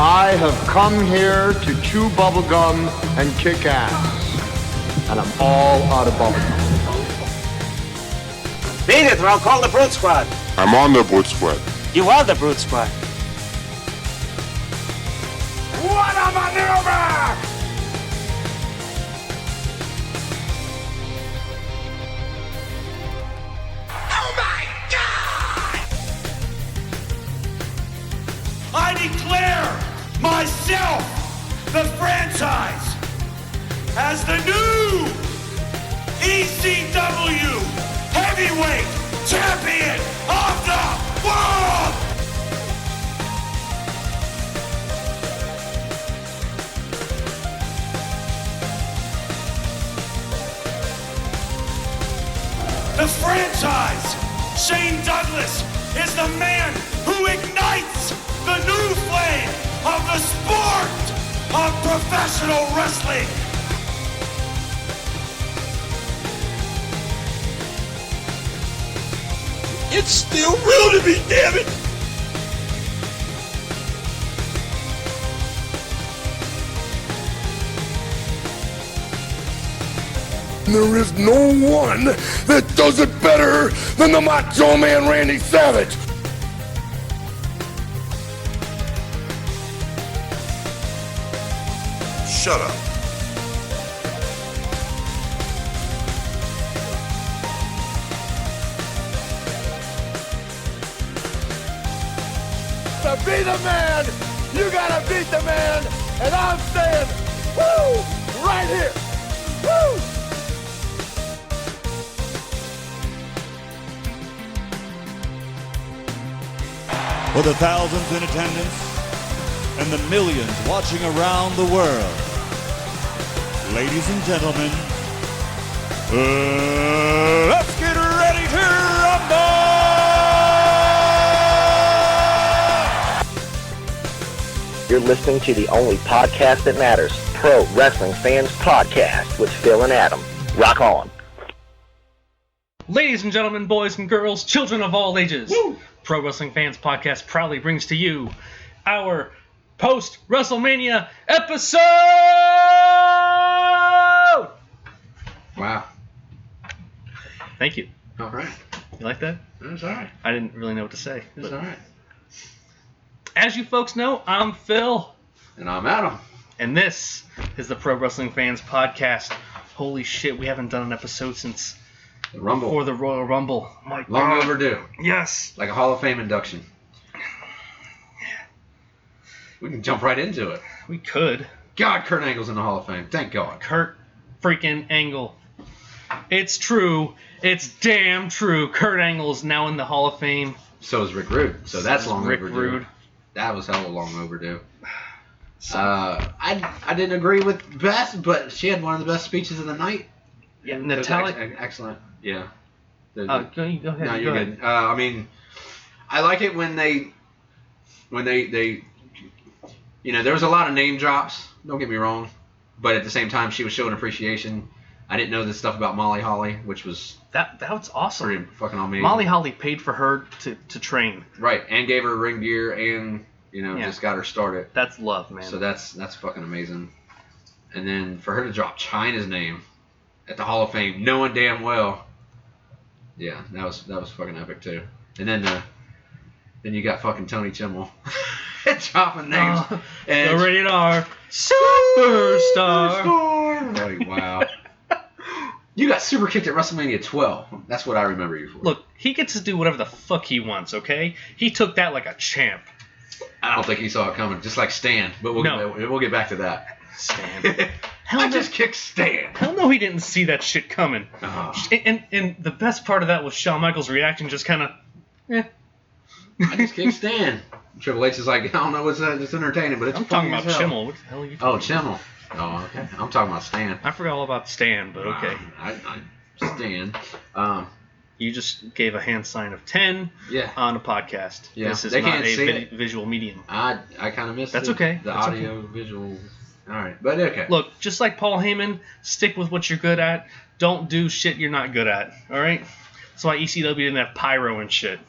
I have come here to chew bubblegum and kick ass. And I'm all out of bubblegum. Beat it, or I'll call the Brute Squad. I'm on the Brute Squad. You are the Brute Squad. What a maneuver! Oh my God! I declare myself the franchise as the new ECW Heavyweight Champion of the World! The franchise, Shane Douglas, is the man who ignites the new flame of the sport of professional wrestling. It's still real to me, damn it! There is no one that does it better than the Macho Man Randy Savage. Shut up. To be the man, you gotta beat the man, and I'm saying, woo, right here, woo! For the thousands in attendance and the millions watching around the world, ladies and gentlemen, let's get ready to rumble! You're listening to the only podcast that matters, Pro Wrestling Fans Podcast with Phil and Adam. Rock on. Ladies and gentlemen, boys and girls, children of all ages, Pro Wrestling Fans Podcast proudly brings to you our post-WrestleMania episode! Wow. Thank you. All right. You like that? That's all right. I didn't really know what to say. That's all right. As you folks know, I'm Phil. And I'm Adam. And this is the Pro Wrestling Fans Podcast. Holy shit, we haven't done an episode since The Rumble. before the Royal Rumble. My Long God. overdue. Yes. Like a Hall of Fame induction. We can jump right into it. We could. God, Kurt Angle's in the Hall of Fame. Thank God. Kurt freaking Angle. It's true. It's damn true. Kurt Angle is now in the Hall of Fame. So is Rick Rude. So that's long Rick overdue. Rude. That was hella long overdue. I didn't agree with Beth, but she had one of the best speeches of the night. Yeah, It was Natalia. excellent. Yeah. Go ahead. No, you're go ahead. good. I mean, I like it when they, you know, there was a lot of name drops. Don't get me wrong, but at the same time, she was showing appreciation. I didn't know this stuff about Molly Holly, which was That was awesome. pretty fucking amazing. Molly Holly paid for her to train. right, and gave her ring gear, and Yeah. just got her started. That's love, man. So that's fucking amazing. And then for her to drop Chyna's name at the Hall of Fame, knowing damn well, yeah, that was fucking epic too. And then you got fucking Tony Chimmel dropping names. The Rated R Superstar. Like, wow. You got super kicked at WrestleMania 12. That's what I remember you for. Look, he gets to do whatever the fuck he wants, okay? He took that like a champ. I don't think he saw it coming, just like Stan. But we'll get back to that. Stan. I just kicked Stan. Hell no, he didn't see that shit coming. Oh. And the best part of that was Shawn Michaels' reaction, just kind of, I just kicked Stan. Triple H is like, I don't know what's it's entertaining, but it's I'm talking funny about as hell. Chimmel. What the hell are you talking Oh, Chimmel. Oh, okay. I'm talking about Stan. I forgot all about Stan, but okay. Stan. You just gave a hand sign of 10 Yeah. on a podcast. Yeah, This is they not can't a see it. visual medium. I kind of missed That's it. okay. The That's audio, visual. All right. But okay. Look, just like Paul Heyman, stick with what you're good at. Don't do shit you're not good at. All right? That's why ECW didn't have pyro and shit.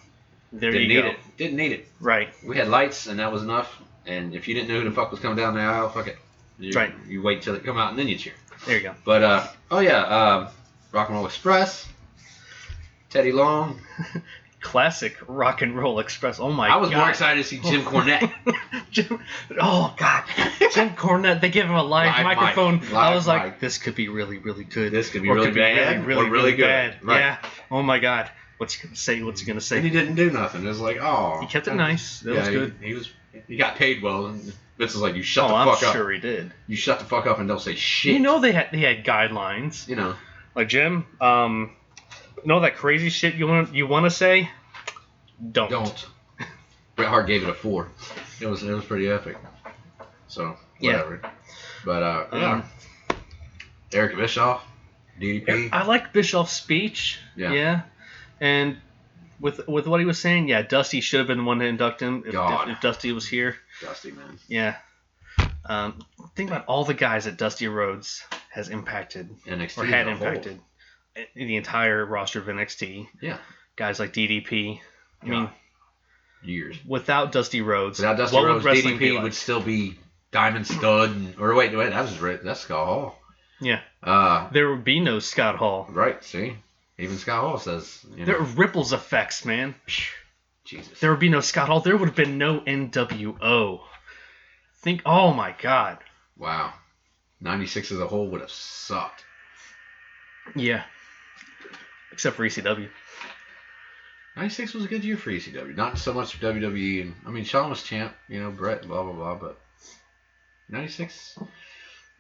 There Didn't you need go. it. Didn't need it. Right. We had lights, and that was enough. And if you didn't know who the fuck was coming down the aisle, fuck it. You wait till it come out and then you cheer. There you go. But Rock and Roll Express, Teddy Long. Classic Rock and Roll Express. Oh my god. I was more excited to see Jim Cornette. Oh god. Jim Cornette, they gave him a live microphone. I was like, this could be really, really good. This could be really bad. Really good. Bad. Right. Yeah. Oh my god. What's he gonna say? What's he gonna say? And he didn't do nothing. It was like, oh. He kept it nice. That was good. He got paid well. And Vince was like, you shut the I'm fuck up. sure he did. You shut the fuck up and don't say shit. You know they had guidelines. You know. Like Jim, that crazy shit you want to say? Don't. Bret Hart gave it a 4. It was pretty epic. So whatever. Yeah. But Eric Bischoff, DDP. I like Bischoff's speech. Yeah. And with what he was saying, Dusty should have been the one to induct him if Dusty was here. Dusty, man. Yeah. Think about all the guys that Dusty Rhodes has impacted NXT or had impacted the entire roster of NXT. Yeah. Guys like DDP. I mean, years. Without Dusty Rhodes, DDP would still be Diamond Stud. Wait, that's Scott Hall. Yeah. There would be no Scott Hall. Right, see? Even Scott Hall says, there are ripples effects, man. Jesus. There would be no Scott Hall. There would have been no NWO. Oh my God. Wow. 96 as a whole would have sucked. Yeah. Except for ECW. 96 was a good year for ECW. Not so much for WWE. And I mean, Shawn was champ, Brett, blah, blah, blah. But 96,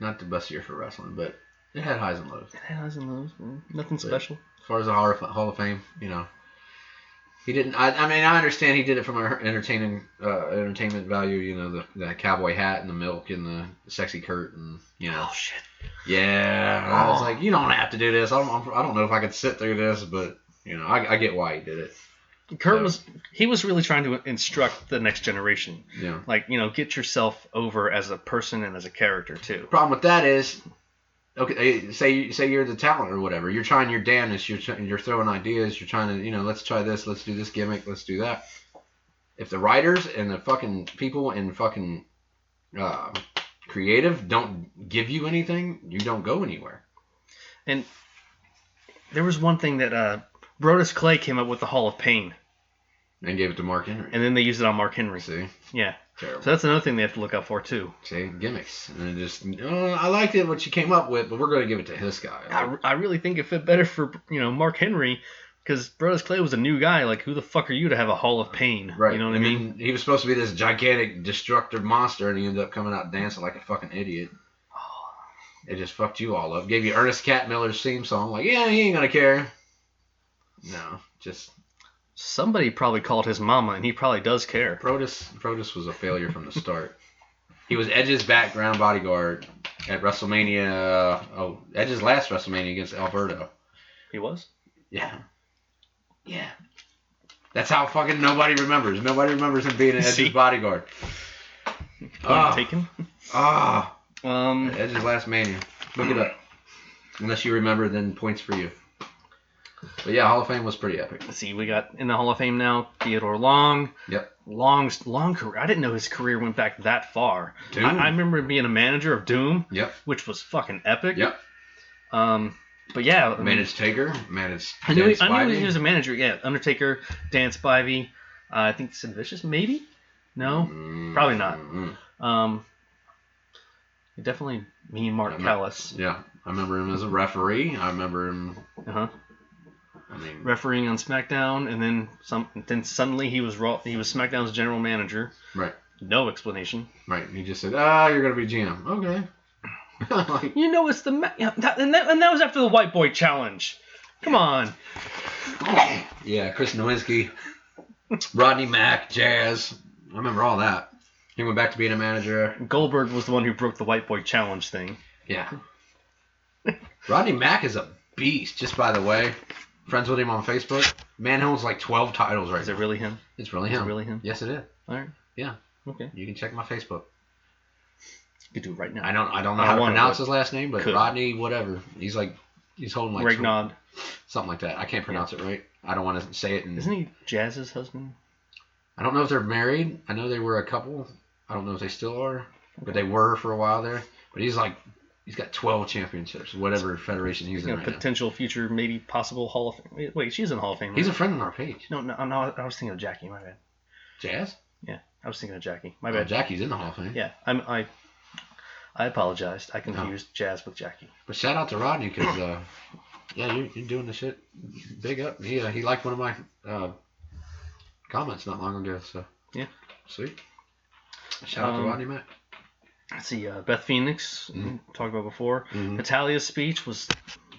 not the best year for wrestling, but it had highs and lows. It had highs and lows, man. Nothing special. As far as the Hall of Fame, he didn't. I mean, I understand he did it from an entertainment value. The cowboy hat and the milk and the sexy Kurt and Oh shit. Yeah, I was like, you don't have to do this. I don't know if I could sit through this, but I get why he did it. Kurt was really trying to instruct the next generation. Yeah. Like, get yourself over as a person and as a character too. Problem with that is, okay, say you're the talent or whatever. You're trying your damnedest. You're throwing ideas. You're trying to, let's try this. Let's do this gimmick. Let's do that. If the writers and the fucking people and fucking creative don't give you anything, you don't go anywhere. And there was one thing that Brodus Clay came up with, the Hall of Pain. And gave it to Mark Henry. And then they used it on Mark Henry. See? Yeah. Terrible. So that's another thing they have to look out for, too. See? Gimmicks. And just, I liked it, what you came up with, but we're going to give it to this guy. I really think it fit better for, Mark Henry, because Brodus Clay was a new guy. Like, who the fuck are you to have a Hall of Pain? Right. You know what I mean? He was supposed to be this gigantic, destructive monster, and he ended up coming out dancing like a fucking idiot. It just fucked you all up. Gave you Ernest Cat Miller's theme song. Like, yeah, he ain't going to care. No, just... Somebody probably called his mama, and he probably does care. Brodus was a failure from the start. He was Edge's background bodyguard at WrestleMania. Edge's last WrestleMania against Alberto. He was? Yeah. Yeah. That's how fucking nobody remembers. Nobody remembers him being Edge's bodyguard. Taken? Edge's last Mania. Look it up. Unless you remember, then points for you. But yeah, Hall of Fame was pretty epic. Let's see, we got in the Hall of Fame now Theodore Long. Yep. Long career. I didn't know his career went back that far. Doom. I remember him being a manager of Doom. Yep. Which was fucking epic. Yep. But yeah. Managed Taker. Managed I knew he was a manager. Yeah. Undertaker, Dan Spivey. I think Sid Vicious, maybe? No? Probably not. Definitely me and Mark Callis. Yeah. I remember him as a referee. I remember him... refereeing on SmackDown, and then suddenly he was SmackDown's general manager. Right. No explanation. Right. He just said, you're going to be GM. Okay. It's the... and that was after the White Boy Challenge. Come on. Yeah, Chris Nowinski, Rodney Mack, Jazz. I remember all that. He went back to being a manager. Goldberg was the one who broke the White Boy Challenge thing. Yeah. Rodney Mack is a beast, just by the way. Friends with him on Facebook. Man owns like 12 titles right now. Is it really him? It's really him. Is it really him? Yes, it is. All right. Yeah. Okay. You can check my Facebook. You can do it right now. I don't know how to pronounce his last name, but Rodney whatever. He's holding like Regnod. Something like that. I can't pronounce it right. I don't want to say it. Isn't he Jazz's husband? I don't know if they're married. I know they were a couple. I don't know if they still are, but they were for a while there. But he's got 12 championships, whatever federation he's in right potential future, maybe possible Hall of Fame. Wait, she's in the Hall of Fame. Right? He's a friend on our page. No, I was thinking of Jackie. My bad. Jazz? Yeah, I was thinking of Jackie. My bad. Jackie's in the Hall of Fame. Yeah, I apologized. I confused Jazz with Jackie. But shout out to Rodney because, you're doing the shit big up. He liked one of my comments not long ago. So yeah, sweet. Shout out to Rodney Mac. Let's see, Beth Phoenix, talked about before. Natalia's speech was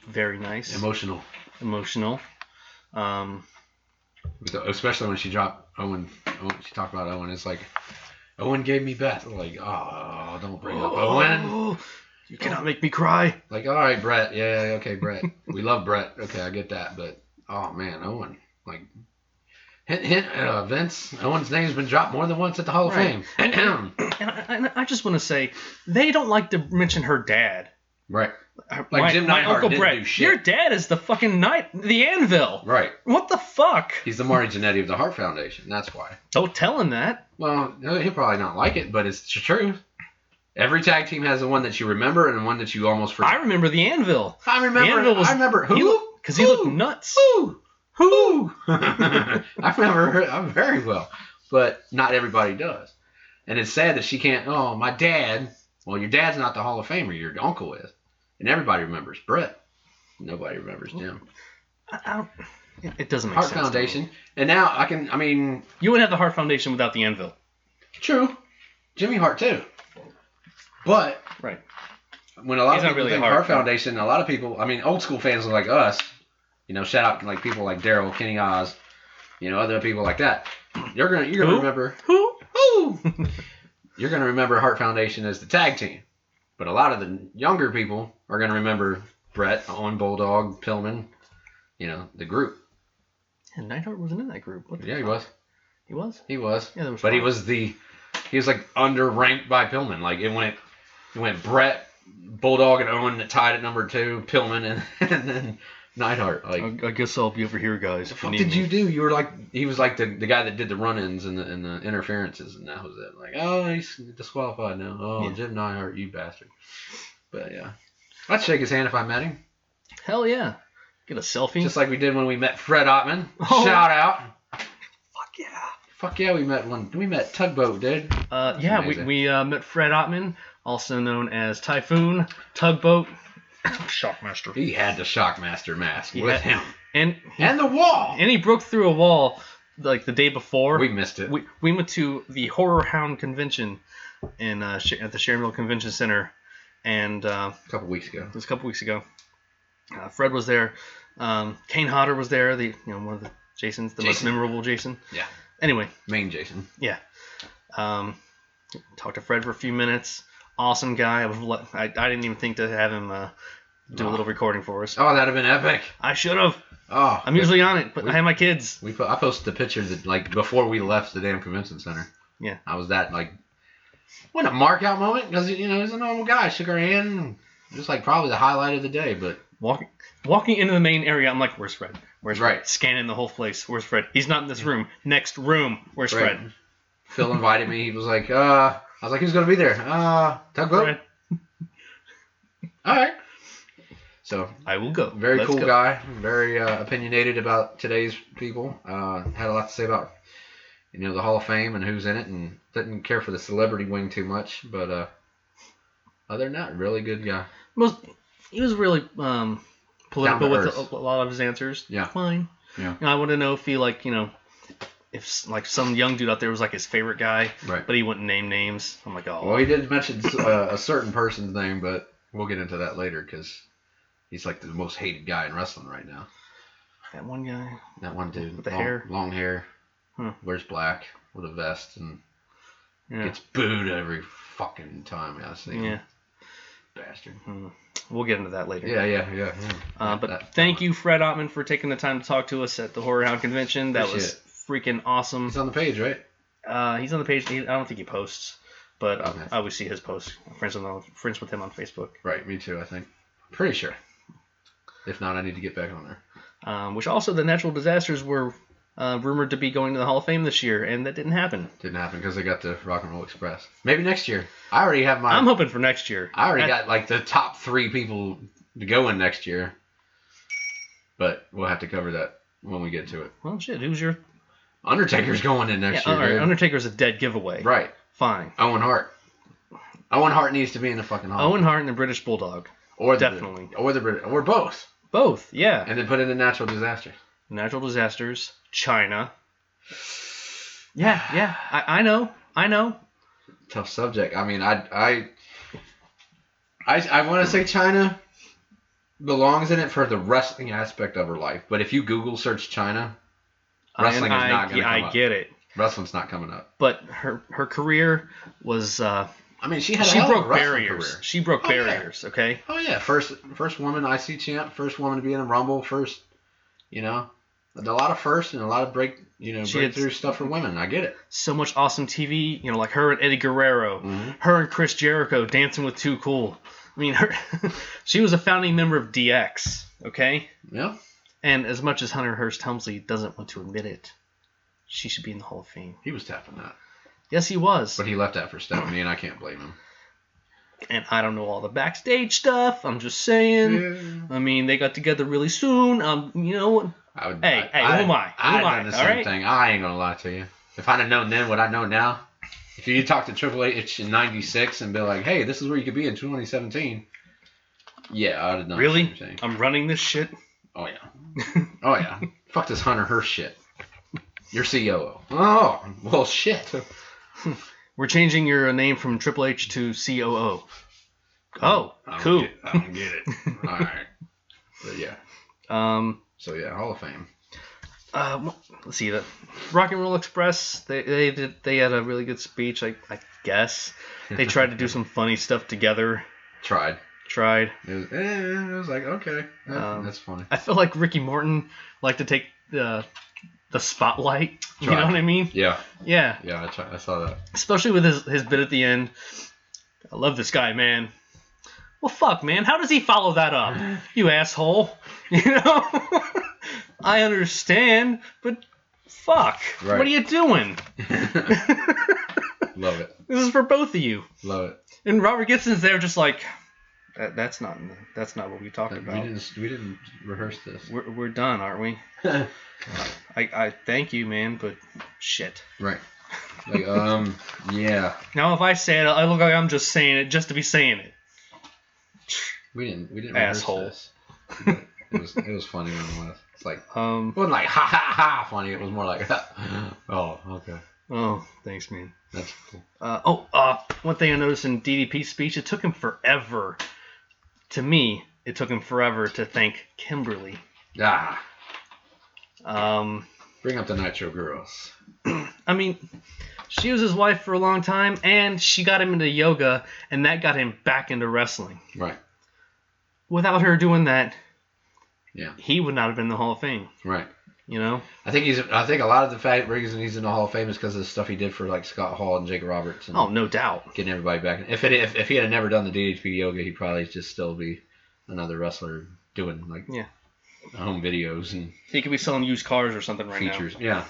very nice. Emotional. Especially when she dropped Owen. She talked about Owen. It's like, Owen gave me Beth. I'm like, oh, don't bring up Owen. You cannot make me cry. Like, all right, Brett. Yeah, okay, Brett. We love Brett. Okay, I get that. But, oh, man, Owen. Like, hint, Vince. Owen's name's been dropped more than once at the Hall of Fame. And I just want to say, they don't like to mention her dad. Right. Like Jim Neidhart Uncle didn't Brett. do shit. Your dad is the fucking the Anvil. Right. What the fuck? He's the Marty Jannetty of the Hart Foundation. That's why. Don't tell him that. Well, he'll probably not like it, but it's true. Every tag team has the one that you remember and one that you almost forget. I remember the Anvil. I remember who? Because he looked nuts. Who? I remember her very well, but not everybody does. And it's sad that she can't. Oh, my dad. Well, your dad's not the Hall of Famer. Your uncle is. And everybody remembers Brett. Nobody remembers Jim. It doesn't make sense. Hart Foundation. And now you wouldn't have the Hart Foundation without the Anvil. True. Jimmy Hart, too. But right. When a lot of people think Hart Foundation, a lot of people, old school fans like us, shout out like people like Daryl, Kenny Oz, other people like that. You're gonna remember who? You're gonna remember Hart Foundation as the tag team. But a lot of the younger people are going to remember Brett, Owen, Bulldog, Pillman, the group. And Neidhart wasn't in that group. Yeah, he was. He was? He was. Yeah, there was. But he was like underranked by Pillman. Like it went Brett, Bulldog, and Owen that tied at number 2, Pillman, and then Neidhart. Like, I guess I'll be over here, guys. What did you do? You were like, he was like the guy that did the run-ins and the interferences, and that was it. Like, oh, he's disqualified now. Oh, yeah. Jim Neidhart, you bastard. But yeah, I'd shake his hand if I met him. Hell yeah, get a selfie. Just like we did when we met Fred Ottman. Oh. Shout out. Fuck yeah, we met Tugboat, dude. Yeah, we met Fred Ottman, also known as Typhoon, Tugboat. Shockmaster. He had the Shockmaster mask with him. And the wall. And he broke through a wall like the day before. We missed it. We went to the Horror Hound convention at the Sharonville Convention Center, and a couple weeks ago. It was a couple weeks ago. Fred was there. Kane Hodder was there. One of the Jasons, most memorable Jason. Yeah. Anyway. Main Jason. Yeah. Talked to Fred for a few minutes. Awesome guy. I didn't even think to have him do a little recording for us. Oh, that'd have been epic. I should have. Oh, I'm usually on it, but I have my kids. I posted the picture that like before we left the damn convention center. Yeah. I was that like, what a mark out moment because he's a normal guy. Shook our hand, just like probably the highlight of the day. But walking into the main area, I'm like, where's Fred? Where's Fred? Right. Scanning the whole place. Where's Fred? He's not in this room. Next room. Where's Fred? Phil invited me. He was like, I was like, who's gonna be there? Tugboat. All right. So I will go. Very cool guy. Very opinionated about today's people. Had a lot to say about the Hall of Fame and who's in it, and didn't care for the celebrity wing too much. But other than that, really good guy. He was really political with a lot of his answers. Yeah. Fine. Yeah. I want to know if he if like some young dude out there was like his favorite guy, right? But he wouldn't name names. I'm like, oh. Well, he did mention a certain person's name, but we'll get into that later because he's like the most hated guy in wrestling right now. That one guy. That one dude with the hair, long hair, wears black with a vest, and gets booed every fucking time I see him. Yeah. Bastard. We'll get into that later. Yeah. But thank you, Fred Ottman, for taking the time to talk to us at the Horror Hound convention. That was freaking awesome. He's on the page, right? He's on the page. I don't think he posts, but I always see his posts. I'm friends with him on Facebook. Right, me too, I think. Pretty sure. If not, I need to get back on there. Which also, the natural disasters were rumored to be going to the Hall of Fame this year, and that didn't happen. Didn't happen because they got the Rock and Roll Express. Maybe next year. I already have my. I'm hoping for next year. I already got like the top 3 people to go in next year, but we'll have to cover that when we get to it. Well, shit. Who's your? Undertaker's going in next year. All right, dude. Undertaker's a dead giveaway. Right. Fine. Owen Hart. Owen Hart needs to be in the fucking Hall. Owen Hart and the British Bulldog. Or definitely. Or both. Both. Yeah. And then put in the natural disaster. Natural disasters. China. Yeah. I know. Tough subject. I mean, I want to say China belongs in it for the wrestling aspect of her life. But if you Google search China, wrestling is not going to come up. I get it. Wrestling's not coming up. But her career was. I mean, she broke barriers. Career. She broke barriers. Okay. Oh yeah, first woman IC champ, first woman to be in a Rumble, first, a lot of firsts and a lot of breakthrough stuff for women. I get it. So much awesome TV, like her and Eddie Guerrero, her and Chris Jericho dancing with Too Cool. I mean, she was a founding member of DX. Okay. Yeah. And as much as Hunter Hearst Helmsley doesn't want to admit it, she should be in the Hall of Fame. He was tapping that. Yes, he was. But he left that for Stephanie, and I can't blame him. And I don't know all the backstage stuff. I'm just saying. Yeah. I mean, they got together really soon. You know what? Hey, who am I? I'd done the same thing. I ain't gonna lie to you. If I'd have known then what I know now, if you talk to Triple H in '96 and be like, "Hey, this is where you could be in 2017," yeah, I'd have done. Really? The same thing. I'm running this shit. Oh yeah. Oh yeah. Fuck this Hunter Hearst shit. You're COO. Oh well, shit. We're changing your name from Triple H to COO. Oh, cool. I don't get it. All right. But yeah. So yeah, Hall of Fame. Let's see. The Rock and Roll Express. They had a really good speech. I guess they tried to do some funny stuff together. Tried. It was like okay, that's funny. I feel like Ricky Morton liked to take the spotlight. You know what I mean? Yeah. Yeah. Yeah, I saw that. Especially with his bit at the end. I love this guy, man. Well, fuck, man. How does he follow that up? You asshole. I understand, but fuck. Right. What are you doing? Love it. This is for both of you. Love it. And Robert Gibson's there just like, that's not what we talked about. We didn't rehearse this. We're done, aren't we? I thank you, man, but shit. Right. Like, yeah. Now if I say it, I look like I'm just saying it just to be saying it. We didn't asshole. Rehearse this. It was funny nonetheless. It's like it wasn't like ha ha ha funny. It was more like oh okay. Oh, thanks, man. That's cool. One thing I noticed in DDP's speech, it took him forever. To me, it took him forever to thank Kimberly. Ah. Bring up the Nitro Girls. I mean, she was his wife for a long time, and she got him into yoga, and that got him back into wrestling. Right. Without her doing that, yeah, he would not have been in the Hall of Fame. Right. I think a lot of the reason he's in the Hall of Fame is because of the stuff he did for like Scott Hall and Jake Roberts. And no doubt. Getting everybody back. If he had never done the DHP yoga, he'd probably just still be another wrestler doing like home videos and he could be selling used cars or something features. Now. Yeah.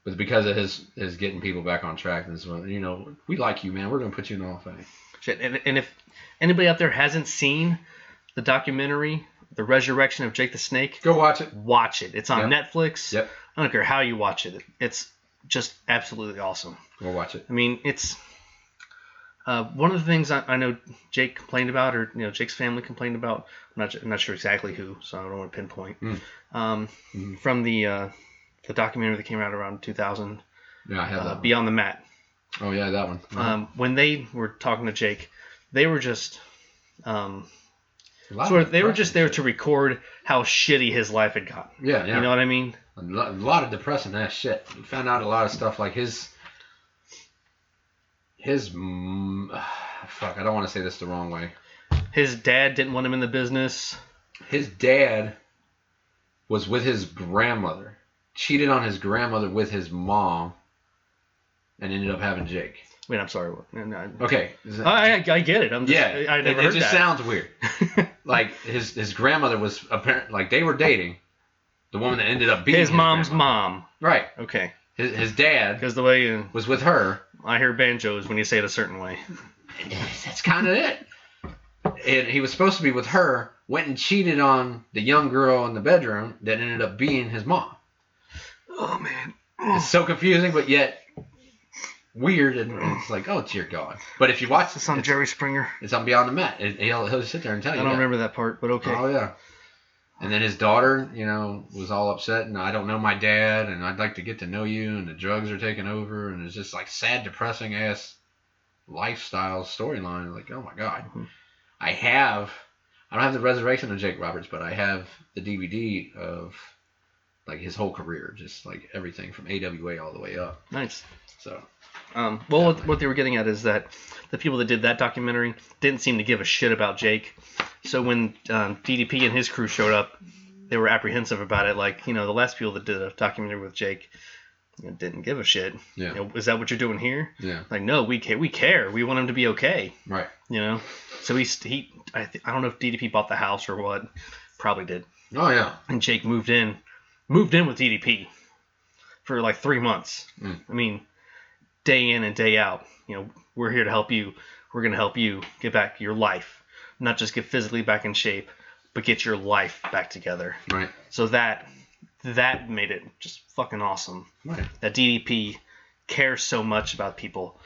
But because of his getting people back on track, and we like you, man. We're gonna put you in the Hall of Fame. Shit, and if anybody out there hasn't seen the documentary, The Resurrection of Jake the Snake, go watch it. Watch it. It's on Netflix. Yep. I don't care how you watch it. It's just absolutely awesome. Go watch it. I mean, it's one of the things I know Jake complained about, or Jake's family complained about. I'm not sure exactly who, so I don't want to pinpoint. From the documentary that came out around 2000. Yeah, I have that. Beyond the Mat. Oh yeah, that one. When they were talking to Jake, they were just they were just there to record how shitty his life had gotten. Yeah. You know what I mean? A lot of depressing ass shit. You found out a lot of stuff like his fuck. I don't want to say this the wrong way. His dad didn't want him in the business. His dad was with his grandmother, cheated on his grandmother with his mom, and ended up having Jake. Wait, I'm sorry. Okay. I get it. I'm just, I never heard it just that. sounds weird. Like his grandmother was apparently like they were dating, the woman that ended up being his mom's grandma. mom. Right. Okay. His dad Because the way was with her. I hear banjos when you say it a certain way. That's kind of it. And he was supposed to be with her, went and cheated on the young girl in the bedroom that ended up being his mom. Oh, man. It's so confusing, but yet weird, and it's like, oh, dear God. But if you watch It's on Jerry Springer. it's on Beyond the Mat. He'll sit there and tell you I don't that. remember that part, but okay. Oh, yeah. And then his daughter, was all upset, and I don't know my dad, and I'd like to get to know you, and the drugs are taking over, and it's just like sad, depressing-ass lifestyle storyline. Like, oh, my God. Mm-hmm. I don't have the reservation of Jake Roberts, but I have the DVD of, like, his whole career, just, like, everything from AWA all the way up. Nice. So... well, what they were getting at is that the people that did that documentary didn't seem to give a shit about Jake. So when DDP and his crew showed up, they were apprehensive about it. Like, the last people that did a documentary with Jake didn't give a shit. Yeah. Is that what you're doing here? Yeah. Like, no, we care. We want him to be okay. Right. So I don't know if DDP bought the house or what. Probably did. Oh, yeah. And Jake moved in with DDP for like 3 months. I mean, day in and day out, we're here to help you. We're going to help you get back your life. Not just get physically back in shape, but get your life back together. Right. So that made it just fucking awesome. Right. That DDP cares so much about people.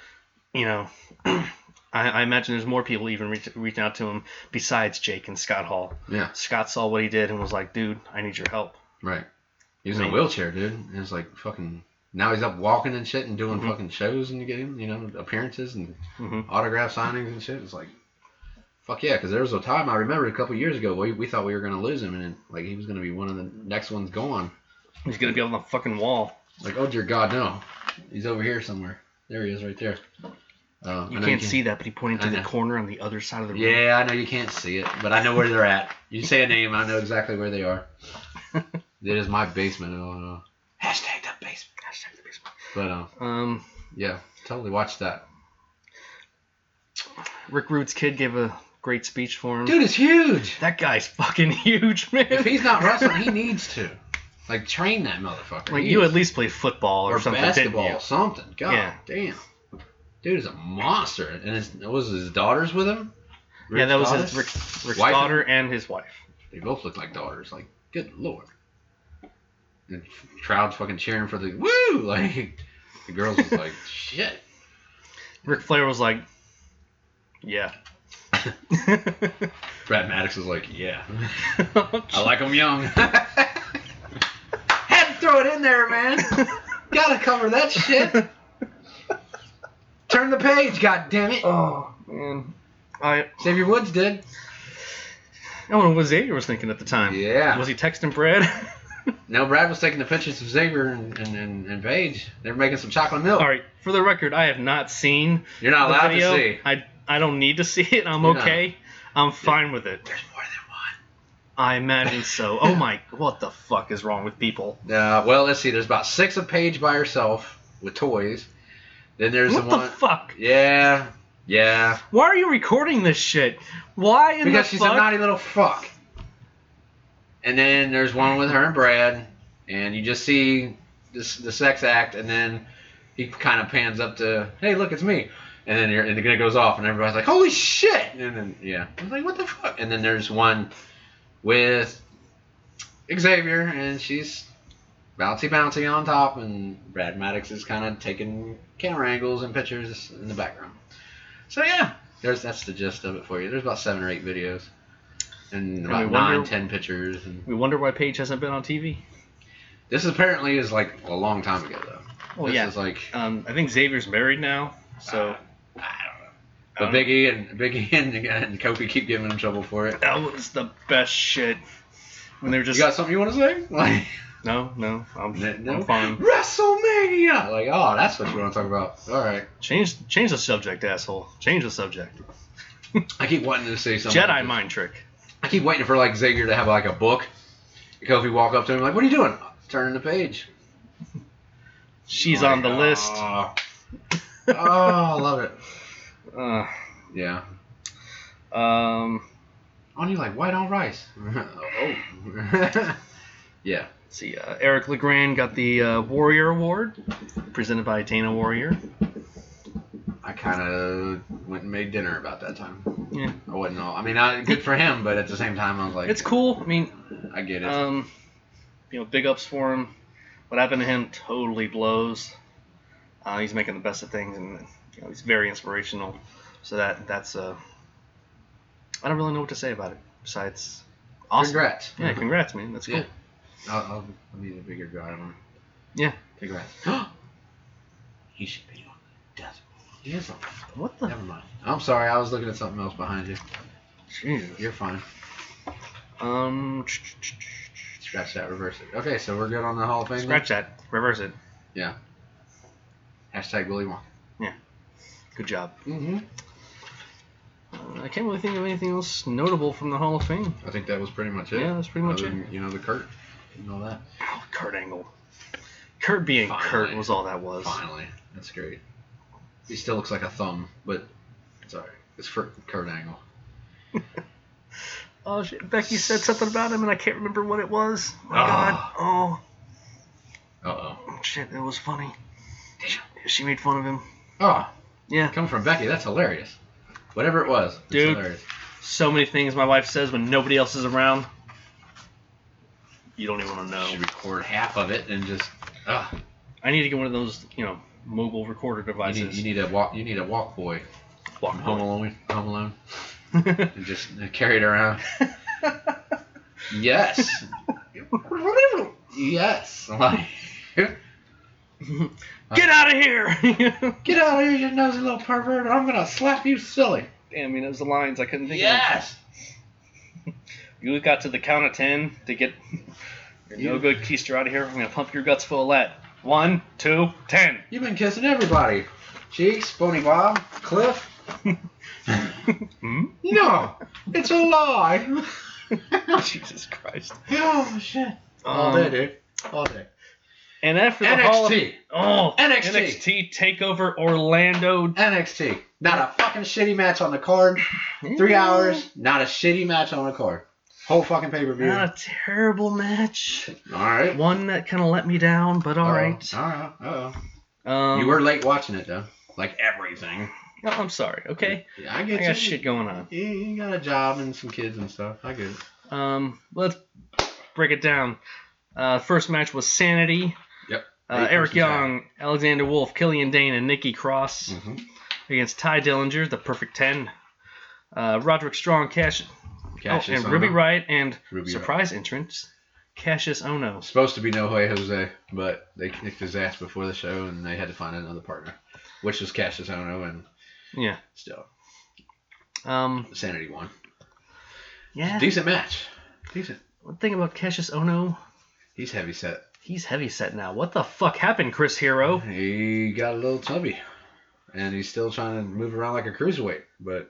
I imagine there's more people even reaching out to him besides Jake and Scott Hall. Yeah. Scott saw what he did and was like, dude, I need your help. Right. He was in a wheelchair, dude. And it's like fucking... Now he's up walking and shit and doing fucking shows and you get him, appearances and autograph signings and shit. It's like, fuck yeah, because there was a time I remember a couple years ago we thought we were going to lose him and like he was going to be one of the next ones gone. He's going to be on the fucking wall. Like, oh dear God, no. He's over here somewhere. There he is right there. You can't see that, but he pointed to the corner on the other side of the room. Yeah, I know you can't see it, but I know where they're at. You say a name, I know exactly where they are. It is my basement. Hashtag the basement. Hashtag the basement. But yeah, totally watch that. Rick Rude's kid gave a great speech for him. Dude, it's huge. That guy's fucking huge, man. If he's not wrestling, he needs to. Like, train that motherfucker. Like, you at least played football or something, basketball, didn't you? something. God damn. Dude is a monster. And was his daughters with him? Yeah, that was Rick's daughter and his wife. They both look like daughters. Like, good Lord. And crowd's fucking cheering for the woo! Like, the girls was like, shit. Ric Flair was like, yeah. Brad Maddox was like, yeah. I like them young. Had to throw it in there, man. Gotta cover that shit. Turn the page, goddammit. Oh, man. Xavier Woods did. I don't know what Xavier was thinking at the time. Yeah. Was he texting Brad? No, Brad was taking the pictures of Xavier and Paige. They were making some chocolate milk. All right, for the record, I have not seen You're not allowed to see. I don't need to see it. I'm okay. I'm fine with it. There's more than one. I imagine so. Oh my, what the fuck is wrong with people? Well, let's see. There's about 6 of Paige by herself with toys. Then there's What the one. the fuck? Yeah. Why are you recording this shit? Why in Because the she's fuck? a naughty little fuck. And then there's one with her and Brad, and you just see the sex act, and then he kind of pans up to, hey, look, it's me. And then it goes off, and everybody's like, holy shit! And then, yeah. I was like, what the fuck? And then there's one with Xavier, and she's bouncy on top, and Brad Maddox is kind of taking camera angles and pictures in the background. So, yeah, that's the gist of it for you. There's about 7 or 8 videos. And about 9-10 pictures. And we wonder why Paige hasn't been on TV. this apparently is like a long time ago, though. Well, this yeah. is like, I think Xavier's married now, so I don't know. But Big E and Kofi keep giving him trouble for it. that was the best shit. When they were just You got something you want to say? Like, no, I'm fine. WrestleMania! Like, oh, that's what you want to talk about. All right. Change the subject, asshole. Change the subject. I keep wanting to say something. Jedi mind trick. I keep waiting for like Xavier to have like a book. Kofi walk up to him like, "What are you doing?" Turning the page. She's on the list. Oh, I love it. Yeah. On you like white on rice. Oh. Yeah. see, Eric LeGrand got the Warrior Award, presented by Dana Warrior. I kind of went and made dinner about that time. Yeah. I wasn't all. I mean, good for him, but at the same time, I was like, It's cool. I mean, I get it. Big ups for him. What happened to him totally blows. He's making the best of things, and he's very inspirational. So that's I don't really know what to say about it besides awesome. Congrats. Yeah, congrats, man. That's cool. Yeah. I'll need a bigger drive on. Yeah. Congrats. He should be on the desk. He is on. What the? Never mind. I'm sorry. I was looking at something else behind you. Jesus. You're fine. Scratch that. Reverse it. Okay, so we're good on the Hall of Fame. Scratch that. Reverse it. Yeah. Hashtag Willie Wonka. Yeah. Good job. Mm-hmm. I can't really think of anything else notable from the Hall of Fame. I think that was pretty much it. Yeah, that's pretty much it. The Kurt and all that. Oh, Kurt Angle. Kurt being Finally. Kurt was all that was. Finally. That's great. He still looks like a thumb, but it's alright. It's for Kurt Angle. Oh, shit. Becky said something about him, and I can't remember what it was. My Oh. God. Oh. Uh-oh. Shit, it was funny. She made fun of him. Oh. Yeah. Coming from Becky, that's hilarious. Whatever it was, it's Dude, hilarious. so many things my wife says when nobody else is around. You don't even want to know. You should record half of it and just. I need to get one of those, mobile recorder devices. You need a walk boy. Walk From boy. Home Alone. And just carry it around. Yes. Yes. Get out of here! Get out of here, you nosy little pervert! I'm gonna slap you silly. Damn, it was the lines I couldn't think Yes. of. You got to the count of 10 to get your no good keister out of here. I'm gonna pump your guts full of lead. 1, 2, 10. You've been kissing everybody. Cheeks, Boney Bob, Cliff. No, it's a lie. Jesus Christ. Oh shit. All day, dude. All day. And after the NXT. NXT TakeOver Orlando. NXT. Not a fucking shitty match on the card. 3 hours. Not a shitty match on the card. Whole fucking pay-per-view. Not a terrible match. All right. One that kind of let me down, but all right. All right. You were late watching it though. Like everything. No, I'm sorry. Okay. Yeah, I get I got shit going on. You got a job and some kids and stuff. I get it. Let's break it down. First match was Sanity. Yep. Eric Young, Alexander Wolf, Killian Dane, and Nikki Cross against Ty Dillinger, the Perfect 10. Roderick Strong, Cassius and Ono. Ruby Riott, and Ruby surprise entrance, Cassius Ono. Supposed to be No Way Jose, but they kicked his ass before the show, and they had to find another partner, which was Cassius Ono, and yeah, still, Sanity won. Yeah, Decent match. Decent. One thing about Cassius Ono, he's heavy set. He's heavy set now. What the fuck happened, Chris Hero? He got a little chubby, and he's still trying to move around like a cruiserweight, but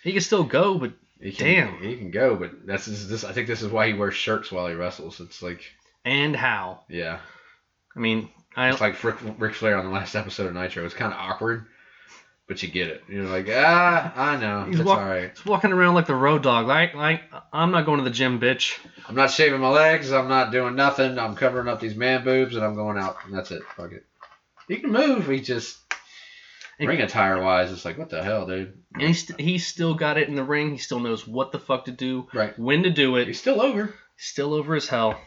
he can still go, but he can go, but this. I think this is why he wears shirts while he wrestles. It's like, and how? Yeah, I mean, it's like Ric Flair on the last episode of Nitro. It's kind of awkward, but you get it. You're like, I know, it's all right. He's walking around like the road dog. Like I'm not going to the gym, bitch. I'm not shaving my legs. I'm not doing nothing. I'm covering up these man boobs, and I'm going out, and that's it. Fuck it. He can move. He just ring attire wise, it's like, what the hell, dude? And he's still got it in the ring. He still knows what the fuck to do, right? When to do it. He's still over. Still over as hell.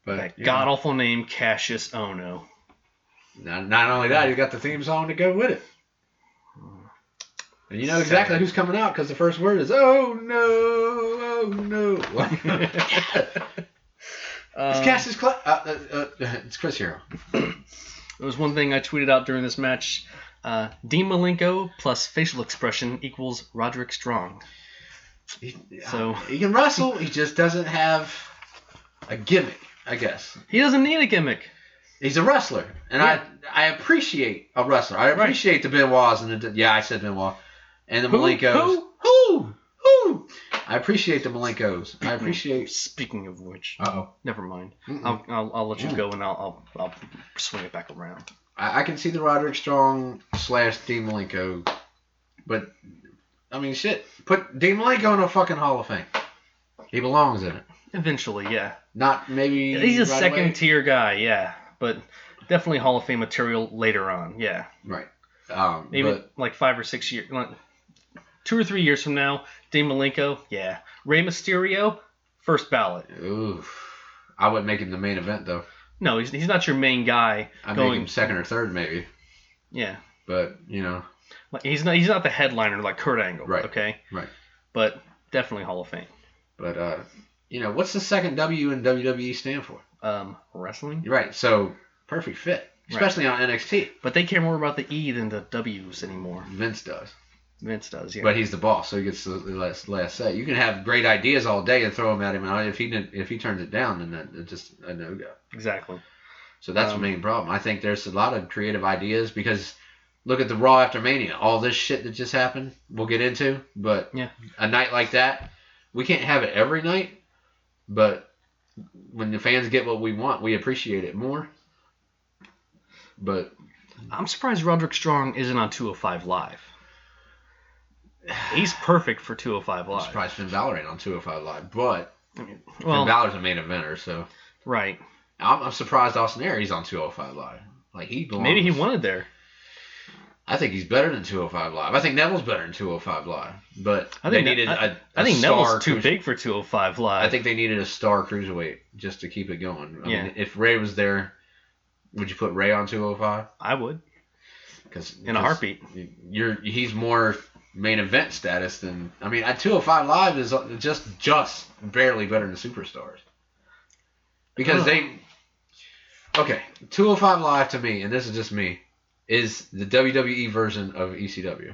But that god awful name, Cassius Ono. Not only that, he's got the theme song to go with it. And you know exactly who's coming out because the first word is, oh no, oh no. It's Cassius it's Chris Hero. There was one thing I tweeted out during this match. Dean Malenko plus facial expression equals Roderick Strong. So he can wrestle. He just doesn't have a gimmick, I guess. He doesn't need a gimmick. He's a wrestler, and yeah. I appreciate a wrestler. I appreciate the Benoits and I said Benoit and the Malenkos. Who? I appreciate the Malenkos. I appreciate. Speaking of which, never mind. I'll let you go, and I'll swing it back around. I can see the Roderick Strong / Dean Malenko, but I mean, shit. Put Dean Malenko in a fucking Hall of Fame. He belongs in it. Eventually, yeah. Not maybe. He's a right second away? tier guy, yeah, but definitely Hall of Fame material later on, yeah. Right. Maybe But like 5 or 6 years, 2 or 3 years from now. Dean Malenko, yeah. Rey Mysterio, first ballot. oof, I wouldn't make him the main event though. No, he's not your main guy. I'd make him second or third maybe. Yeah. But Like he's not the headliner like Kurt Angle. Right. Okay. Right. But definitely Hall of Fame. But what's the second W in WWE stand for? Wrestling. Right. So perfect fit, especially on NXT. But they care more about the E than the W's anymore. Vince does. Vince does, yeah. But he's the boss, so he gets the last say. You can have great ideas all day and throw them at him, and if he turns it down, then it's just a no-go. Exactly. So that's the main problem. I think there's a lot of creative ideas because look at the Raw after Mania. All this shit that just happened, we'll get into. But a night like that, we can't have it every night. But when the fans get what we want, we appreciate it more. But I'm surprised Roderick Strong isn't on 205 Live. He's perfect for 205 Live. I'm surprised Finn Balor ain't on 205 Live, but Finn well, Balor's a main eventer, so right. I'm surprised Austin Aries on 205 Live. Like he belongs. Maybe he wanted there. I think he's better than 205 Live. I think Neville's better than 205 Live, but I think I think Neville's too big for 205 Live. I think they needed a star cruiserweight just to keep it going. I mean, if Ray was there, would you put Ray on 205? I would. Because in a heartbeat. He's more main event status than at 205 Live is just barely better than Superstars. Because 205 Live to me, and this is just me, is the WWE version of ECW.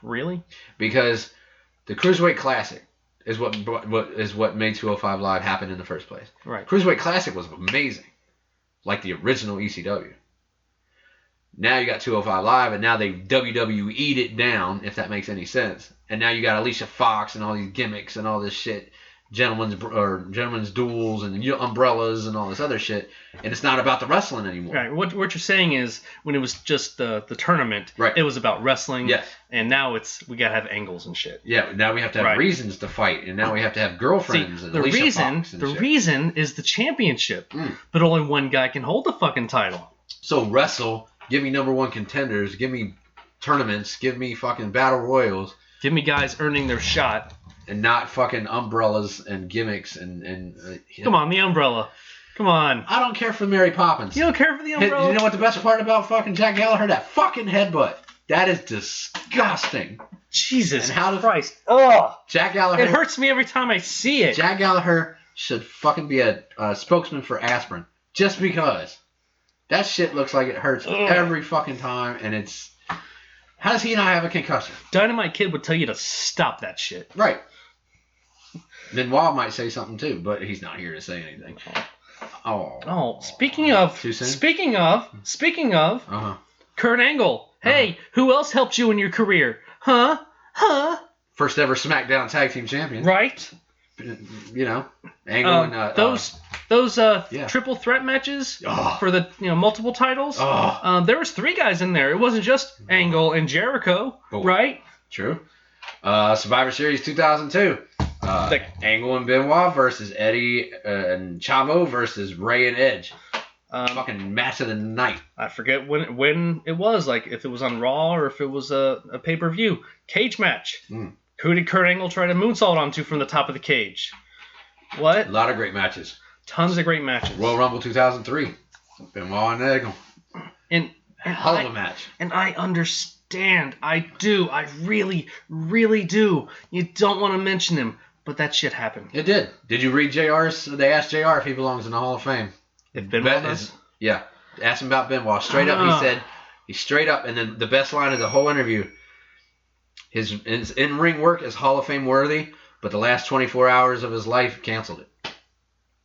Really? Because the Cruiserweight Classic is what made 205 Live happen in the first place. Right. Cruiserweight Classic was amazing, like the original ECW. Now you got 205 Live, and now they WWE'd it down, if that makes any sense. And now you got Alicia Fox and all these gimmicks and all this shit, gentlemen's duels and umbrellas and all this other shit, and it's not about the wrestling anymore. Right. What you're saying is when it was just the tournament, it was about wrestling. Yes. And now we gotta have angles and shit. Yeah. Now we have to have reasons to fight, and now we have to have girlfriends. See, and Alicia Fox and shit. reason is the championship, but only one guy can hold the fucking title. So wrestle. Give me number one contenders. Give me tournaments. Give me fucking battle royals. Give me guys earning their shot. And not fucking umbrellas and gimmicks and Come on, the umbrella. Come on. I don't care for Mary Poppins. You don't care for the umbrella? You know what the best part about fucking Jack Gallagher? That fucking headbutt. That is disgusting. Jesus and Christ. Ugh. Jack Gallagher. It hurts me every time I see it. Jack Gallagher should fucking be a spokesman for aspirin. Just because. That shit looks like it hurts every fucking time, and it's... How does he not have a concussion? Dynamite Kid would tell you to stop that shit. Right. Benoit might say something too, but he's not here to say anything. Oh. Speaking of, Too soon? Speaking of, Kurt Angle. Hey, who else helped you in your career? Huh? First ever SmackDown Tag Team Champion. Right. Angle and those triple threat matches for the multiple titles. There was 3 guys in there. It wasn't just Angle and Jericho, right? True. Survivor Series 2002. Angle and Benoit versus Eddie and Chavo versus Ray and Edge. Fucking match of the night. I forget when it was. Like if it was on Raw or if it was a pay-per-view. Cage match. Who did Kurt Angle try to moonsault onto from the top of the cage? What? A lot of great matches. Tons of great matches. Royal Rumble 2003. Benoit and Angle. And hell of a match. And I understand. I do. I really, really do. You don't want to mention him, but that shit happened. It did. Did you read JR's? They asked JR if he belongs in the Hall of Fame. If Benoit does? Yeah. Asked him about Benoit. Straight up, he said, he's straight up, and then the best line of the whole interview, his in-ring work is Hall of Fame worthy, but the last 24 hours of his life canceled it.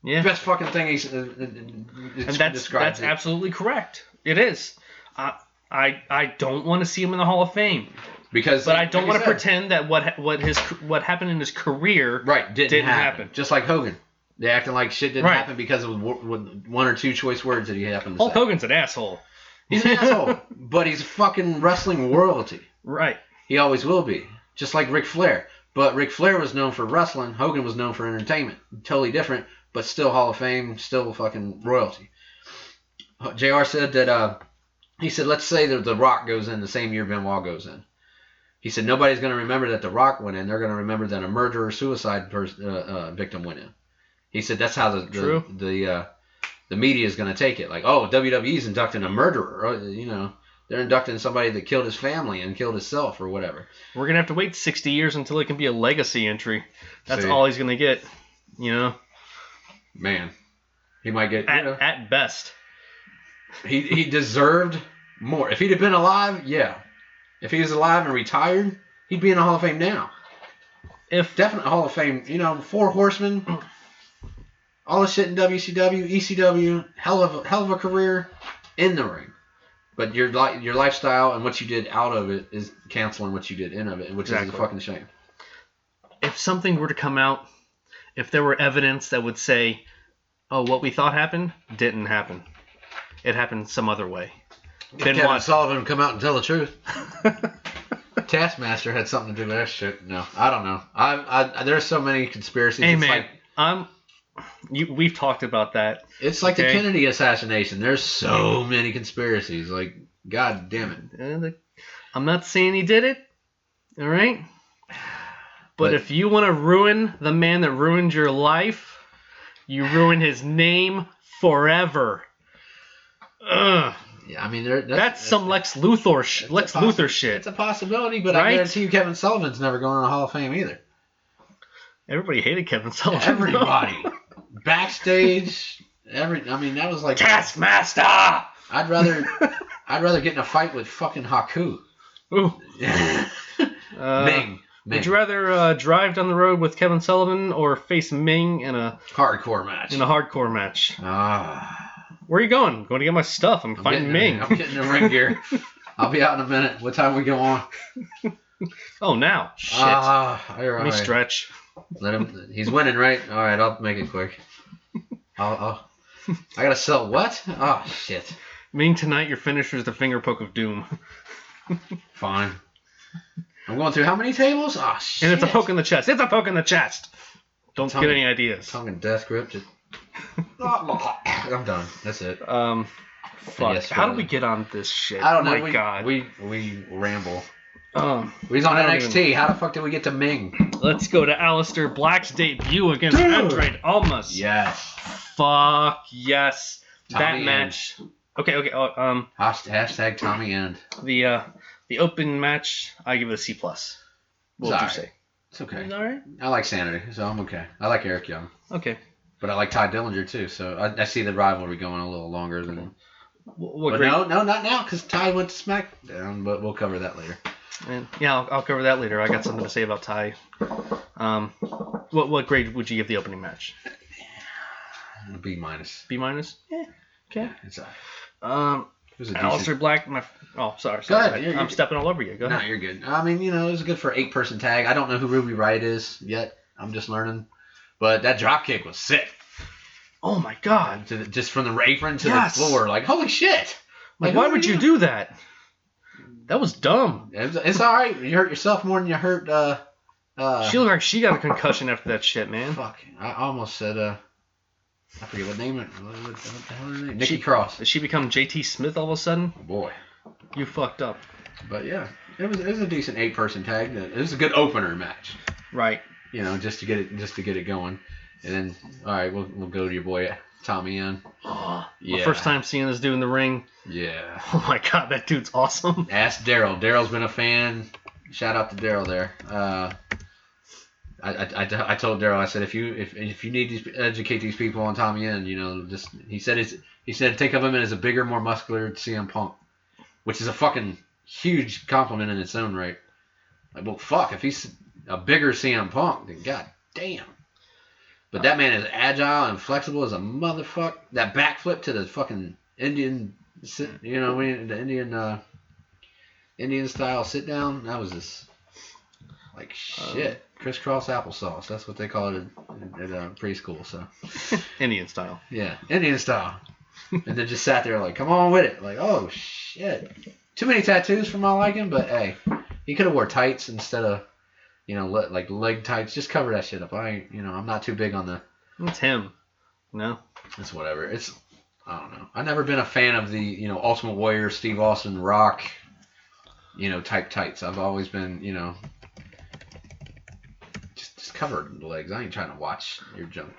Yeah. Best fucking thing he's and that's absolutely correct. It is. I don't want to see him in the Hall of Fame. But I don't want to pretend that what happened in his career didn't happen. Just like Hogan. They acting like shit didn't happen because of one or two choice words that he happened to say. Hulk Hogan's an asshole. He's an asshole, but he's fucking wrestling royalty. Right. He always will be. Just like Ric Flair. But Ric Flair was known for wrestling. Hogan was known for entertainment. Totally different, but still Hall of Fame, still fucking royalty. JR said that, he said, let's say that The Rock goes in the same year Benoit goes in. He said, nobody's going to remember that The Rock went in. They're going to remember that a murder-suicide victim went in. He said that's how the media is going to take it. Like, oh, WWE's inducting a murderer. Or, you know, they're inducting somebody that killed his family and killed himself or whatever. We're going to have to wait 60 years until it can be a legacy entry. That's all he's going to get, you know? Man, he might get... At best. He deserved more. If he'd have been alive, yeah. If he was alive and retired, he'd be in the Hall of Fame now. Definite Hall of Fame. You know, 4 Horsemen, all the shit in WCW, ECW, hell of a career in the ring. But your lifestyle and what you did out of it is canceling what you did in of it, which is a fucking shame. If something were to come out, if there were evidence that would say, oh, what we thought happened didn't happen. It happened some other way. Kevin Sullivan come out and tell the truth. Taskmaster had something to do with that shit. No, I don't know. There's so many conspiracies. Hey, man, we've talked about that. It's like the Kennedy assassination. There's so many conspiracies. Like, God damn it. I'm not saying he did it. All right? But if you want to ruin the man that ruined your life, you ruin his name forever. Ugh. Yeah, I mean, that's some Lex Luthor shit. It's a possibility, but I guarantee you Kevin Sullivan's never going to the Hall of Fame either. Everybody hated Kevin Sullivan. Everybody. Backstage. I mean, that was like... Taskmaster! I'd rather get in a fight with fucking Haku. Ooh. Ming. Would you rather drive down the road with Kevin Sullivan or face Ming in a... hardcore match. In a hardcore match. Where are you going? I'm going to get my stuff. I'm finding Ming. I'm getting the ring gear. I'll be out in a minute. What time we go on? Oh, now. Shit. Let me stretch. Let him. He's winning, right? All right, I'll make it quick. I gotta sell what? Oh shit. Ming, tonight your finisher is the finger poke of doom. Fine. I'm going through how many tables? Oh shit. And it's a poke in the chest. It's a poke in the chest. Don't get any ideas. Tongue and death grip. I'm done. That's it. Fuck. Yes, how did we get on this shit? I don't know. My God. We ramble. We was on NXT. How the fuck did we get to Ming? Let's go to Aleister Black's debut against Andrade Almas. Yes. Fuck yes. Tommy that match. End. Okay. Hashtag Tommy End. The open match, I give it a C+. What would you say? It's okay. All right. I like Sanity, so I'm okay. I like Eric Young. Okay. But I like Ty Dillinger too, so I see the rivalry going a little longer than. No, not now, because Ty went to SmackDown. But we'll cover that later. And yeah, I'll cover that later. I got something to say about Ty. What grade would you give the opening match? B-. B-? Yeah. Okay. It's Aleister Black. Sorry. Go ahead. I'm stepping all over you. Go ahead. No, you're good. I mean, it was good for an 8-person tag. I don't know who Ruby Riott is yet. I'm just learning. But that drop kick was sick. Oh my God! Just from the apron to the floor, like holy shit! Like why would you do that? That was dumb. It's all right. You hurt yourself more than you hurt. She looked like she got a concussion after that shit, man. Fuck! I almost said I forget what name it. What the hell is her name? Nikki Cross. Did she become JT Smith all of a sudden? Oh boy, you fucked up. But yeah, it was a decent 8-person tag. It was a good opener match. Right. Just to get it going, and then all right, we'll go to your boy Tommy End. Oh, yeah. My first time seeing this dude in the ring. Yeah. Oh my God, that dude's awesome. Ask Daryl. Daryl's been a fan. Shout out to Daryl there. I told Daryl, I said if you need to educate these people on Tommy End, he said think of him as a bigger, more muscular CM Punk, which is a fucking huge compliment in its own right. Like, well, fuck, if he's a bigger CM Punk, then god damn. But that man is agile and flexible as a motherfucker. That backflip to the fucking Indian, the Indian style sit down, that was just like shit. Crisscross applesauce. That's what they call it at preschool. So Indian style. Yeah, Indian style. And then just sat there like, come on with it. Like, oh shit. Too many tattoos for my liking, but hey, he could have wore tights instead of like leg tights. Just cover that shit up. I'm not too big on the. It's him. No. It's whatever. I don't know. I've never been a fan of the Ultimate Warrior, Steve Austin, Rock, type tights. I've always been just cover the legs. I ain't trying to watch your junk.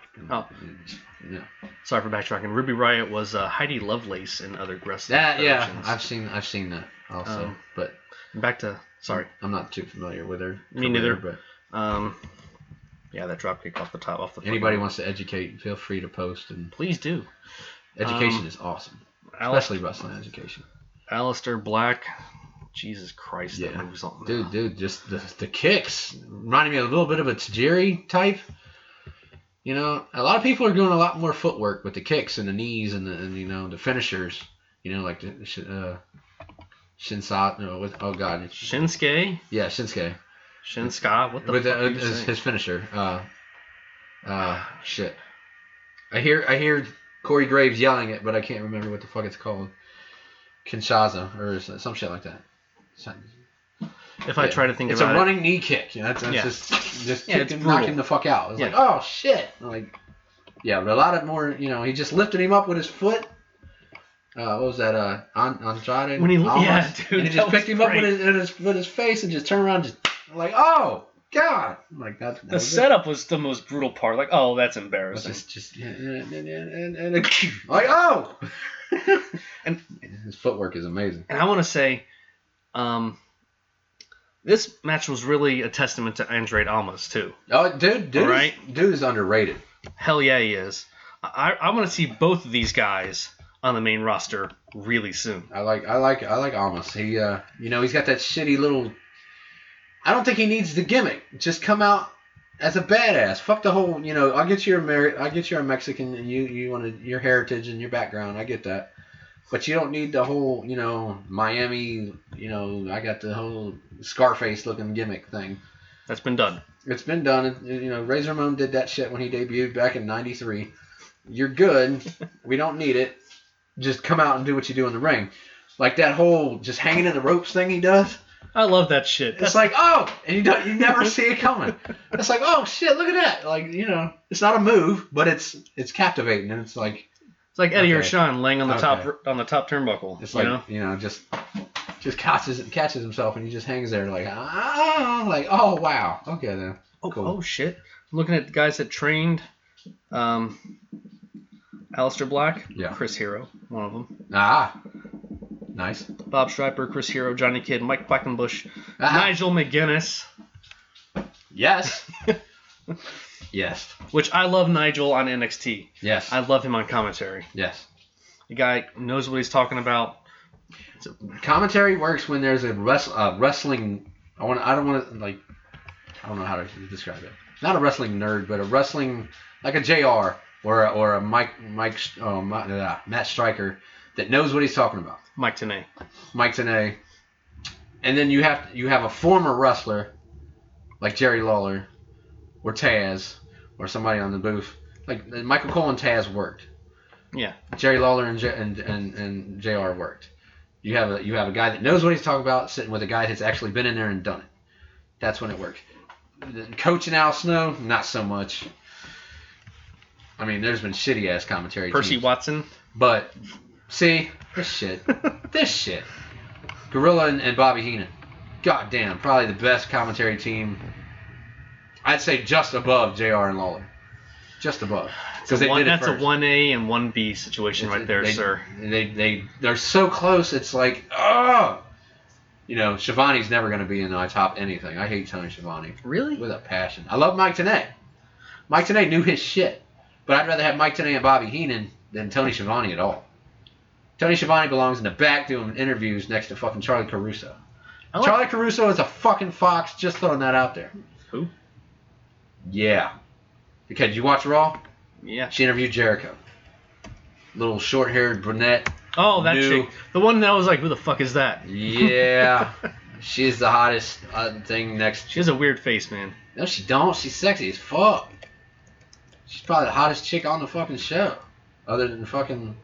Sorry for backtracking. Ruby Riott was Heidi Lovelace in other wrestling. Yeah, I've seen that also. But back to sorry, I'm not too familiar with her. Me neither. But yeah, that dropkick off the. Anybody wants to educate, feel free to post and please do. Education is awesome, especially wrestling education. Aleister Black, Jesus Christ, that movie's something. Dude, just the kicks reminded me a little bit of a Tajiri type. A lot of people are doing a lot more footwork with the kicks and the knees and the finishers. Like the Shinsa. Oh God, Shinsuke. Yeah, Shinsuke. Shinsuke. What the with fuck? His finisher. Shit. I hear Corey Graves yelling it, but I can't remember what the fuck it's called. Kinshasa or some shit like that. If I try to think it's about it. It's a running knee kick. That's just knocking the fuck out. It's like, oh shit. But a lot of more, he just lifted him up with his foot. What was that? Andrade? When dude. And he just picked him up with his face and just turned around, just like, oh God. Like that. The setup was the most brutal part. Like, oh, that's embarrassing. And like, oh. And his footwork is amazing. And I want to say, this match was really a testament to Andrade Almas too. Oh, dude is underrated. Hell yeah, he is. I want to see both of these guys on the main roster really soon. I like Almas. He he's got that shitty little. I don't think he needs the gimmick. Just come out as a badass. Fuck the whole. I get you're a Mexican and you want your heritage and your background. I get that. But you don't need the whole, Miami, I got the whole Scarface looking gimmick thing. That's been done. It's been done. Razor Ramon did that shit when he debuted back in '93. You're good. We don't need it. Just come out and do what you do in the ring. Like that whole just hanging in the ropes thing he does. I love that shit. It's like, oh, and you never see it coming. It's like, oh shit, look at that. Like, it's not a move, but it's captivating, and it's like. It's like Eddie or Sean laying on the top turnbuckle. It's like just catches himself and he just hangs there like oh wow, okay then. Cool. Oh shit! I'm looking at the guys that trained Aleister Black, Chris Hero, one of them. Nice. Bob Stryper, Chris Hero, Johnny Kidd, Mike Quackenbush, Nigel McGuinness. Yes. Yes. Which I love Nigel on NXT. Yes. I love him on commentary. Yes. The guy knows what he's talking about. Commentary works when there's a wrestling. I don't know how to describe it. Not a wrestling nerd, but a wrestling like a JR or a Matt Striker that knows what he's talking about. Mike Tenay. And then you have a former wrestler like Jerry Lawler or Taz or somebody on the booth. Like Michael Cole and Taz worked. Yeah. Jerry Lawler and JR worked. You have a guy that knows what he's talking about sitting with a guy that's actually been in there and done it. That's when it works. Coaching Al Snow, not so much. I mean, there's been shitty ass commentary. Percy teams. Watson. But see, this shit. Gorilla and Bobby Heenan. God damn, probably the best commentary team. I'd say just above JR and Lawler. Just above. That's a 1A and 1B situation right there, sir. They're so close, it's like, oh! Shivani's never going to be in my top anything. I hate Tony Schiavone. Really? With a passion. I love Mike Tenay. Mike Tenay knew his shit. But I'd rather have Mike Tenay and Bobby Heenan than Tony Schiavone at all. Tony Schiavone belongs in the back doing interviews next to fucking Charlie Caruso. Charlie Caruso is a fucking fox, just throwing that out there. Who? Yeah. Okay, did you watch Raw? Yeah. She interviewed Jericho. Little short-haired brunette. Oh, that chick. The one that was like, who the fuck is that? Yeah. She's the hottest thing next. She has a weird face, man. No, she don't. She's sexy as fuck. She's probably the hottest chick on the fucking show. Other than fucking...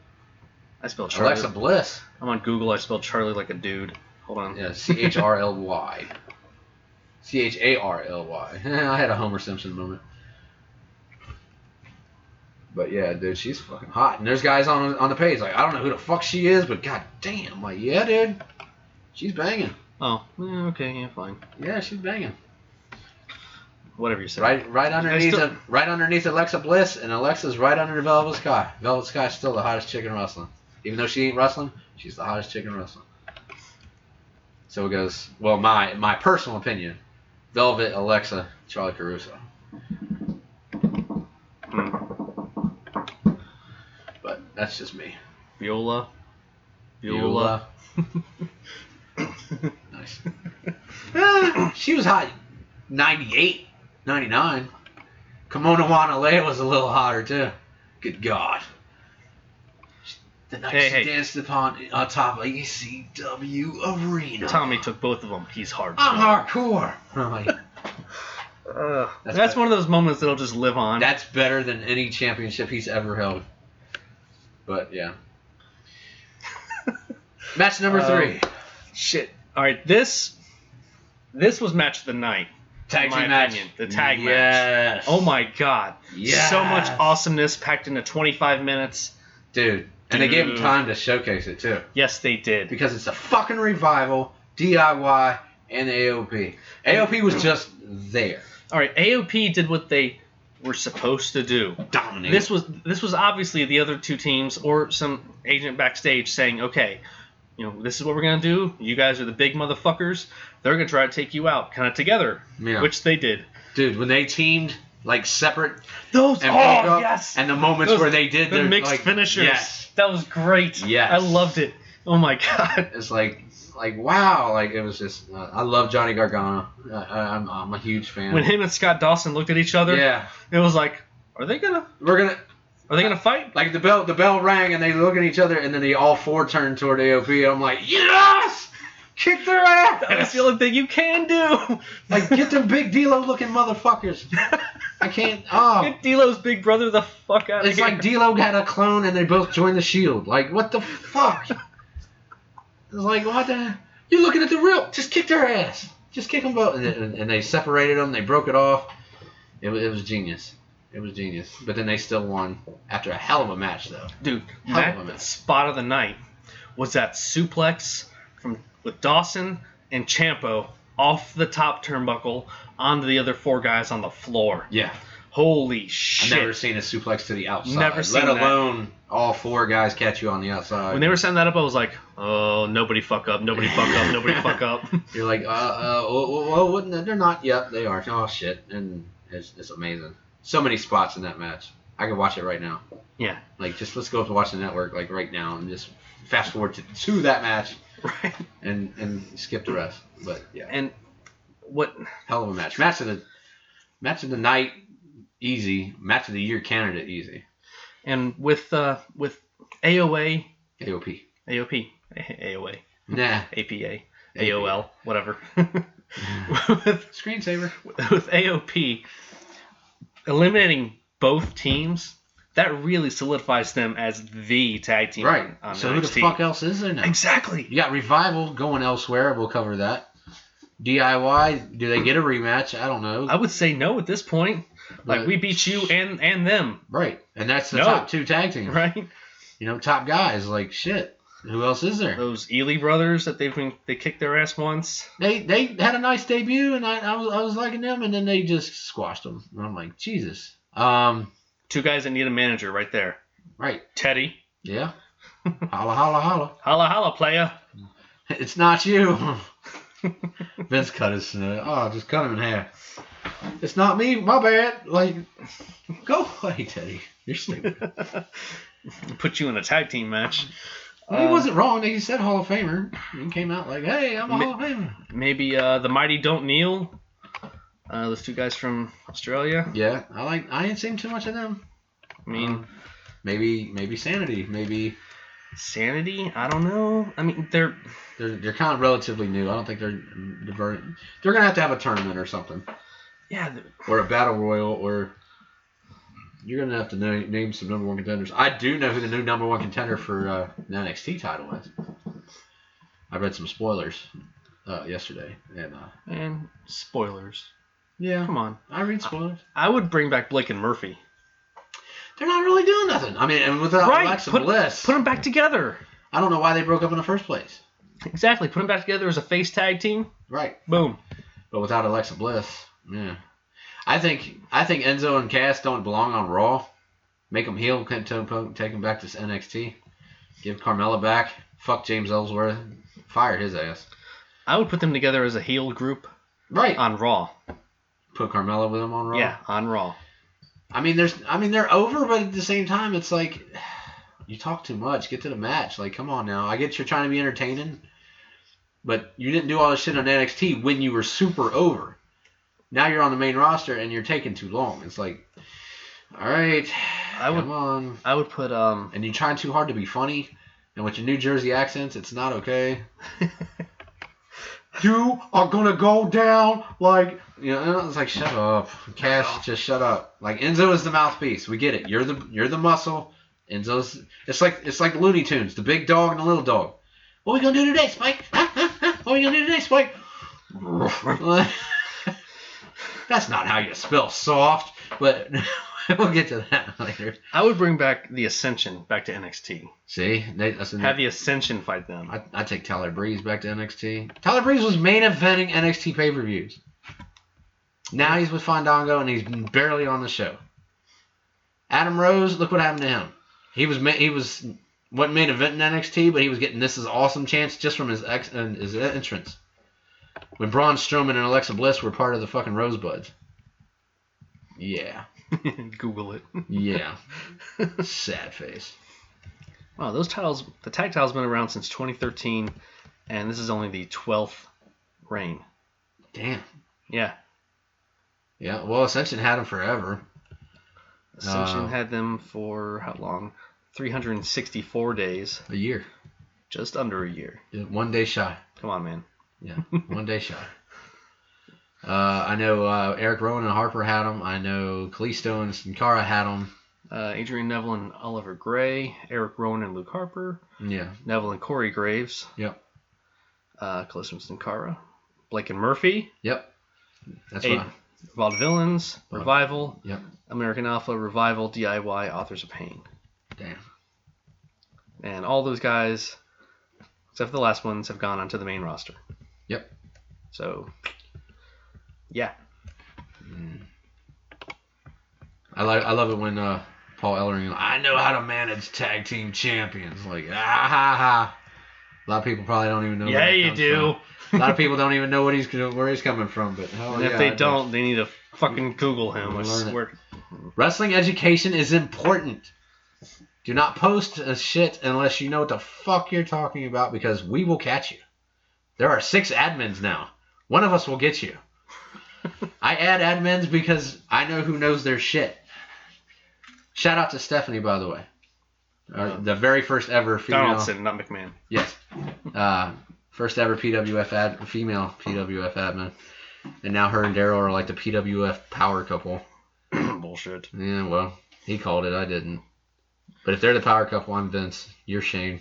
I spelled Charlie. Alexa Bliss. I'm on Google. I spelled Charlie like a dude. Hold on. Yeah, CHRLY. Charly. I had a Homer Simpson moment. But yeah, dude, she's fucking hot. And there's guys on the page like, I don't know who the fuck she is, but god damn, like, yeah, dude, she's banging. Oh, okay, yeah, fine. Yeah, she's banging. Whatever you say. Right underneath Alexa Bliss, and Alexa's right under Velvet Sky. Velvet Sky's still the hottest chick in wrestling. Even though she ain't wrestling, she's the hottest chick in wrestling. So it goes, well, my personal opinion, Velvet, Alexa, Charly Caruso. But that's just me. Viola. Nice. She was hot 98, 99. Kimona Wanalea was a little hotter too. Good God. The night she danced on top of ECW Arena. Tommy took both of them. He's hardcore. I'm hardcore. I'm like, that's one of those moments that'll just live on. That's better than any championship he's ever held. But yeah. Match number 3. Shit. All right, this was match of the night. Tag team match. Opinion, the tag match. Yes. Oh my god. Yes. So much awesomeness packed into 25 minutes. Dude. And they gave him time to showcase it too. Yes, they did. Because it's a fucking revival, DIY, and AOP. AOP was just there. All right, AOP did what they were supposed to do. Dominate. This was obviously the other two teams or some agent backstage saying, okay, this is what we're going to do. You guys are the big motherfuckers. They're going to try to take you out kind of together, which they did. Dude, when they teamed like separate those and yes, and the moments where they did the mixed finishers. Yes. That was great. Yes. I loved it. Oh my god. It's like wow, like it was just I love Johnny Gargano. I'm a huge fan. When him and Scott Dawson looked at each other, it was like, are they gonna fight? Like the bell rang and they look at each other and then they all four turn toward AOP and I'm like, yes! Kick their ass! That's the only thing you can do. Like, get them big D-Lo looking motherfuckers. I can't. Get D-Lo's big brother the fuck out of here. It's like D-Lo had a clone and they both joined the Shield. Like, what the fuck? It's like, what the? You're looking at the real. Just kick their ass. Just kick them both. And they separated them. They broke it off. It was genius. It was genius. But then they still won after a hell of a match, though. Dude, that spot of the night was that suplex with Dawson and Ciampa off the top turnbuckle onto the other four guys on the floor. Yeah. Holy shit. I've never seen a suplex to the outside. Never seen Let alone all four guys catch you on the outside. When they were setting that up, I was like, oh, nobody fuck up, nobody fuck up, nobody fuck up. You're like, well, they're not. Yep, they are. Oh, shit. And it's amazing. So many spots in that match. I could watch it right now. Yeah. Like, just let's go up to watch the network, like, right now, and just fast forward to that match. Right. And skip the rest. But, yeah. And what? Hell of a match. Match of the night, easy. Match of the year candidate, easy. And with AOA. AOP. AOA. Nah. APA. AOL. Whatever. Screensaver. With AOP eliminating both teams, that really solidifies them as the tag team. Right. On So NXT. who the fuck else is there now? Exactly. You got Revival going elsewhere. We'll cover that. DIY, do they get a rematch? I don't know. I would say no at this point. Like, we beat you and them. Right. And that's the top two tag teams. Right. Top guys. Like, shit. Who else is there? Those Ely brothers that they kicked their ass once. They had a nice debut, and I was liking them, and then they just squashed them. And I'm like, Jesus. Two guys that need a manager right there. Right. Teddy. Yeah. Holla, holla, holla. Holla, holla, playa. It's not you. Vince cut his just cut him in half. It's not me, my bad. Like, go away, Teddy. You're stupid. Put you in a tag team match. Well, he wasn't wrong. He said Hall of Famer. He came out like, hey, I'm a Hall of Famer. Maybe the Mighty Don't Kneel. Those two guys from Australia. Yeah, I ain't seen too much of them. I mean, maybe Sanity. Maybe Sanity. I don't know. I mean, they're kind of relatively new. I don't think they're diverted. They're gonna have to have a tournament or something. Yeah. Or a battle royal, or you're gonna have to name some number one contenders. I do know who the new number one contender for the NXT title is. I read some spoilers. yesterday. And spoilers. Yeah. Come on. I read spoilers. I would bring back Blake and Murphy. They're not really doing nothing. I mean, and without Alexa Bliss. Put them back together. I don't know why they broke up in the first place. Exactly. Put them back together as a face tag team. Right. Boom. But without Alexa Bliss, yeah. I think Enzo and Cass don't belong on Raw. Make them heel, take them back to NXT. Give Carmella back. Fuck James Ellsworth. Fire his ass. I would put them together as a heel group. Right. On Raw. Put Carmella with them on Raw? Yeah, on Raw. I mean, they're over, but at the same time, it's like, you talk too much. Get to the match. Like, come on now. I get you're trying to be entertaining, but you didn't do all this shit on NXT when you were super over. Now you're on the main roster, and you're taking too long. It's like, all right, come on. I would put... And you're trying too hard to be funny, and with your New Jersey accents, it's not okay. You are gonna go down like, you know, it's like, shut up, Cass, just shut up. Like, Enzo is the mouthpiece. We get it. You're the muscle. Enzo's. It's like Looney Tunes, the big dog and the little dog. What are we gonna do today, Spike? What are we gonna do today, Spike? That's not how you spell soft, but we'll get to that later. I would bring back the Ascension back to NXT. See? Have the Ascension fight them. I'd take Tyler Breeze back to NXT. Tyler Breeze was main eventing NXT pay-per-views. Now he's with Fandango, and he's barely on the show. Adam Rose, look what happened to him. He wasn't main eventing NXT, but he was getting This Is Awesome chance just from his entrance. When Braun Strowman and Alexa Bliss were part of the fucking Rosebuds. Yeah. Google it. Yeah. Sad face. Wow, those titles, the tag title's been around since 2013, and this is only the 12th reign. Damn. Yeah. Yeah, well, Ascension had them forever. Ascension had them for how long? 364 days. A year. Just under a year. Yeah, 1 day shy. Come on, man. Yeah, 1 day shy. I know Eric Rowan and Harper had them. I know Kalisto and Sin Cara had them. Adrian Neville and Oliver Gray. Eric Rowan and Luke Harper. Yeah. Neville and Corey Graves. Yep. Kalisto and Sin Cara. Blake and Murphy. Yep. That's right. Vaudevillains. Revival. Yep. American Alpha. Revival. DIY. Authors of Pain. Damn. And all those guys, except for the last ones, have gone onto the main roster. Yep. So, yeah. I love it when Paul Ellering, I know how to manage tag team champions. Like, ah ha ha. A lot of people probably don't even know. Yeah, you do. A lot of people don't even know where he's coming from. But and if they don't, they need to fucking Google him. I swear. Wrestling education is important. Do not post a shit unless you know what the fuck you're talking about, because we will catch you. There are 6 admins now. One of us will get you. I add admins because I know who knows their shit. Shout out to Stephanie, by the way. The very first ever female. Donaldson, not McMahon. Yes. First ever female PWF admin. And now her and Daryl are like the PWF power couple. Bullshit. Yeah, well, he called it. I didn't. But if they're the power couple, I'm Vince. You're Shane.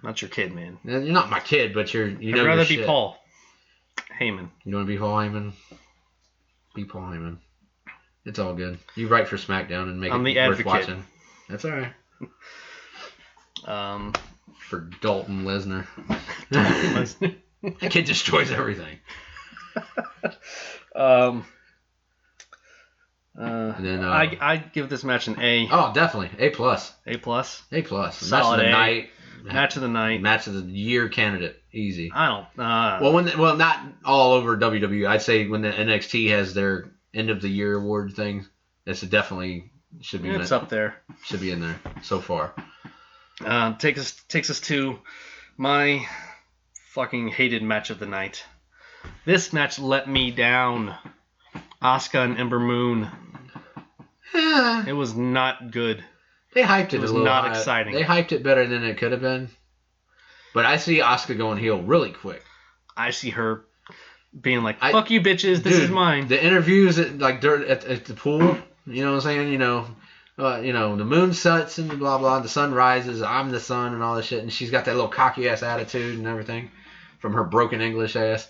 Not your kid, man. You're not my kid, but you know your I'd rather shit. be Paul Heyman. You want to be Paul Heyman? Be Paul Heyman. It's all good. You write for SmackDown and make it worth watching. That's all right. For Dalton Lesnar. That kid destroys everything. And then I'd give this match an A. Oh, definitely A+. A+. A+. Solid match of the A. night. Match of the night. Match of the year candidate. Easy. I don't. Well, not all over WWE. I'd say when the NXT has their end of the year award thing, it's definitely should be. It's up there. Should be in there so far. Takes us to my fucking hated match of the night. This match let me down. Asuka and Ember Moon. It was not good. They hyped it a little. Not exciting. They hyped it better than it could have been. But I see Asuka going heel really quick. I see her being like, "Fuck you, bitches! This is mine." The interviews at the pool. You know what I'm saying? You know, the moon sets and blah blah. The sun rises. I'm the sun and all this shit. And she's got that little cocky ass attitude and everything. from her broken English ass.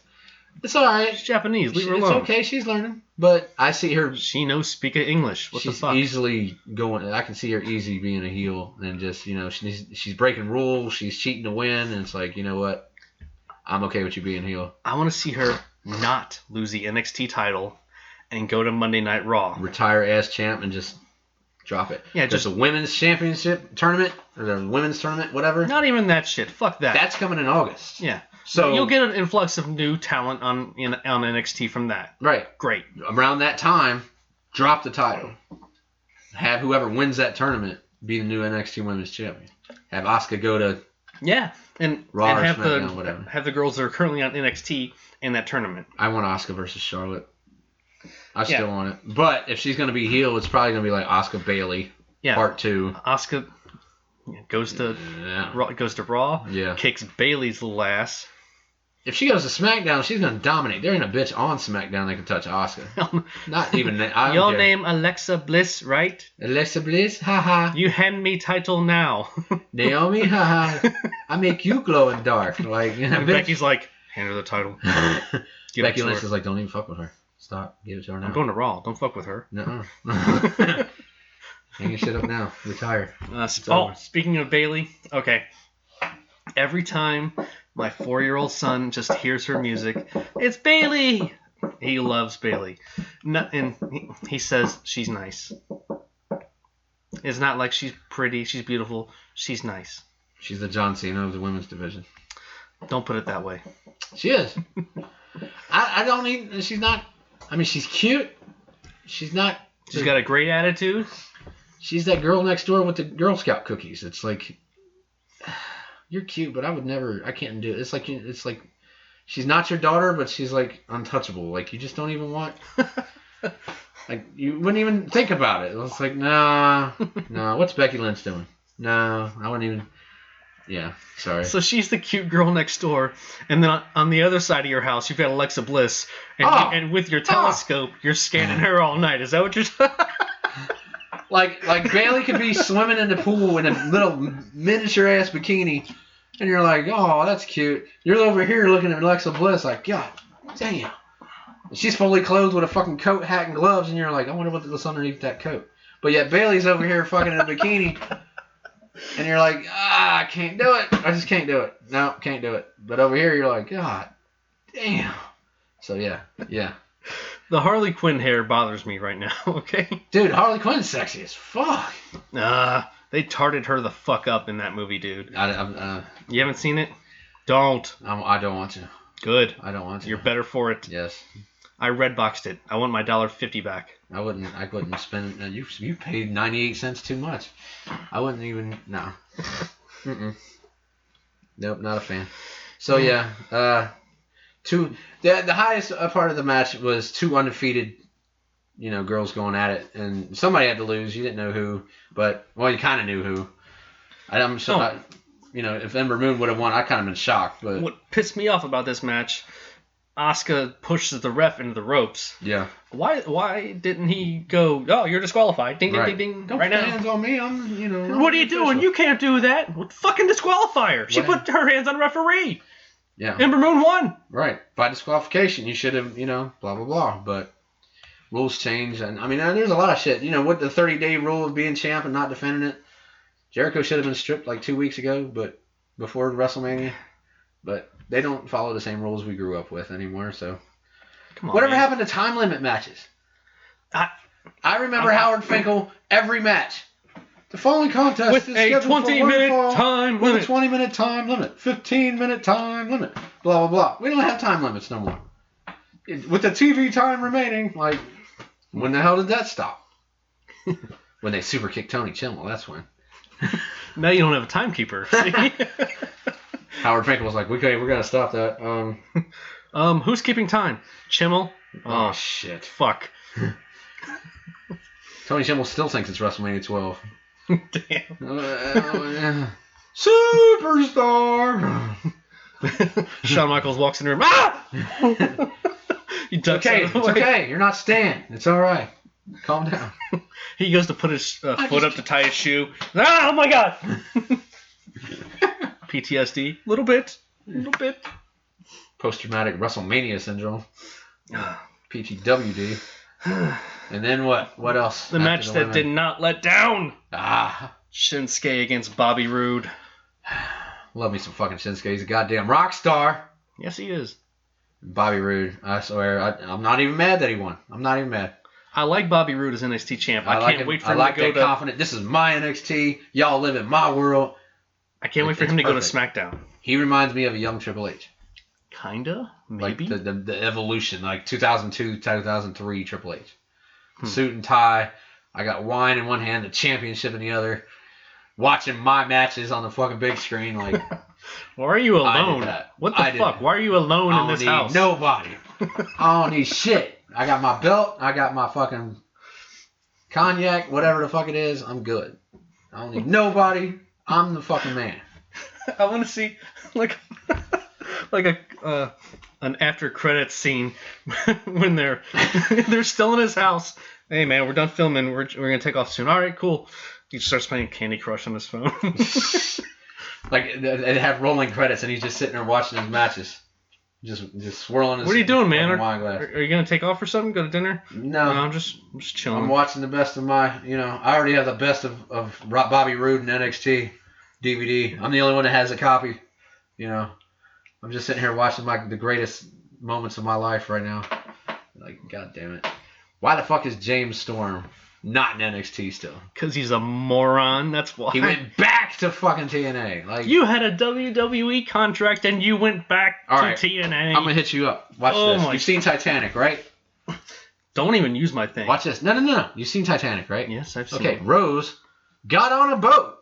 It's all right. She's Japanese. Leave her It's alone. okay. She's learning. But I see her. She knows speak English. What the She's fuck? easily going. I can see her easy being a heel and just she's breaking rules. She's cheating to win, and it's like, you know what? I'm okay with you being heel. I want to see her not lose the NXT title and go to Monday Night Raw. Retire as champ and just drop it. Yeah, just a women's championship tournament or the women's tournament, whatever. Not even that shit. Fuck that. That's coming in August. Yeah. So you'll get an influx of new talent on NXT from that. Right. Great. Around that time, drop the title. Have whoever wins that tournament be the new NXT Women's Champion. Have Asuka go to and Raw or have SmackDown, whatever. Have the girls that are currently on NXT in that tournament. I want Asuka versus Charlotte. I still want it. But if she's going to be heel, it's probably going to be like Asuka Bailey Part 2. Asuka goes to Raw. Yeah. Kicks Bailey's little ass. If she goes to SmackDown, she's going to dominate. There ain't a bitch on SmackDown that can touch Asuka. Not even that. Your name Alexa Bliss, right? Alexa Bliss? Haha. You hand me title now. Naomi? Haha. I make you glow in dark. Like, and Becky's like, hand her the title. Becky Lynch is like, don't even fuck with her. Stop. Give it to her now. I'm going to Raw. Don't fuck with her. No. Hang your shit up now. Retire. Speaking of Bailey, okay. Every time my 4-year-old son just hears her music, it's Bailey. He loves Bailey. And he says she's nice. It's not like she's pretty, she's beautiful. She's nice. She's the John Cena of the women's division. Don't put it that way. She is. I don't need. She's not. I mean, she's cute. She's not. She's got a great attitude. She's that girl next door with the Girl Scout cookies. It's like, you're cute, but I would never. I can't do it. It's like, she's not your daughter, but she's like untouchable. Like, you just don't even want. Like, you wouldn't even think about it. It's like, nah. What's Becky Lynch doing? No, I wouldn't even. Yeah, sorry. So she's the cute girl next door, and then on the other side of your house, you've got Alexa Bliss, and with your telescope, you're scanning her all night. Is that what you're saying? Like Bailey could be swimming in the pool in a little miniature ass bikini, and you're like, oh, that's cute. You're over here looking at Alexa Bliss like, God damn. She's fully clothed with a fucking coat, hat, and gloves, and you're like, I wonder what's underneath that coat. But yet Bailey's over here fucking in a bikini. And you're like, I can't do it. I just can't do it. No, can't do it. But over here, you're like, God damn. So, yeah. The Harley Quinn hair bothers me right now, okay? Dude, Harley Quinn's sexy as fuck. They tarted her the fuck up in that movie, dude. You haven't seen it? Don't. I don't want to. Good. I don't want to. You're better for it. Yes. I redboxed it. I want my $1.50 back. I wouldn't spend. You paid 98 cents too much. I wouldn't even. No. Nope, not a fan. So yeah, the highest part of the match was 2 undefeated, girls going at it, and somebody had to lose. You didn't know who, but you kind of knew who. I'm sure. If Ember Moon would have won, I kind of been shocked. But what pissed me off about this match, Asuka pushes the ref into the ropes. Yeah. Why didn't he go, oh, you're disqualified. Ding, ding, ding, ding. Don't right put now. hands on me. I'm, what are you doing? You can't do that. Well, fucking disqualify her. She put her hands on the referee. Yeah. Ember Moon won. Right. By disqualification. You should have, blah, blah, blah. But rules change. And, there's a lot of shit. With the 30-day rule of being champ and not defending it. Jericho should have been stripped like 2 weeks ago, but before WrestleMania. But they don't follow the same rules we grew up with anymore, so. Come on, whatever man. happened to time limit matches? I remember Howard Finkel every match. The following contest with is a scheduled 20-minute time limit. With a 20-minute time limit. 15-minute time limit. Blah, blah, blah. We don't have time limits no more. With the TV time remaining, like, when the hell did that stop? When they super kicked Tony Chimmel, that's when. Now you don't have a timekeeper. Howard Finkel was like, okay, we got to stop that. Who's keeping time? Chimmel? Oh, shit. Fuck. Tony Chimmel still thinks it's WrestleMania 12. Damn. Superstar! Shawn Michaels walks in the room. Ah! It's okay. You're not Stan. It's all right. Calm down. He goes to put his foot up to tie his shoe. Ah! Oh my God! PTSD. Little bit. Post-traumatic WrestleMania syndrome. PTWD. And then what? What else? The match that did not let down. Shinsuke against Bobby Roode. Love me some fucking Shinsuke. He's a goddamn rock star. Yes, he is. Bobby Roode. I swear, I'm not even mad that he won. I'm not even mad. I like Bobby Roode as NXT champ. I can't wait for him to go to confident. This is my NXT. Y'all live in my world. I can't wait for him to go to SmackDown. He reminds me of a young Triple H. Kinda, maybe. Like the evolution, like 2002, 2003 Triple H. Suit and tie. I got wine in one hand, the championship in the other. Watching my matches on the fucking big screen, like. Why are you alone? What the fuck? Why are you alone in this house? Nobody. I don't need shit. I got my belt. I got my fucking cognac, whatever the fuck it is. I'm good. I don't need nobody. I'm the fucking man. I want to see like an after credits scene when they're still in his house. Hey man, we're done filming. We're gonna take off soon. All right, cool. He starts playing Candy Crush on his phone. Like they have rolling credits, and he's just sitting there watching his matches, just swirling his. What are you doing, man? Wine glass. Are you gonna take off or something? Go to dinner? No, I'm just chilling. I'm watching the best of my. I already have the best of Bobby Roode and NXT DVD. I'm the only one that has a copy. I'm just sitting here watching the greatest moments of my life right now. Like, god damn it, why the fuck is James Storm not in NXT still? Because he's a moron. That's why. He went back to fucking TNA. Like, you had a WWE contract and you went back to TNA. I'm gonna hit you up. Watch this. You've seen Titanic, right? Don't even use my thing. Watch this. No. You've seen Titanic, right? Yes, I've seen it. Okay, Rose got on a boat.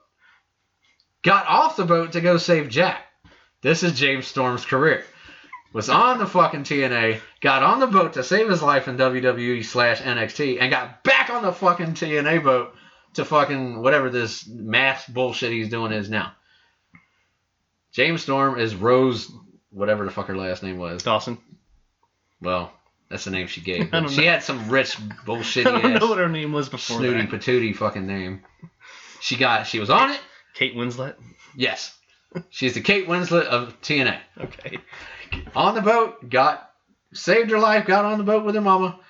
Got off the boat to go save Jack. This is James Storm's career. Was on the fucking TNA, got on the boat to save his life in WWE/NXT, and got back on the fucking TNA boat to fucking whatever this mass bullshit he's doing is now. James Storm is Rose, whatever the fuck her last name was. Dawson. Well, that's the name she gave. She had some rich bullshit. I don't know what her name was before snooty that. patootie fucking name. She was on it. Kate Winslet? Yes. She's the Kate Winslet of TNA. Okay. On the boat, saved her life, got on the boat with her mama,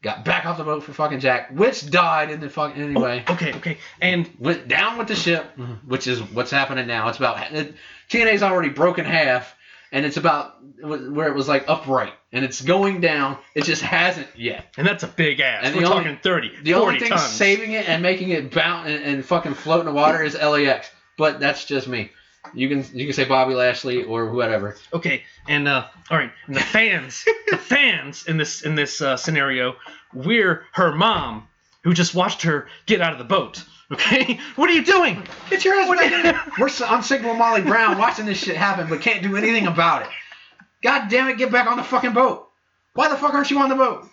got back off the boat for fucking Jack, which died in the fucking anyway. Okay. And went down with the ship, which is what's happening now. It's about TNA's already broken half, and it's about where it was like upright, and it's going down. It just hasn't yet. And that's a big ass. And we're talking 30, 40 The only thing tons. saving it and making it bounce and fucking float in the water is LAX. But that's just me. You can say Bobby Lashley or whatever. Okay, and all right, and the fans in this scenario, we're her mom who just watched her get out of the boat. Okay, what are you doing? Get your ass back in there. We're on Signal Molly Brown watching this shit happen, but can't do anything about it. God damn it, get back on the fucking boat. Why the fuck aren't you on the boat?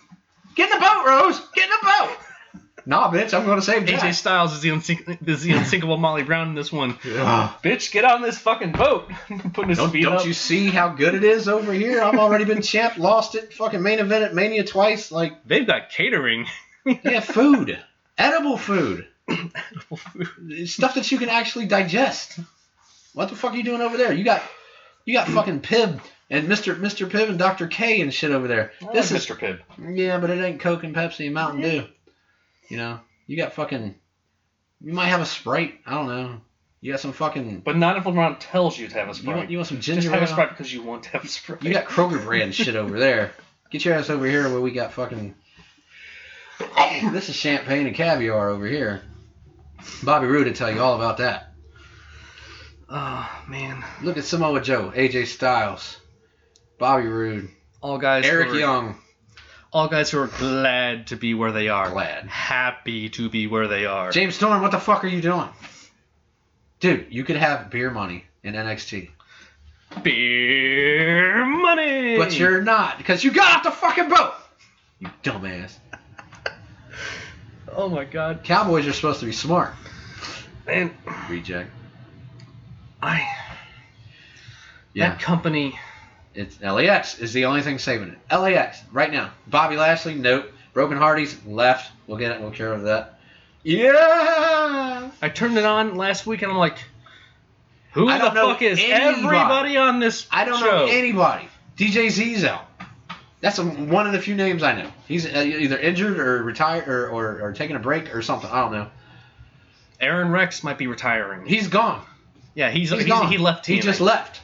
Get in the boat, Rose. Get in the boat. Nah, bitch, I'm going to save Jack. AJ Styles is the unsinkable Molly Brown in this one. Bitch, get on this fucking boat. Putting his feet up. Don't you see how good it is over here? I've already been champ, lost it, fucking main event at Mania twice. Like, they've got catering. Yeah, food. Edible food. Stuff that you can actually digest. What the fuck are you doing over there? You got fucking Pibb and Mr. Pibb and Dr. K and shit over there. This is Mr. Pibb. Yeah, but it ain't Coke and Pepsi and Mountain Dew. You got fucking... You might have a Sprite. I don't know. You got some fucking... But not if LeBron tells you to have a Sprite. You want some ginger ale? Just have a Sprite because you want to have a Sprite. You got Kroger brand shit over there. Get your ass over here where we got fucking... This is champagne and caviar over here. Bobby Roode will tell you all about that. Oh, man. Look at Samoa Joe, AJ Styles, Bobby Roode, all guys. Eric Young. All guys who are glad to be where they are. Glad. Happy to be where they are. James Storm, what the fuck are you doing? Dude, you could have beer money in NXT. Beer money! But you're not, because you got off the fucking boat! You dumbass. Oh my god. Cowboys are supposed to be smart. Man. Reject. That company... It's LAX is the only thing saving it. LAX right now. Bobby Lashley, nope. Broken Hardy's left. We'll get it. We'll care of that. Yeah. I turned it on last week and I'm like, who the fuck is anybody. everybody on this show? I don't know anybody. DJ Z's out. That's one of the few names I know. He's either injured or retired or taking a break or something. I don't know. Aaron Rex might be retiring. He's gone. Yeah, he's gone. He left TNA. He just left.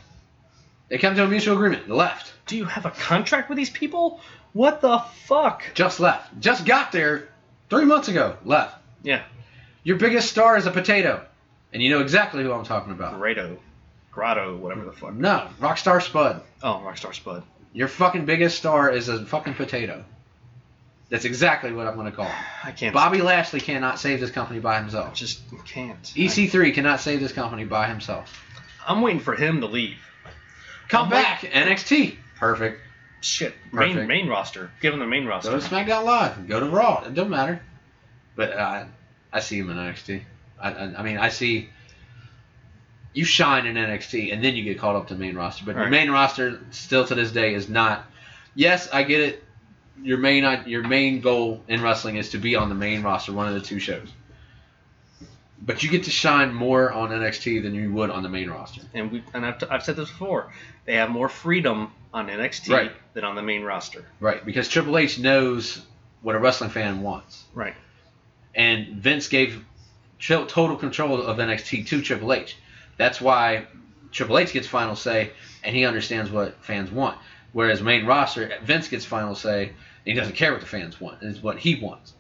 They came to a mutual agreement. They left. Do you have a contract with these people? What the fuck? Just left. Just got there 3 months ago. Left. Yeah. Your biggest star is a potato. And you know exactly who I'm talking about. Grotto, whatever the fuck. No, Rockstar Spud. Oh, Rockstar Spud. Your fucking biggest star is a fucking potato. That's exactly what I'm going to call him. I can't. Bobby Lashley cannot save this company by himself. Just can't. EC3 cannot save this company by himself. I'm waiting for him to leave. Come back. NXT. Perfect. Shit. Perfect. Main roster. Give him the main roster. Go to SmackDown Live. Go to Raw. It doesn't matter. But I see him in NXT. I mean, I see you shine in NXT, and then you get called up to the main roster. But your main roster, still to this day, is not. Yes, I get it. Your main goal in wrestling is to be on the main roster, one of the two shows. But you get to shine more on NXT than you would on the main roster. And I've said this before. They have more freedom on NXT than on the main roster. Right, because Triple H knows what a wrestling fan wants. Right. And Vince gave total control of NXT to Triple H. That's why Triple H gets final say, and he understands what fans want. Whereas main roster, Vince gets final say, and he doesn't care what the fans want. It's what he wants.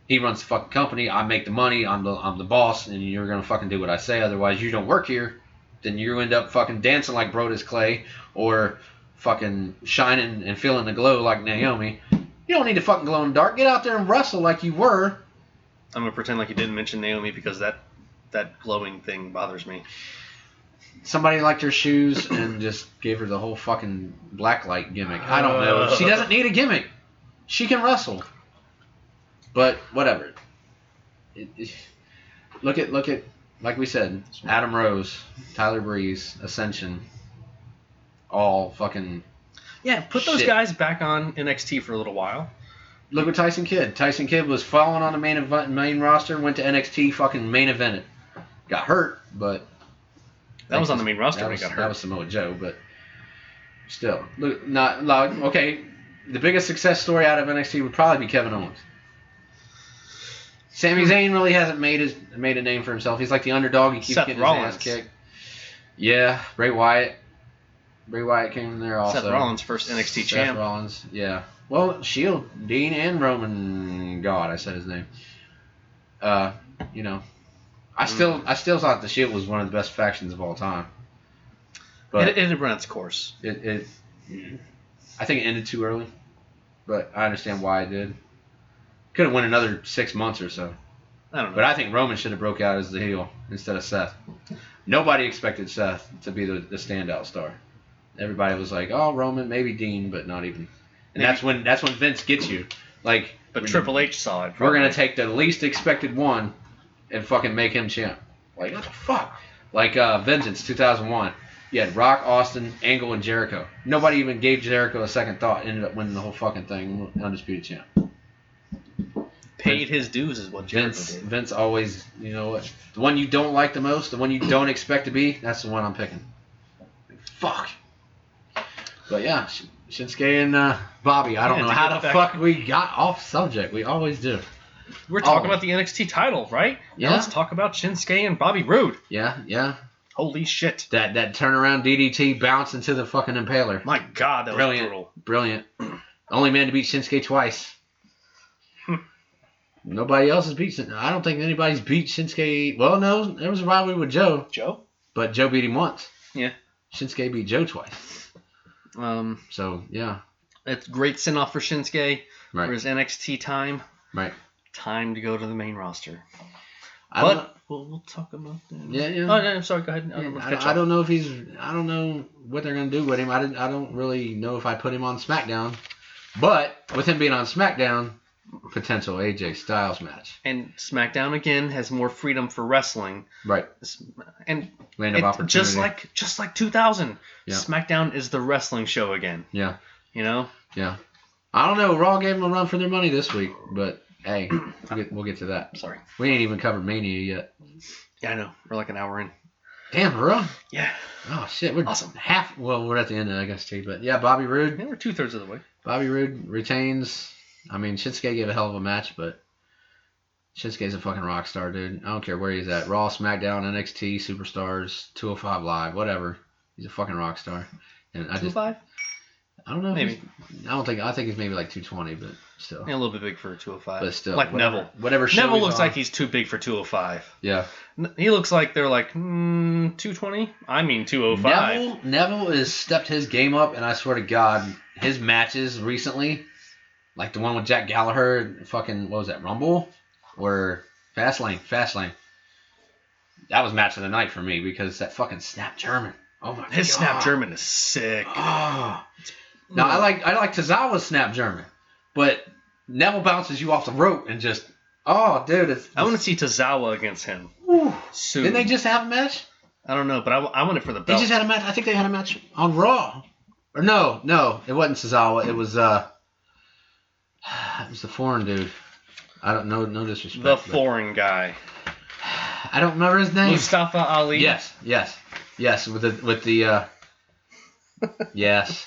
He runs the fucking company. I make the money. I'm the boss, and you're gonna fucking do what I say. Otherwise, you don't work here. Then you end up fucking dancing like Brodus Clay, or fucking shining and feeling the glow like Naomi. You don't need to fucking glow in the dark. Get out there and wrestle like you were. I'm gonna pretend like you didn't mention Naomi because that glowing thing bothers me. Somebody liked her shoes and just gave her the whole fucking blacklight gimmick. I don't know. She doesn't need a gimmick. She can wrestle. But whatever. Look at like we said, Adam Rose, Tyler Breeze, Ascension, all fucking. Yeah, put those guys back on NXT for a little while. Look at Tyson Kidd. Tyson Kidd was falling on the main roster, went to NXT, fucking main evented. Got hurt, but that was on the main roster when he got hurt. That was Samoa Joe, but still, look, not like okay. The biggest success story out of NXT would probably be Kevin Owens. Sami Zayn really hasn't made a name for himself. He's like the underdog. He keeps getting his ass kicked. Yeah, Bray Wyatt. Bray Wyatt came in there also. Seth Rollins, first NXT champ. Seth Rollins, yeah. Well, Shield, Dean and Roman. God, I said his name. You know, I still thought the Shield was one of the best factions of all time. But it had run its course. I think it ended too early, but I understand why it did. Could have went another 6 months or so. I don't know. But I think Roman should have broke out as the heel instead of Seth. Nobody expected Seth to be the standout star. Everybody was like, "Oh, Roman, maybe Dean, but not even." And that's when Vince gets you. Like, but Triple H saw it. We're gonna take the least expected one and fucking make him champ. Like, what the fuck? Like Vengeance 2001. You had Rock, Austin, Angle, and Jericho. Nobody even gave Jericho a second thought. Ended up winning the whole fucking thing. Undisputed champ. Paid his dues is what Jericho did. Vince always, you know what? The one you don't like the most, the one you don't expect to be, that's the one I'm picking. Fuck. But yeah, Shinsuke and Bobby. I don't know how the fuck we got off subject. We always do. We're talking about the NXT title, right? Yeah. Now let's talk about Shinsuke and Bobby Roode. Yeah. Holy shit. That turnaround DDT bounce into the fucking Impaler. My God, that was brutal. Brilliant. Only man to beat Shinsuke twice. Nobody else has beat Shinsuke. I don't think anybody's beat Shinsuke. Well, no, there was a rivalry with Joe. But Joe beat him once. Yeah. Shinsuke beat Joe twice. So, yeah. It's great send-off for Shinsuke for his NXT time. Right. Time to go to the main roster. We'll talk about that. Yeah. Oh, no, sorry, go ahead. I don't know if I don't know what they're going to do with him. I don't really know if I put him on SmackDown. But with him being on SmackDown, potential AJ Styles match. And SmackDown again has more freedom for wrestling. Right. And land of opportunity. Just like 2000. Yeah. SmackDown is the wrestling show again. Yeah. You know? Yeah. I don't know. Raw gave them a run for their money this week, but hey, we'll get to that. Sorry. We ain't even covered Mania yet. Yeah, I know. We're like an hour in. Damn, for real? Yeah. Oh, shit. We're Awesome. we're at the end of it, I guess, too. But, yeah, Bobby Roode. Yeah, we're 2/3 of the way. Bobby Roode retains. I mean, Shinsuke gave a hell of a match, but Shinsuke's a fucking rock star, dude. I don't care where he's at. Raw, SmackDown, NXT, Superstars, 205 Live, whatever. He's a fucking rock star. And 205? I don't know. If Maybe. I think he's maybe like 220, but still. Yeah, a little bit big for 205. But still. Like whatever, Neville. Whatever show Neville he's looks on. like he's too big for 205. Yeah. He looks like they're like 220. I mean 205. Neville has stepped his game up, and I swear to God, his matches recently, like the one with Jack Gallagher, fucking what was that, Rumble, or Fastlane. That was match of the night for me because that fucking Snap German. Oh my God. His Snap German is sick. Oh. Now I like Tozawa's Snap German, but Neville bounces you off the rope and just dude, I want to see Tozawa against him soon. Didn't they just have a match? I don't know, but I want it for the They belt. just had a match. I think they had a match on Raw. Or no, it wasn't Tozawa. It was the foreign dude. I don't know. No disrespect. The foreign guy. I don't remember his name. Mustafa Ali. Yes. With the yes.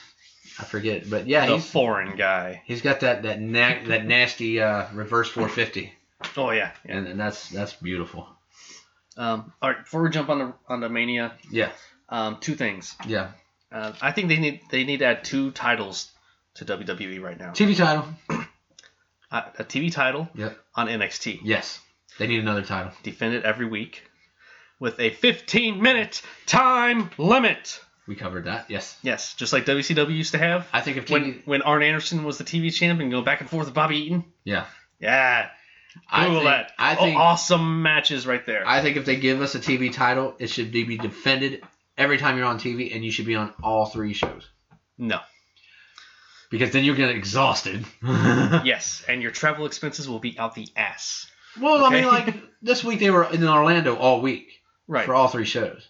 I forget, but yeah, The foreign guy. he's got that nasty reverse 450, Oh yeah. and that's beautiful. All right. Before we jump on the Mania, Yeah, two things. yeah. I think they need to add 2 titles to WWE right now. TV title. A TV title Yep. on NXT. Yes, they need another title. Defend it every week with a 15-minute time limit. We covered that. Yes. Yes, just like WCW used to have. I think if TV, When Arn Anderson was the TV champ and go back and forth with Bobby Eaton. yeah. Yeah. Google that. I think awesome matches right there. I think if they give us a TV title, it should be defended every time you're on TV, and you should be on all 3 shows. No. Because then you're getting exhausted. Yes, and your travel expenses will be out the ass. Well, Okay. I mean, like this week they were in Orlando all week Right. for all 3 shows.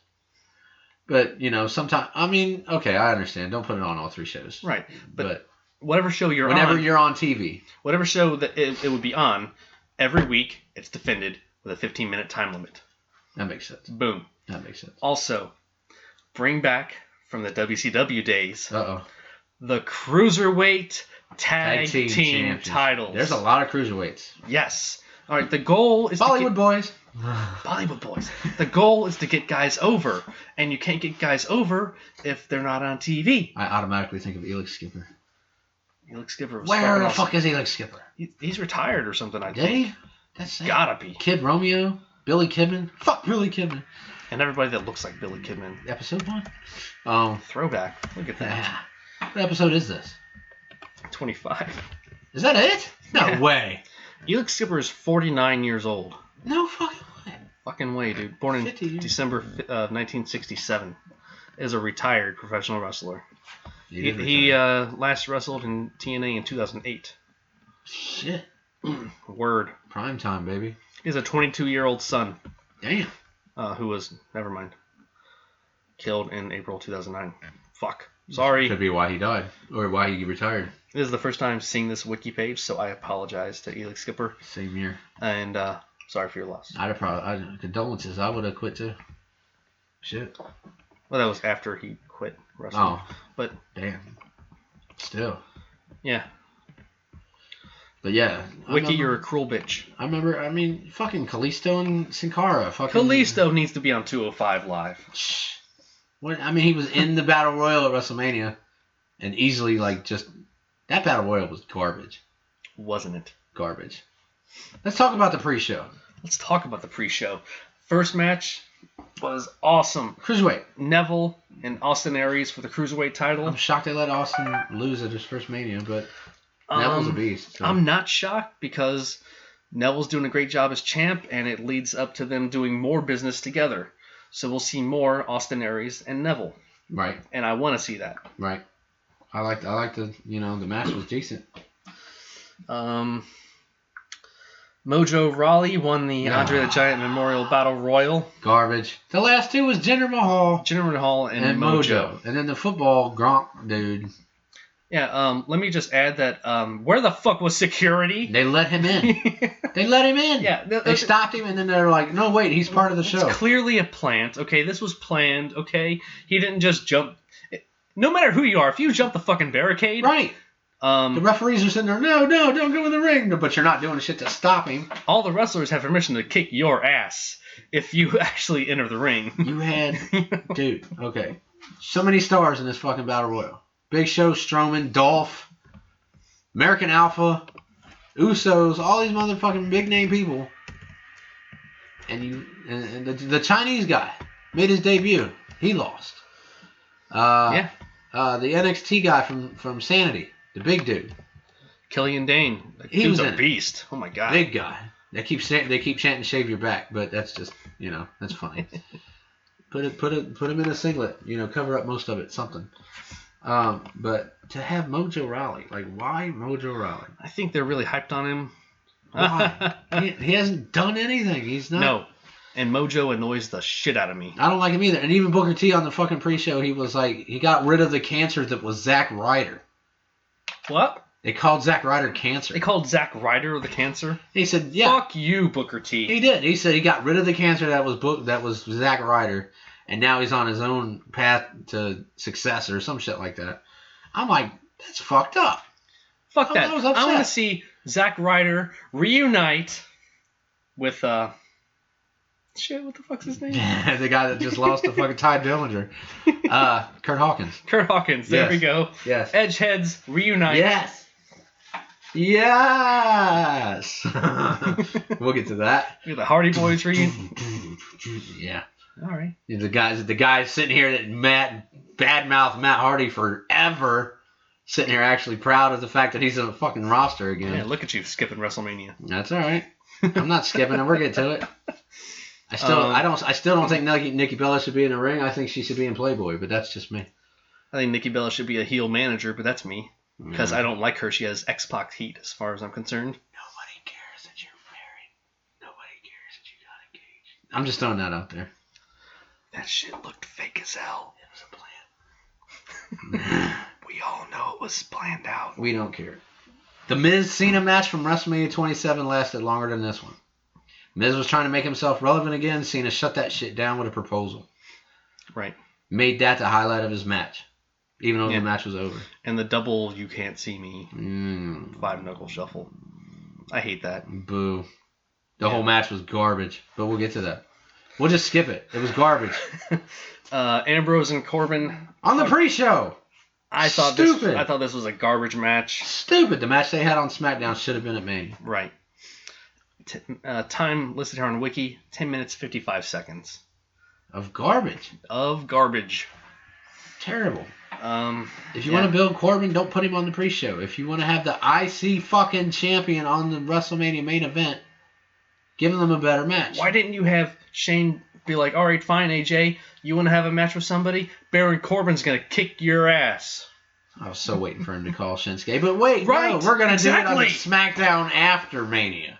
But sometimes I mean, okay, I understand. Don't put it on all 3 shows. Right. But whatever show you're whenever on, you're on TV, whatever show that it would be on, every week it's defended with a 15-minute time limit. that makes sense. Boom. That makes sense. Also, bring back from the WCW days the Cruiserweight Tag Team Champions. titles. There's a lot of cruiserweights. Yes. All right, the goal is Bollywood boys. Bollywood boys. The goal is to get guys over, and you can't get guys over if they're not on TV. I automatically think of Elix Skipper. Elix Skipper was Where fucking the awesome. fuck is Elix Skipper? He's retired or something, I Did think. he? That's sad. Gotta be. Kid Romeo, Billy Kidman. Fuck Billy Kidman. And everybody that looks like Billy Kidman. Episode 1. Throwback. Look at that. Yeah. What episode is this? 25. Is that it? No Yeah. way. Elix Skipper is 49 years old. No fucking way. Fucking way, dude. Born in 50 years. December 1967. Is a retired professional wrestler. He last wrestled in TNA in 2008. Shit. Word. Prime time, baby. He has a 22-year-old son Damn. who was, never mind, killed in April 2009. Fuck. Sorry. Could be why he died or why he retired. This is the first time seeing this wiki page, so I apologize to Elix Skipper. Same year. And sorry for your loss. Condolences. I would have quit too. Shit. Well, that was after he quit wrestling. Oh. But Damn. Still. yeah, But yeah. Wiki, you're a cruel bitch. I remember. I mean, fucking Kalisto and Sin Cara. Fucking. Kalisto needs to be on 205 Live. What? I mean, he was in the Battle Royal at WrestleMania, and easily just that Battle Royal was garbage. Wasn't it? Garbage. Let's talk about the pre-show. Let's talk about the pre-show. First match was awesome. Cruiserweight. Neville and Austin Aries for the Cruiserweight title. I'm shocked they let Austin lose at his first Mania, but Neville's a beast. So. I'm not shocked because Neville's doing a great job as champ, and it leads up to them doing more business together. So we'll see more Austin Aries and Neville. Right. And I want to see that. Right. I like the the match was decent. Mojo Rawley won the Andre the Giant Memorial Battle Royal. Garbage. The last 2 was Jinder Mahal Jinder Mahal and Mojo. And then the football Gronk dude. Yeah, let me just add that where the fuck was security? They let him in. They let him in. Yeah, they stopped him, and then they're like, no, wait, he's part of the show. It's clearly a plant, okay? This was planned, okay? He didn't just jump. No matter who you are, if you jump the fucking barricade... Right. The referees are sitting there, no, don't go in the ring. But you're not doing shit to stop him. All the wrestlers have permission to kick your ass if you actually enter the ring. You had... Dude, okay. So many stars in this fucking Battle Royal. Big Show, Strowman, Dolph, American Alpha, Usos, all these motherfucking big name people. And the Chinese guy made his debut. He lost. The NXT guy from Sanity, the big dude. Killian Dane. He was a beast. Oh my god. Big guy. They keep chanting shave your back, but that's just, that's fine. Put him in a singlet, cover up most of it, something. But to have Mojo Rawley, like, why Mojo Rawley? I think they're really hyped on him. Why? he hasn't done anything. He's not. No. And Mojo annoys the shit out of me. I don't like him either. And even Booker T on the fucking pre-show, he was like, he got rid of the cancer that was Zack Ryder. What? They called Zack Ryder cancer. They called Zack Ryder the cancer? He said, yeah. Fuck you, Booker T. He did. He said he got rid of the cancer that was Zack Ryder, and now he's on his own path to success or some shit like that. I'm like, that's fucked up. Fuck that. I want to see Zack Ryder reunite with shit, what the fuck's his name? The guy that just lost to fucking Ty Dillinger. Kurt Hawkins. Kurt Hawkins. There we go. Yes. Edgeheads reunite. Yes. Yes. We'll get to that. The Hardy Boys reunite. Yeah. All right. The guys sitting here that badmouth Matt Hardy forever, sitting here actually proud of the fact that he's on the fucking roster again. Yeah, look at you skipping WrestleMania. That's all right. I'm not skipping it. We're getting to it. I still don't think Nikki Bella should be in the ring. I think she should be in Playboy, but that's just me. I think Nikki Bella should be a heel manager, but that's me. Because I don't like her. She has X-Pac heat as far as I'm concerned. Nobody cares that you're married. Nobody cares that you got engaged. I'm just throwing that out there. That shit looked fake as hell. It was a plan. We all know it was planned out. We don't care. The Miz Cena match from WrestleMania 27 lasted longer than this one. Miz was trying to make himself relevant again. Cena shut that shit down with a proposal. Right. Made that the highlight of his match. Even though the match was over. And the double you can't see me 5-knuckle shuffle. I hate that. Boo. The whole match was garbage. But we'll get to that. We'll just skip it. It was garbage. Ambrose and Corbin. On the pre-show. I thought this was a garbage match. Stupid. The match they had on SmackDown should have been at Mania. Right. Time listed here on Wiki, 10 minutes, 55 seconds. Of garbage. Terrible. If you want to build Corbin, don't put him on the pre-show. If you want to have the IC fucking champion on the WrestleMania main event, give them a better match. Why didn't you have Shane be like, all right, fine, AJ, you want to have a match with somebody? Baron Corbin's going to kick your ass. I was so waiting for him to call Shinsuke. But wait, right, no, we're going to do it on the SmackDown after Mania.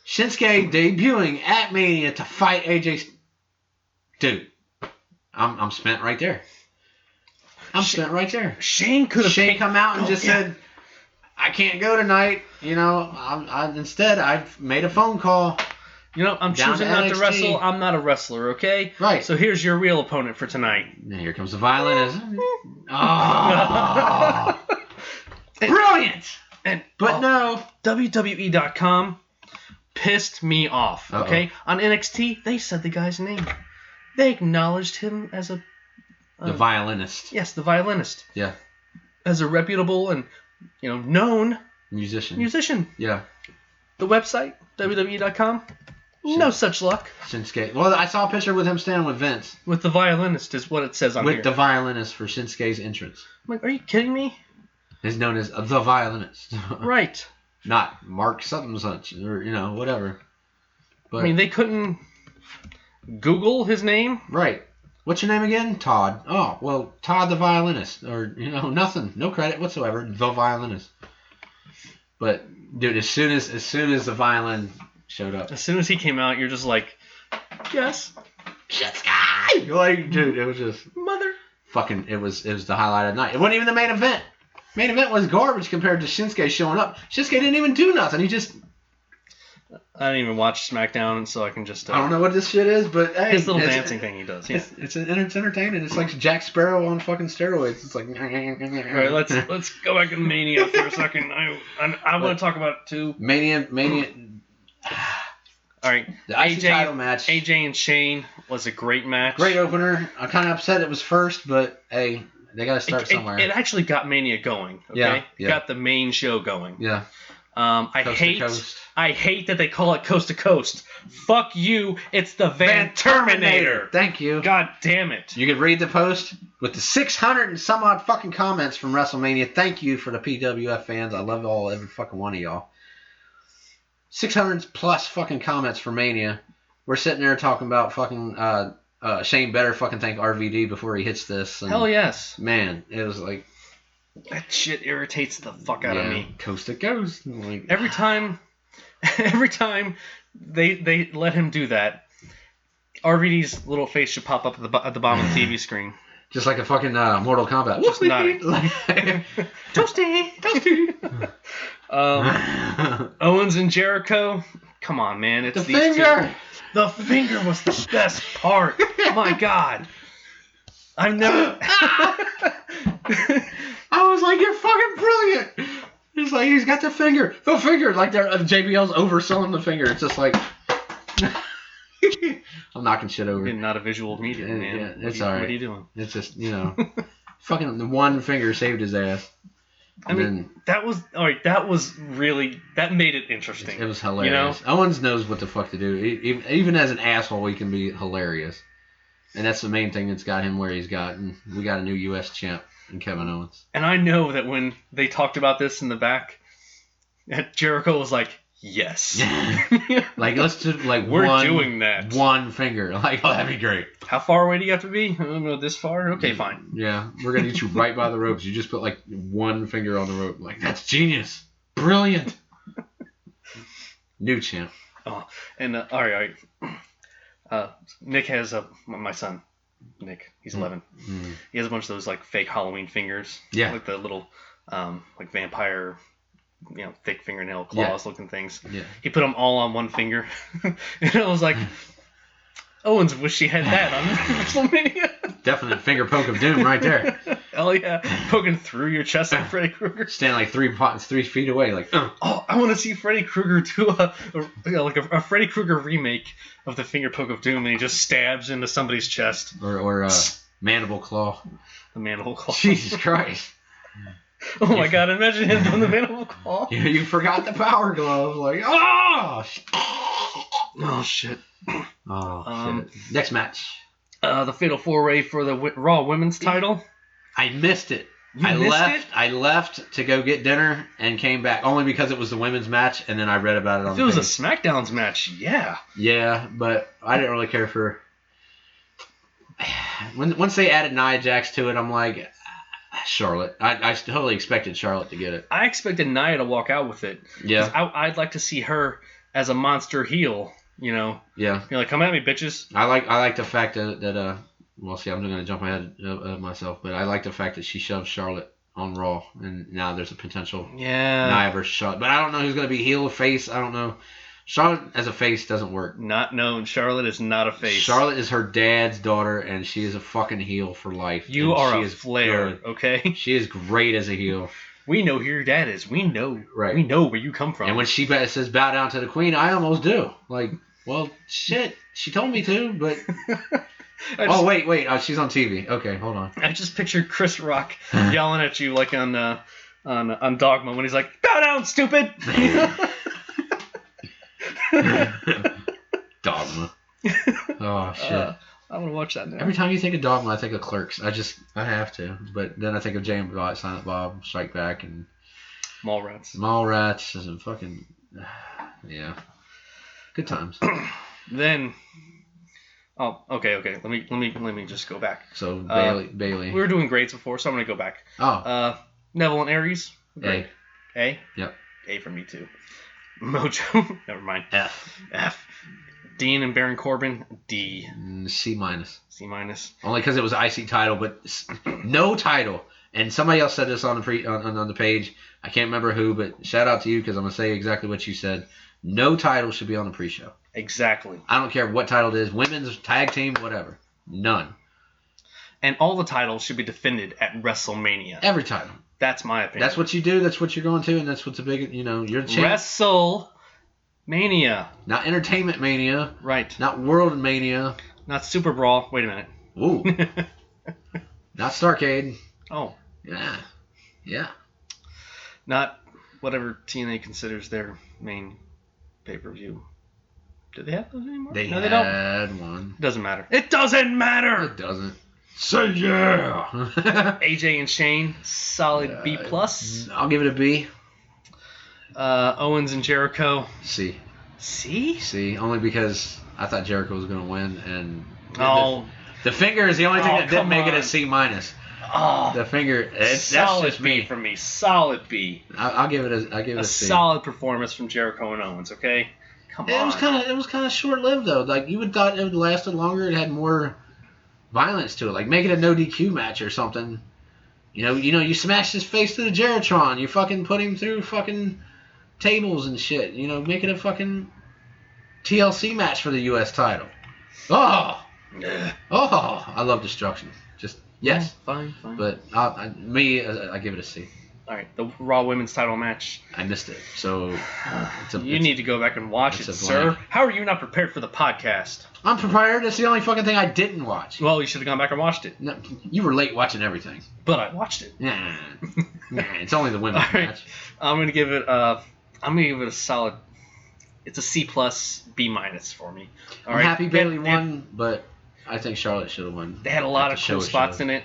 Shinsuke debuting at Mania to fight AJ. Dude, I'm spent right there. Shane could have come out and just said, I can't go tonight. Instead, I've made a phone call. I'm choosing not to wrestle. I'm not a wrestler, okay? Right. So here's your real opponent for tonight. Now here comes the violinist. Oh. Brilliant! But no. WWE.com pissed me off, okay? On NXT, they said the guy's name. They acknowledged him as the violinist. Yes, the violinist. Yeah. As a reputable and, known musician. Yeah. The website, WWE.com, no such luck. Shinsuke. Well, I saw a picture with him standing with Vince. With the violinist is what it says on here. With the violinist for Shinsuke's entrance. I'm like, are you kidding me? Is known as the violinist. Right. Not Mark something such or whatever. But I mean, they couldn't Google his name. Right. What's your name again? Todd. Oh, well, Todd the violinist, or nothing, no credit whatsoever. The violinist. But dude, as soon as the violin showed up, as soon as he came out, you're just like, yes, Shinsuke. Like, dude, it was just fucking, it was the highlight of the night. It wasn't even the main event. Main event was garbage compared to Shinsuke showing up. Shinsuke didn't even do nothing. He just... I didn't even watch SmackDown, so I can just... I don't know what this shit is, but hey... His little dancing thing he does, yeah. It's entertaining. It's like Jack Sparrow on fucking steroids. It's like... All right, let's go back to Mania for a second. I want to talk about it, too. Mania... All right, The IC title match. AJ and Shane was a great match. Great opener. I'm kind of upset it was first, but hey, they got to start somewhere. It actually got Mania going. Okay, Yeah. It got the main show going. Yeah. I Coast to coast. hate that they call it Coast to Coast. Fuck you. It's the Van Terminator. Thank you. God damn it. You could read the post with the 600 and some odd fucking comments from WrestleMania. Thank you for the PWF fans. I love every fucking one of y'all. 600 plus fucking comments for Mania. We're sitting there talking about fucking Shane better fucking thank RVD before he hits this. And Hell yes. Man, it was like... That shit irritates the fuck out of me. Coast to coast. Like, every time they let him do that, RVD's little face should pop up at the bottom of the TV screen. Just like a fucking Mortal Kombat. Just nodding. Toasty. Owens and Jericho. Come on, man. It's the these finger. Two. The finger was the best part. My God. I've never... I was like, you're fucking brilliant. He's like, he's got the finger. The finger. Like, JBL's overselling the finger. It's just like... I'm knocking shit over. You're not a visual medium, man. Yeah, it's all right. What are you doing? It's just, fucking the one finger saved his ass. I mean, that was really, that made it interesting. It was hilarious. Owens knows what the fuck to do. Even as an asshole, he can be hilarious. And that's the main thing that's got him where he's got. And we got a new U.S. champ in Kevin Owens. And I know that when they talked about this in the back, Jericho was like, yes. Like, let's do, like, we're doing that. One finger. Like, oh, that'd be great. How far away do you have to be? I don't know, this far? Okay, fine. Yeah, we're going to get you right by the ropes. You just put, like, one finger on the rope. Like, that's genius. Brilliant. New champ. Oh, and, all right. Nick has my son, Nick, he's 11. Mm. He has a bunch of those, like, fake Halloween fingers. Yeah. Like the little, like, vampire, thick fingernail claws looking things. Yeah. He put them all on one finger. And I was like, Owens wish he had that on WrestleMania. Definite finger poke of doom right there. Hell yeah. Poking through your chest like Freddy Krueger. Stand like 3 feet away. Like, Oh, I want to see Freddy Krueger do a Freddy Krueger remake of the finger poke of doom, and he just stabs into somebody's chest. Or mandible claw. The mandible claw. Jesus Christ. Oh my God! Imagine him doing the mandible claw. You forgot the power glove. Like, oh shit. Oh shit. Next match. The Fatal 4-Way for the Raw Women's title. I missed it. I left to go get dinner and came back only because it was the women's match, and then I read about it on the page. If it was a SmackDown's match, yeah. Yeah, but I didn't really care for... Once they added Nia Jax to it, I'm like... Charlotte. I totally expected Charlotte to get it. I expected Nia to walk out with it. Yeah. I'd like to see her as a monster heel, Yeah. You're like, come at me, bitches. I like the fact that well, see, I'm going to jump ahead of myself, but I like the fact that she shoved Charlotte on Raw, and now there's a potential Nia versus Charlotte. But I don't know who's going to be heel or face. I don't know. Charlotte as a face doesn't work. Not known. Charlotte is not a face. Charlotte is her dad's daughter, and she is a fucking heel for life. You are a Flair, good. Okay? She is great as a heel. We know who your dad is. We know. Right. We know where you come from. And when she says bow down to the queen, I almost do. Like, well, shit. She told me to, but... wait. She's on TV. Okay, hold on. I just pictured Chris Rock yelling at you like on Dogma when he's like, bow down, stupid! Dogma. Oh shit! I want to watch that now. Every time you think of Dogma, I think of Clerks. I have to. But then I think of Jay and Silent Bob, Strike Back, and Mallrats and fucking yeah. Good times. Then, okay. Let me just go back. So Bailey. We were doing grades before, so I'm gonna go back. Neville and Aries. Great. A. Yep. A for me too. Mojo. Never mind. F. Dean and Baron Corbin, D. C minus. C minus. Only because it was IC title, but no title. And somebody else said this on the page. I can't remember who, but shout out to you because I'm gonna say exactly what you said. No title should be on the pre-show. Exactly. I don't care what title it is, women's, tag team, whatever. None. And all the titles should be defended at WrestleMania. Every title. That's my opinion. That's what you do. That's what you're going to, and that's what's a big. You're the champ. WrestleMania. Not Entertainment Mania. Right. Not World Mania. Not Super Brawl. Wait a minute. Ooh. Not Starcade. Oh. Yeah. Not whatever TNA considers their main pay-per-view. Do they have those anymore? They don't. had one. Doesn't matter. It doesn't matter. It doesn't. Say yeah. AJ and Shane, solid B plus. I'll give it a B. Owens and Jericho. C. C? C. Only because I thought Jericho was going to win, and the finger is the only thing that didn't make it a C minus. Oh, the finger. That's just B me. for me. Solid B. I'll give it a C. Solid performance from Jericho and Owens. Okay, come on. It was kind of short lived though. Like you would thought it would lasted longer. It had more violence to it. Like make it a no DQ match or something. You smash his face to the Geritron. You fucking put him through fucking tables and shit. Make it a fucking TLC match for the U.S. title. Oh, I love destruction. Just yes, fine. But I give it a C. All right, the Raw Women's Title match. I missed it, so you need to go back and watch it, sir. How are you not prepared for the podcast? I'm prepared. It's the only fucking thing I didn't watch. Well, you should have gone back and watched it. No, you were late watching everything. But I watched it. Nah, it's only the women's match. I'm gonna give it a solid. It's a C plus B minus for me. I'm happy Bayley won, but I think Charlotte should have won. They had a lot of cool spots in it.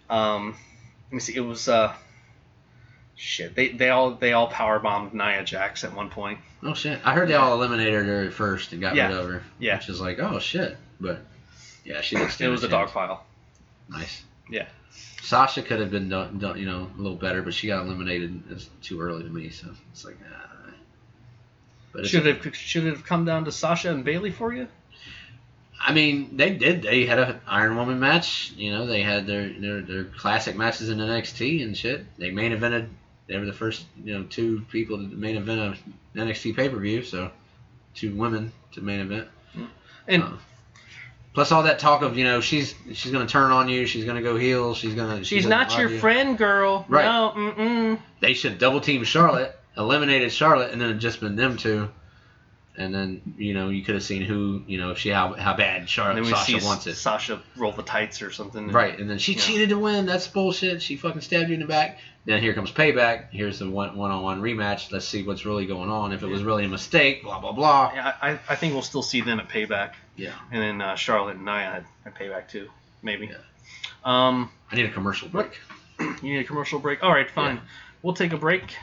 Let me see. It was shit. They all power bombed Nia Jax at one point. Oh shit! I heard they all eliminated her at first and got rid of her. Yeah. Which is like, oh shit, but yeah, she didn't stand It was a dog pile. Nice. Yeah. Sasha could have been done, a little better, but she got eliminated. It's too early to me, so it's like, But should it have come down to Sasha and Bayley for you? I mean, they did. They had an Iron Woman match. They had their classic matches in NXT and shit. They main evented. They were the first, 2 people to main event an NXT pay-per-view. So, 2 women to main event. And plus all that talk of, she's gonna turn on you. She's gonna go heel. She's not your friend, girl. Right. No. They should double team Charlotte, eliminated Charlotte, and then it just been them 2. And then, you could have seen who, if how bad Sasha wants it. Sasha roll the tights or something. Right, and then she cheated to win. That's bullshit. She fucking stabbed you in the back. Then here comes payback. Here's the one-on-one rematch. Let's see what's really going on. If it was really a mistake, blah, blah, blah. Yeah, I think we'll still see them at payback. Yeah. And then Charlotte and Nia at payback too, maybe. Yeah. I need a commercial break. You need a commercial break? All right, fine. Yeah. We'll take a break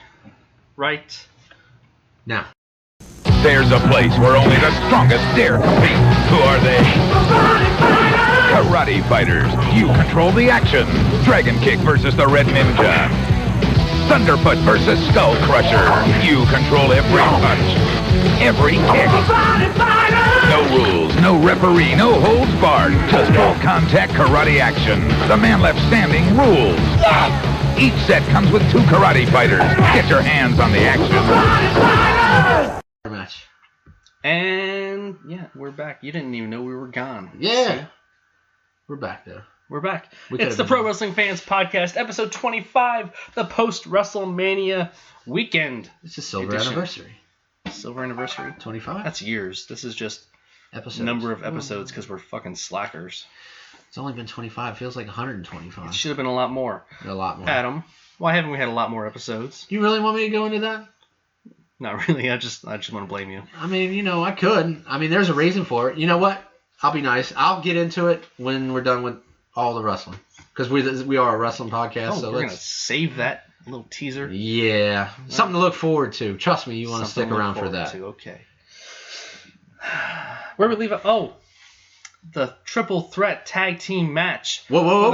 right now. There's a place where only the strongest dare compete. Who are they? Karate Fighters. You control the action. Dragon Kick versus the Red Ninja. Thunderfoot versus Skull Crusher. You control every punch, every kick. No rules, no referee, no holds barred. Just full contact karate action. The man left standing rules. Each set comes with 2 Karate Fighters. Get your hands on the action. Match. And yeah, we're back. You didn't even know we were gone. Yeah. See? We're back though. We're back. It's the Pro Wrestling Fans Podcast, episode 25, the post-WrestleMania weekend. It's a silver anniversary. Silver anniversary? 25? That's years. This is just number of episodes because we're fucking slackers. It's only been 25. It feels like 125. It should have been a lot more. A lot more. Adam, why haven't we had a lot more episodes? You really want me to go into that? Not really. I just want to blame you. I mean, I could. I mean, there's a reason for it. You know what? I'll be nice. I'll get into it when we're done with all the wrestling. Because we are a wrestling podcast. So we're going to save that little teaser? Yeah. Something to look forward to. Trust me, you want to stick around for that. Okay. Where we leave it? Oh, the triple threat tag team match. Whoa.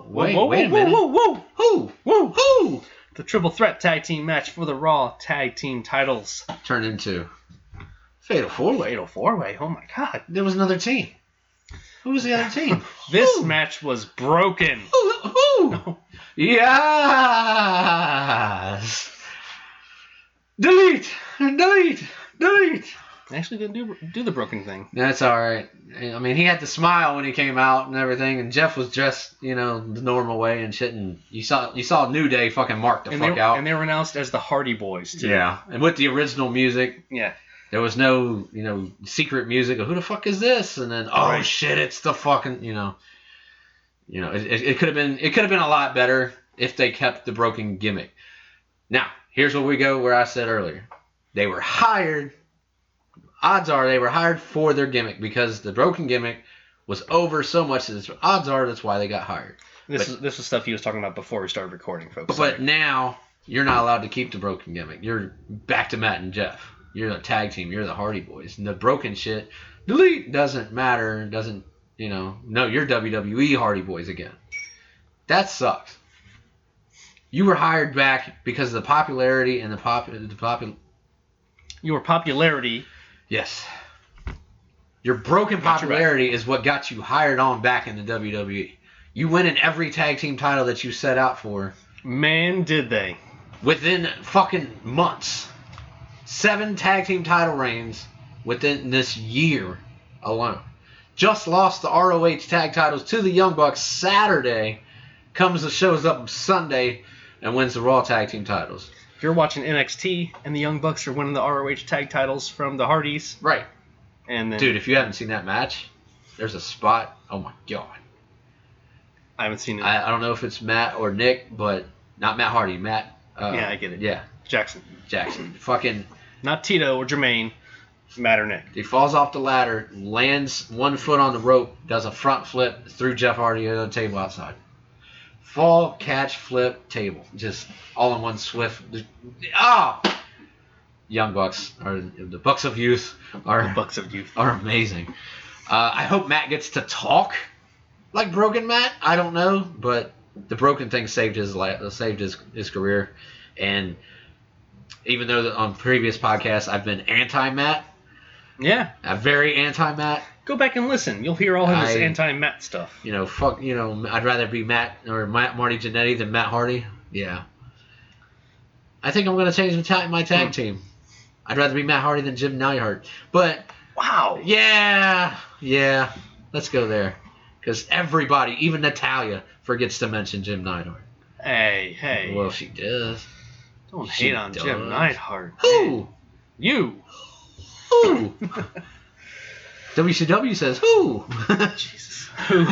Wait a minute. Who? The triple threat tag team match for the Raw tag team titles. Turned into Fatal 4-way. Fatal 4-way. Oh my God. There was another team. Who was the other team? This match was broken. Who? Yes. Delete. I actually didn't do the broken thing. That's all right. I mean, he had to smile when he came out and everything, and Jeff was dressed, the normal way and shit. And you saw New Day fucking mark the fuck out. And they were announced as the Hardy Boys too. Yeah, and with the original music. Yeah. There was no, secret music of who the fuck is this, and then shit, it's the fucking, it could have been a lot better if they kept the broken gimmick. Now, here's where we go where I said earlier, they were hired. Odds are they were hired for their gimmick because the broken gimmick was over so much that odds are that's why they got hired. This was stuff he was talking about before we started recording, folks. But now you're not allowed to keep the broken gimmick. You're back to Matt and Jeff. You're the tag team. You're the Hardy Boys. And the broken shit, delete, doesn't matter. Doesn't, no, you're WWE Hardy Boys again. That sucks. You were hired back because of the popularity and Your popularity. Yes. Your broken popularity is what got you hired on back in the WWE. You win in every tag team title that you set out for. Man, did they. Within fucking months. 7 tag team title reigns within this year alone. Just lost the ROH tag titles to the Young Bucks Saturday. Shows up Sunday and wins the Raw tag team titles. If you're watching NXT and the Young Bucks are winning the ROH tag titles from the Hardys. Right. And then, dude, if you haven't seen that match, there's a spot. Oh my God. I haven't seen it. I don't know if it's Matt or Nick, but not Matt Hardy. Matt. Yeah, I get it. Yeah. Jackson. Fucking. Not Tito or Jermaine. Matt or Nick. He falls off the ladder, lands one foot on the rope, does a front flip through Jeff Hardy on the table outside. Fall, catch, flip, table. Just all in one swift. Young Bucks, or the Bucks of Youth, are amazing. I hope Matt gets to talk like Broken Matt. I don't know, but the broken thing saved his career. And even though on previous podcasts I've been anti-Matt. Yeah. I'm very anti-Matt. Go back and listen. You'll hear all of his anti-Matt stuff. I'd rather be Matt or Marty Jannetty than Matt Hardy. Yeah. I think I'm going to change my tag team. I'd rather be Matt Hardy than Jim Neidhart. But, wow. Yeah. Let's go there. Because everybody, even Natalia, forgets to mention Jim Neidhart. Hey. Well, she does. Don't hate on Jim Neidhart. Who? You. Who? WCW says who? Jesus. Who?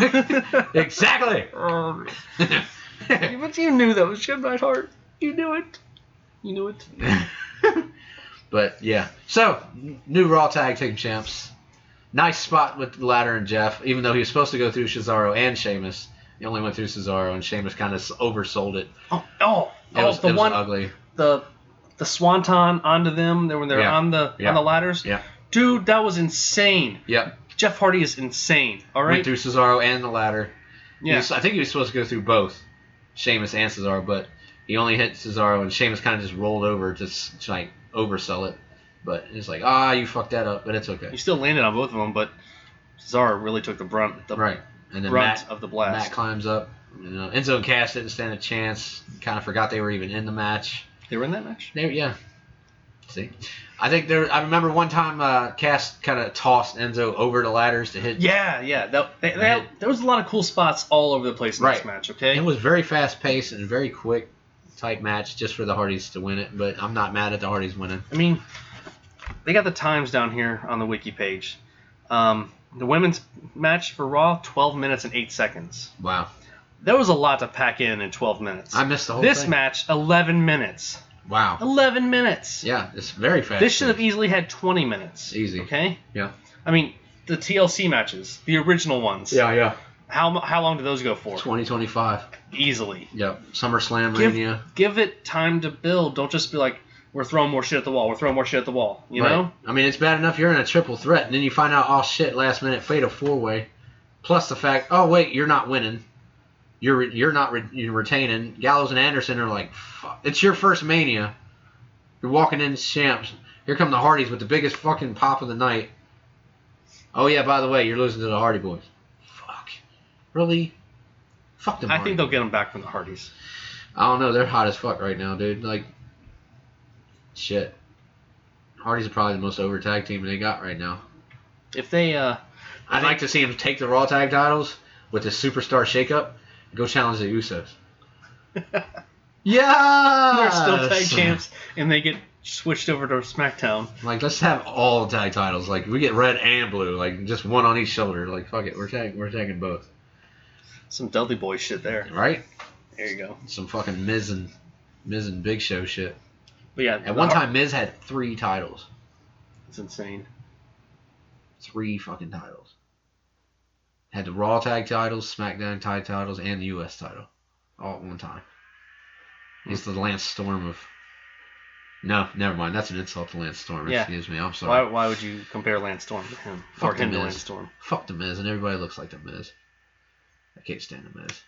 Exactly. But you knew that was Jim Neidhart. You knew it. But yeah. So, new Raw Tag Team Champs. Nice spot with the ladder and Jeff, even though he was supposed to go through Cesaro and Sheamus. He only went through Cesaro, and Sheamus kind of oversold it. It was ugly. The swanton onto them when they're on the ladders. Yeah. Dude, that was insane. Yep. Jeff Hardy is insane. All right. Went through Cesaro and the ladder. Yeah. I think he was supposed to go through both, Sheamus and Cesaro, but he only hit Cesaro, and Sheamus kind of just rolled over to like oversell it. But it's like, you fucked that up, but it's okay. He still landed on both of them, but Cesaro really took the brunt. And then brunt of the blast. Matt climbs up. Enzo and Cass didn't stand a chance. Kind of forgot they were even in the match. They were in that match? Yeah. See? I think I remember one time Cass kind of tossed Enzo over the ladders to hit. Yeah. There was a lot of cool spots all over the place in this match, okay? It was very fast-paced and very quick type match just for the Hardys to win it, but I'm not mad at the Hardys winning. I mean, they got the times down here on the wiki page. The women's match for Raw, 12 minutes and 8 seconds. Wow. There was a lot to pack in 12 minutes. I missed the whole thing. This match, 11 minutes. Wow. 11 minutes. Yeah, it's very fast. This should have easily had 20 minutes. Easy. Okay? Yeah. I mean, the TLC matches, the original ones. Yeah. How long do those go for? 20-25. Easily. Yep. SummerSlam Mania. Give it time to build. Don't just be like, we're throwing more shit at the wall. You know? I mean, it's bad enough you're in a triple threat, and then you find out, last minute, fatal 4-way. Plus the fact, you're not winning. You're retaining. Gallows and Anderson are like, fuck. It's your first Mania. You're walking in champs. Here come the Hardys with the biggest fucking pop of the night. Oh yeah, by the way, you're losing to the Hardy Boys. Fuck. Really? Fuck them. I think they'll get them back from the Hardys. I don't know. They're hot as fuck right now, dude. Like, shit. Hardys are probably the most over tag team they got right now. If they, I'd like to see them take the Raw tag titles with the superstar shakeup and go challenge the Usos. Yeah. They're still tag champs, and they get switched over to SmackDown. Like, let's have all tag titles. Like, we get red and blue. Like, just one on each shoulder. Like, fuck it. We're tagging both. Some Dudley Boy shit there. Right? There you go. Some fucking Miz and Big Show shit. But yeah, at one time, Miz had 3 titles. It's insane. 3 fucking titles. Had the Raw tag titles, SmackDown tag titles, and the U.S. title. All at one time. He's the Lance Storm of... No, never mind. That's an insult to Lance Storm. Yeah. Excuse me. I'm sorry. Why would you compare Lance Storm to him? Fuck or him the to Miz. Lance Storm? Fuck the Miz, and everybody looks like the Miz. I can't stand the Miz.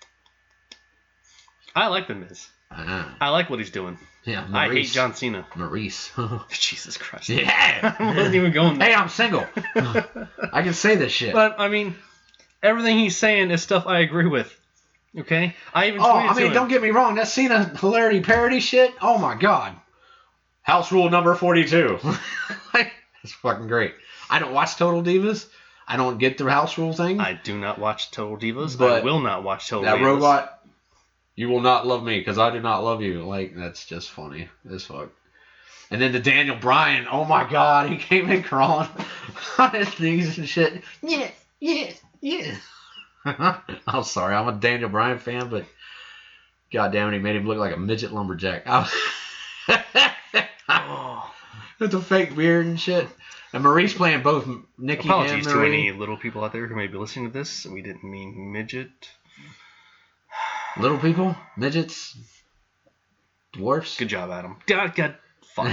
I like the Miz. I like what he's doing. Yeah, I hate John Cena. Maurice. Jesus Christ. Yeah. I wasn't even going there. Hey, I'm single. I can say this shit. But, I mean, everything he's saying is stuff I agree with. Okay? I even tweeted to him. Don't get me wrong. That Cena hilarity parody shit, oh my god. House rule number 42. That's fucking great. I don't watch Total Divas. I don't get the house rule thing. I do not watch Total Divas. But I will not watch Total that Divas. robot, you will not love me because I do not love you. Like, that's just funny as fuck. And then the Daniel Bryan, oh my god, he came in crawling on his knees and shit. Yeah. I'm sorry, I'm a Daniel Bryan fan, but god damn it, he made him look like a midget lumberjack. With the fake beard and shit. And Maurice playing both Nikki Apologies and to Marie. any little people out there who may be listening to this. We didn't mean midget. Little people? Midgets? Dwarfs? Good job, Adam. God, fuck.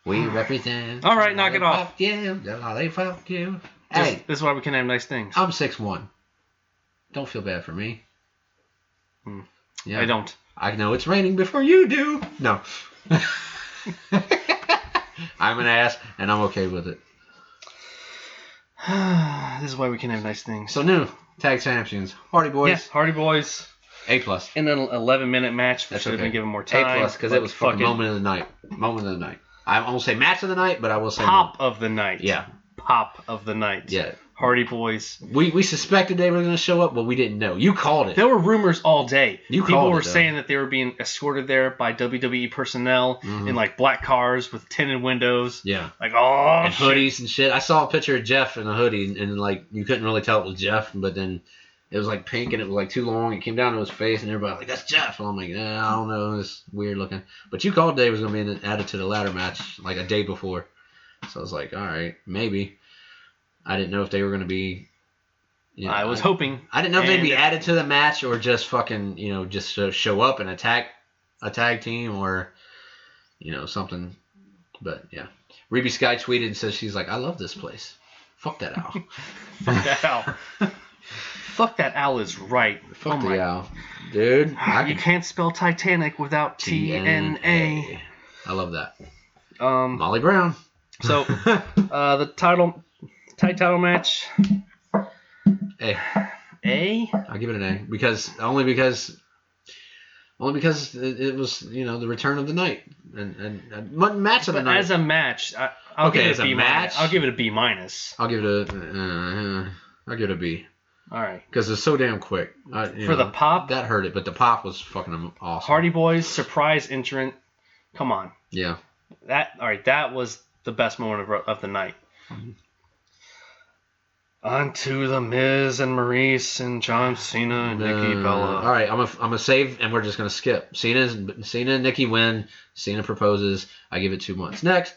We represent. All right, knock it off. Fuck you. They fuck you. This, Hey, this is why we can have nice things. I'm 6'1". Don't feel bad for me. Yeah. I don't. I know it's raining before you do. No. I'm an ass, and I'm okay with it. This is why we can have nice things. So new tag champions, Hardy Boys. Yes, Hardy Boys. A+. In an 11-minute match, which should have been given more time. A+, because it was fucking moment of the night. Moment of the night. I won't say match of the night, but I will say pop of the night. Yeah. Pop of the night. Yeah. Hardy Boys. We suspected they were going to show up, but we didn't know. You called it. There were rumors all day. People were though. saying that they were being escorted there by WWE personnel in like black cars with tinted windows. Yeah. Like, oh, and hoodies and shit. I saw a picture of Jeff in a hoodie, and like you couldn't really tell it was Jeff, but then it was like pink and it was like too long. It came down to his face, and everybody was like, "That's Jeff." And I'm like, I don't know, it's weird looking. But you called Dave was going to be added to the ladder match like a day before, so I was like, all right, maybe. I didn't know if they were going to be. You know, I was hoping. I didn't know if they'd be added to the match or just fucking, just show up and attack a tag team or, something. But, yeah. Ruby Sky tweeted and says she's like, I love this place. Fuck that owl. Fuck that owl. Fuck that owl is right. Fuck the owl. Dude. You can't spell Titanic without TNA. I love that. Molly Brown. So, the tag title match. A. I'll give it an A only because it was the return of the night and match of the night. As a match, I'll give it a B minus. I'll give it a B minus. I'll give it a B. All right. Because it's so damn quick. For the pop, that hurt it, but the pop was fucking awesome. Hardy Boys surprise entrant. Come on. Yeah. That was the best moment of the night. On to the Miz and Maurice and John Cena and Nikki Bella. All right, I'm gonna save, and we're just gonna skip. Cena and Nikki win. Cena proposes. I give it 2 months. Next.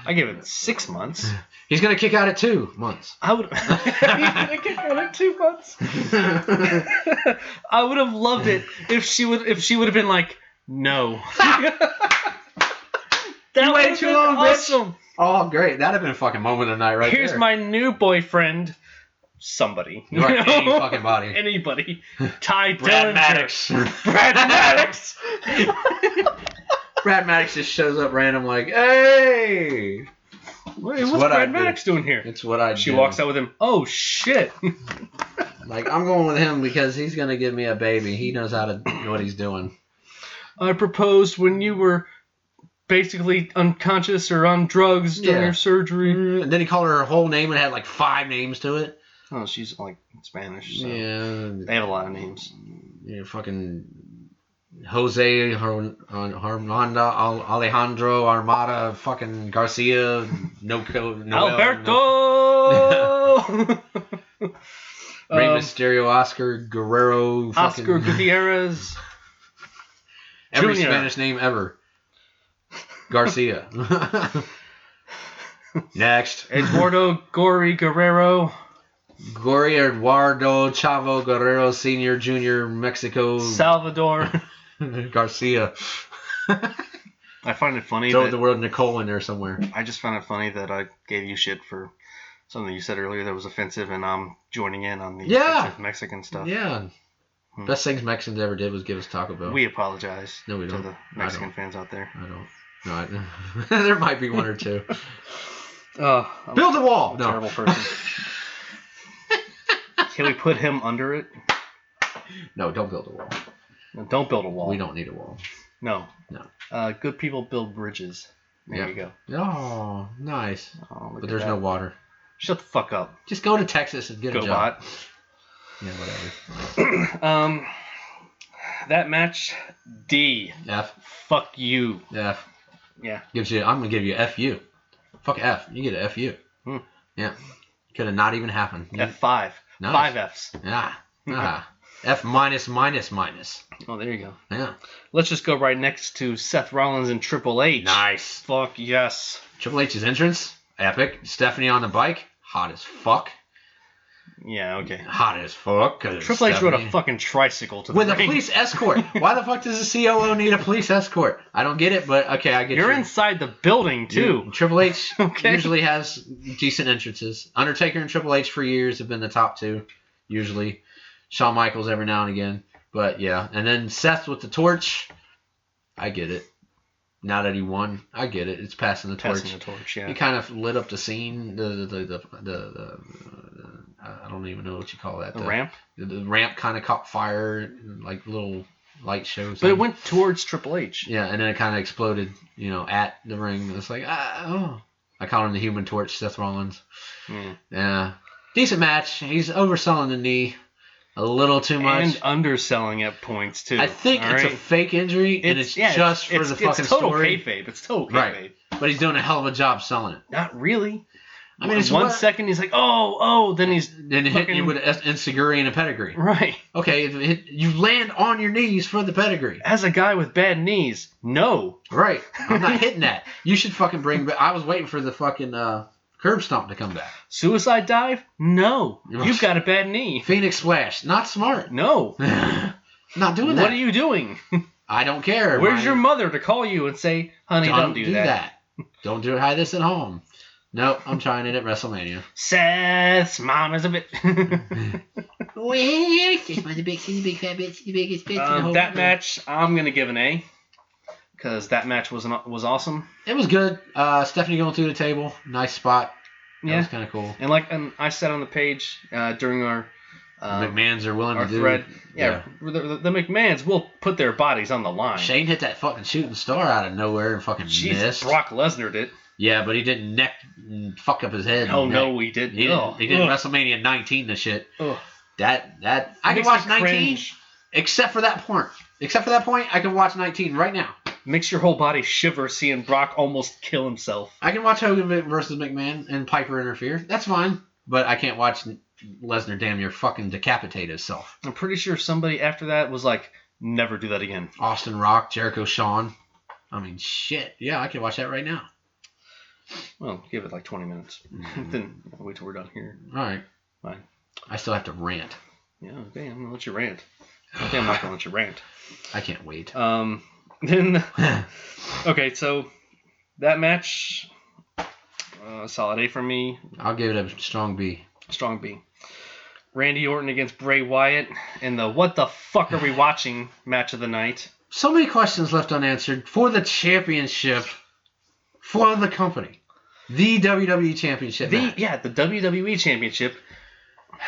I give it 6 months. He's gonna kick out at 2 months. I would. He's gonna kick out at 2 months. I would have loved it if she would have been like, no. You waited too long, awesome. Bitch. Oh, great. That'd have been a fucking moment of the night right Here's there. my new boyfriend. Somebody. Right, any fucking body. Anybody. Ty Brad Dillinger. Maddox. Brad Maddox. Brad Maddox just shows up random like, hey. What's Brad Maddox doing here? It's what I do. She walks out with him. Oh, shit. Like, I'm going with him because he's going to give me a baby. He knows how to know what he's doing. I proposed when you were basically unconscious or on drugs during your surgery. And then he called her whole name and had like 5 names to it. Oh, she's like Spanish. So Yeah. they have a lot of names. Yeah, fucking Jose Armando Alejandro Armada fucking Garcia Alberto Rey Mysterio Oscar Guerrero Oscar Gutierrez every Jr. Spanish name ever Garcia. Next, Eduardo Gory Guerrero Eduardo Chavo Guerrero Senior Junior Mexico Salvador Garcia. I find it funny Throw that the word Nicole in there somewhere. I just found it funny that I gave you shit for something you said earlier that was offensive, and I'm joining in on the offensive Mexican stuff. Yeah. Best things Mexicans ever did was give us Taco Bell. We apologize no, we don't. to the Mexican fans out there. I don't. No, there might be one or two. Build a wall. I'm a terrible person. Can we put him under it? No, don't build a wall. No, don't build a wall. We don't need a wall. No. No. Good people build bridges. There you go. Oh, nice. Oh, but there's no water. Shut the fuck up. Just go to Texas and get a job. Bot. Yeah, whatever. That match, D. F. Fuck you. F. Yeah. I'm gonna give you FU. Fuck F. You get a FU. Yeah. Could have not even happened. F5. Nice. 5 Fs. Yeah. F minus. Oh, there you go. Yeah. Let's just go right next to Seth Rollins and Triple H. Nice. Fuck yes. Triple H's entrance, epic. Stephanie on the bike, hot as fuck. Yeah, okay. Hot as fuck. Triple H rode a fucking tricycle to the with ring. a police escort. Why the fuck does the COO need a police escort? I don't get it, but okay, I get it. You're inside the building, too. Triple H usually has decent entrances. Undertaker and Triple H for years have been the top two, usually. Shawn Michaels every now and again. But yeah, and then Seth with the torch. I get it. Now that he won, I get it. It's passing the torch. Yeah. He kind of lit up the scene. The I don't even know what you call that. The ramp. The ramp kind of caught fire, like little light shows. But it went towards Triple H. Yeah, and then it kind of exploded. At the ring. It's like I call him the Human Torch, Seth Rollins. Yeah, decent match. He's overselling the knee. A little too much. And underselling at points, too. I think it's a fake injury, and it's just for the fucking story. It's total kayfabe. Right. But he's doing a hell of a job selling it. Not really. I mean, it's one second he's like, then he's hitting you with an enzuigiri and a pedigree. Right. Okay, you land on your knees for the pedigree. As a guy with bad knees, no. Right. I'm not hitting that. You should fucking bring back. I was waiting for the fucking curb stomp to come back. Suicide dive? No. You've got a bad knee. Phoenix splash. Not smart. No. Not doing that. What are you doing? I don't care. Where's your mother to call you and say, honey, don't do that. Don't try this at home. Nope, I'm trying it at WrestleMania. Seth's mom is a bit. That match, I'm gonna give an A, because that match was awesome. It was good. Stephanie going through the table, nice spot. That was kind of cool. And I said on the page during our McMahons are willing to do thread. Yeah. The McMahons will put their bodies on the line. Shane hit that fucking shooting star out of nowhere and fucking missed. Brock Lesnar did. Yeah, but he didn't fuck up his head. Oh no, he didn't. He did WrestleMania 19 the shit. Ugh. That I can watch 19 except for that point. Except for that point, I can watch 19 right now. Makes your whole body shiver seeing Brock almost kill himself. I can watch Hogan versus McMahon and Piper interfere. That's fine. But I can't watch Lesnar damn near fucking decapitate himself. I'm pretty sure somebody after that was like, never do that again. Austin Rock, Jericho Shawn. I mean, shit. Yeah, I can watch that right now. Well, give it like 20 minutes. Then wait till we're done here. All right. Fine. I still have to rant. Yeah, okay. I'm going to let you rant. Okay, I'm not going to let you rant. I can't wait. Okay, so that match, solid A for me. I'll give it a strong B. Strong B. Randy Orton against Bray Wyatt in the what the fuck are we watching match of the night. So many questions left unanswered for the championship for the company. The WWE Championship match. Yeah, the WWE Championship.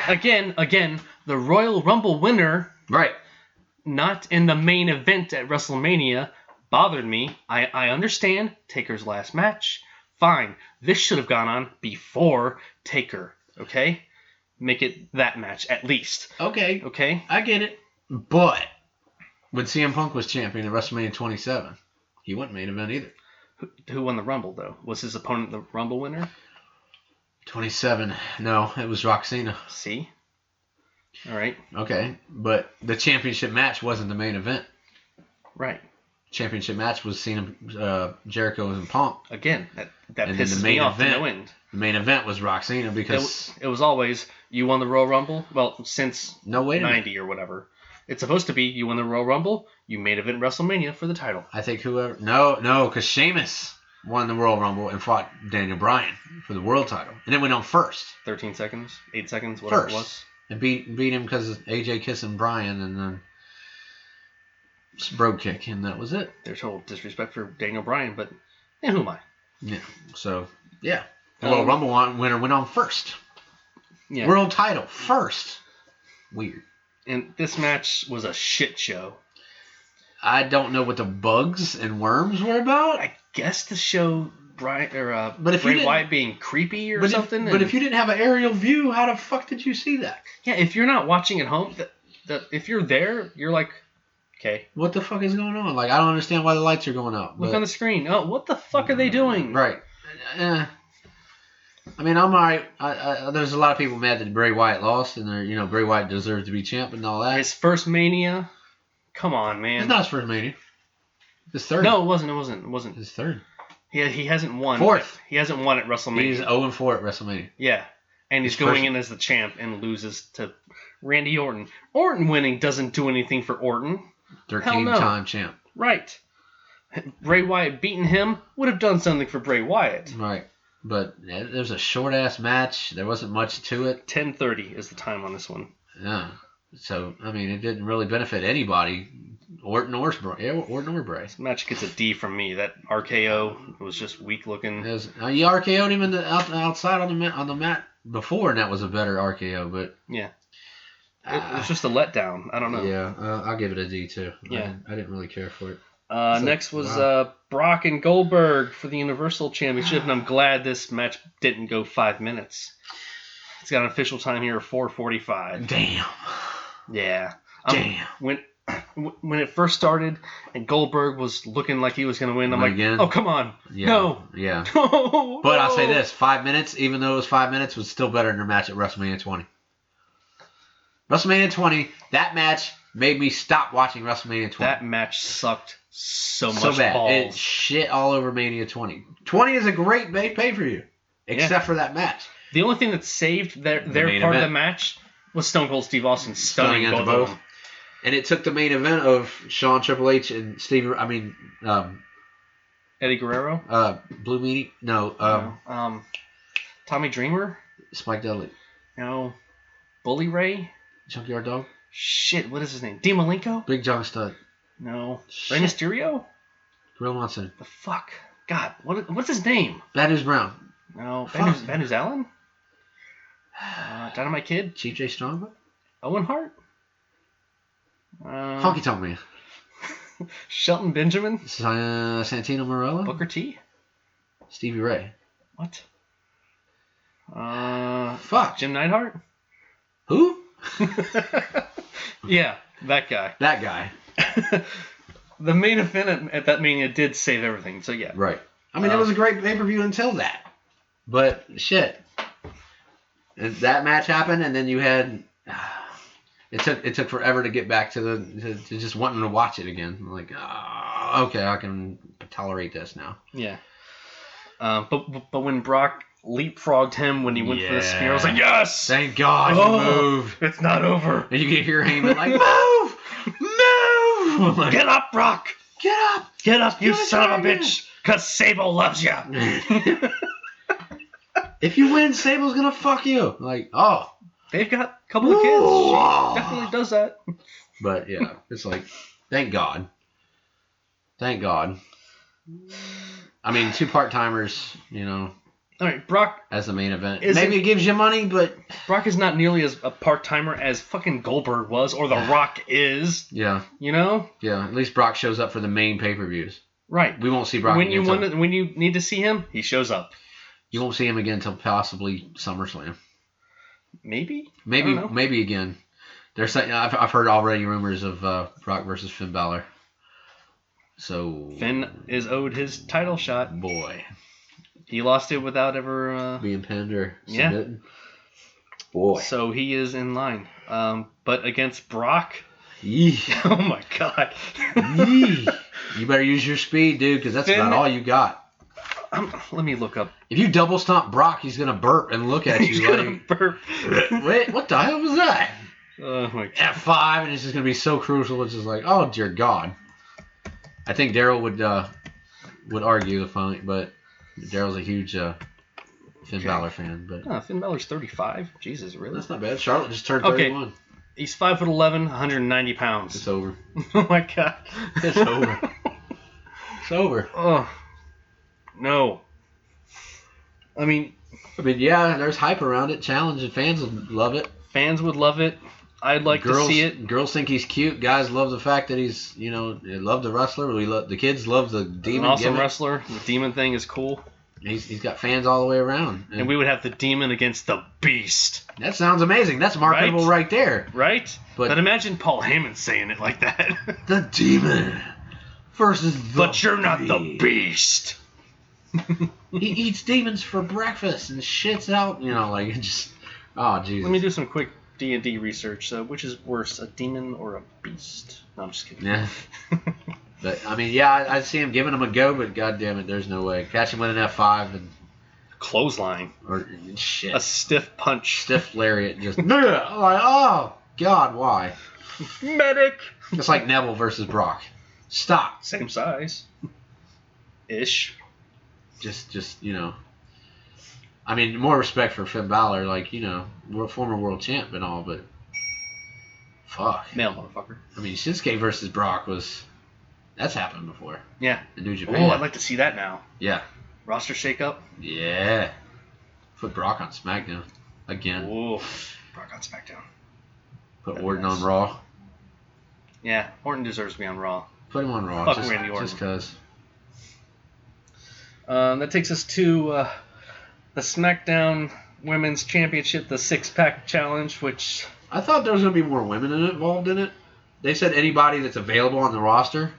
Again, the Royal Rumble winner. Right. Not in the main event at WrestleMania bothered me. I understand Taker's last match. Fine. This should have gone on before Taker. Okay? Make it that match at least. Okay. I get it. But when CM Punk was champion at WrestleMania 27, he wasn't main event either. Who won the Rumble, though? Was his opponent the Rumble winner? 27. No, it was Roxana. See? All right. Okay, but the championship match wasn't the main event. Right. Championship match was Cena, Jericho, and Punk. Again, that pisses me off to no end. The main event was Roxana because... It was always, you won the Royal Rumble? Well, since no, wait a 90 or whatever. It's supposed to be, you won the Royal Rumble, you main event WrestleMania for the title. I think whoever... No, because Sheamus won the Royal Rumble and fought Daniel Bryan for the world title. And it went on first. 13 seconds? 8 seconds? Whatever first. It was. And beat him because of AJ kissing Bryan and then brogue kick, and that was it. There's total disrespect for Daniel Bryan, but who am I? Yeah. So, yeah. The Royal Rumble winner went on first. Yeah. World title first. Weird. And this match was a shit show. I don't know what the bugs and worms were about. I guess to show Bray Wyatt being creepy or something. But if you didn't have an aerial view, how the fuck did you see that? Yeah, if you're not watching at home, if you're there, you're like, okay. What the fuck is going on? Like, I don't understand why the lights are going out. Look on the screen. Oh, what the fuck are they doing? Right. I mean, I'm alright. There's a lot of people mad that Bray Wyatt lost, and Bray Wyatt deserves to be champ and all that. His first Mania. Come on, man. It's not his first Mania. His third. No, it wasn't. His third. He hasn't won. Fourth. He hasn't won at WrestleMania. He's 0-4 at WrestleMania. Yeah. And he's going in as the champ and loses to Randy Orton. Orton winning doesn't do anything for Orton. 13-time champ. Right. Bray Wyatt beating him would have done something for Bray Wyatt. Right. But it was a short-ass match. There wasn't much to it. 10:30 is the time on this one. Yeah. So, I mean, it didn't really benefit anybody. Orton or Bray. This match gets a D from me. That RKO was just weak looking. You RKO'd him outside on the mat before, and that was a better RKO. But yeah, it was just a letdown. I don't know. Yeah, I'll give it a D too. Yeah, I didn't really care for it. Next was Brock and Goldberg for the Universal Championship, and I'm glad this match didn't go 5 minutes. It's got an official time here of 4:45. Damn. Yeah. Damn. When it first started and Goldberg was looking like he was going to win, I'm like, oh, come on. Yeah. No. Yeah. No. But I'll say this, 5 minutes, even though it was 5 minutes, was still better than their match at WrestleMania 20. WrestleMania 20, that match made me stop watching WrestleMania 20. That match sucked so much so bad. balls. It shit all over Mania 20. 20 is a great pay-per-view, except for that match. The only thing that saved their part of the match was Stone Cold Steve Austin stunning both of them. And it took the main event of Shawn, Triple H, and Eddie Guerrero? Blue Meanie? No. Tommy Dreamer? Spike Dudley. No. Bully Ray? Junkyard Dog? Shit, what is his name? Dean Malenko? Big John Studd. No. Rey Mysterio? Gorilla Monsoon. The fuck? God, what's his name? Bad News Brown. No. Bad News Allen? Dynamite Kid? Chief J. Strongbow? Owen Hart? Honky Tonk Man. Shelton Benjamin? Santino Marella? Booker T? Stevie Ray. What? Fuck. Jim Neidhart? Who? Yeah, that guy. That guy. The main event at that Mania did save everything, so yeah. Right. I mean, it was a great pay-per-view until that. But, shit. That match happened, and then you had... It took forever to get back to just wanting to watch it again. I'm like, okay, I can tolerate this now. Yeah. But when Brock leapfrogged him when he went for the spear, I was like, yes! Thank God you moved. It's not over. And you can hear Heyman like, move! Move! Like, get up, Brock! Get up! Get up, you son of a bitch! Because Sable loves you. If you win, Sable's going to fuck you. Like, oh. They've got a couple of kids. She definitely does that. But, yeah, it's like, thank God. Thank God. I mean, 2 part-timers, All right, Brock as the main event. Is Maybe it gives you money, but... Brock is not nearly as a part-timer as fucking Goldberg was, or The Rock is. Yeah. Yeah, at least Brock shows up for the main pay-per-views. Right. We won't see Brock when again when you need to see him, he shows up. You won't see him again until possibly SummerSlam. Maybe again. There's I've heard already rumors of Brock versus Finn Balor. So Finn is owed his title shot. Boy, he lost it without ever being pinned or submitting. Boy, so he is in line. But against Brock, Yee. Oh my God. Yee. You better use your speed, dude, because that's about all you got. Let me look up. If you double stomp Brock, he's gonna burp and look at you. He's gonna burp. Wait, what the hell was that? Oh my God. F5, and it's just gonna be so crucial. It's just like, oh dear God. I think Daryl would argue the fight, but Daryl's a huge Finn Balor fan. But Finn Balor's 35. Jesus, really? That's not bad. Charlotte just turned 31. Okay. He's 5'11", 190 pounds. It's over. Oh my God. It's over. It's over. Oh. No. I mean, yeah, there's hype around it. Challenge, and fans would love it. Fans would love it. I'd like to see it. Girls think he's cute. Guys love the fact that he's, they love the wrestler. The kids love the demon. An awesome wrestler. The demon thing is cool. He's got fans all the way around. And we would have the demon against the beast. That sounds amazing. That's marketable right there. Right? But imagine Paul Heyman saying it like that. The demon versus the But you're not the beast. He eats demons for breakfast and shits out, just... Oh, Jesus. Let me do some quick D&D research. So, which is worse, a demon or a beast? No, I'm just kidding. Yeah. But, I'd see him giving him a go, but goddamn it, there's no way. Catch him with an F5 and... Clothesline. Or shit. A stiff punch. Stiff lariat. Just... like, oh, God, why? Medic! It's like Neville versus Brock. Stop. Same size. Ish. Just more respect for Finn Balor, former world champ and all, but fuck. Male motherfucker. Shinsuke versus Brock that's happened before. Yeah. In New Japan. Oh, I'd like to see that now. Yeah. Roster shakeup. Yeah. Put Brock on SmackDown again. Oh, Brock on SmackDown. Put Orton on Raw. Yeah, Orton deserves to be on Raw. Put him on Raw. Fuck Randy Orton. Just because. That takes us to the SmackDown Women's Championship, the 6-pack challenge, which... I thought there was going to be more women involved in it. They said anybody that's available on the roster.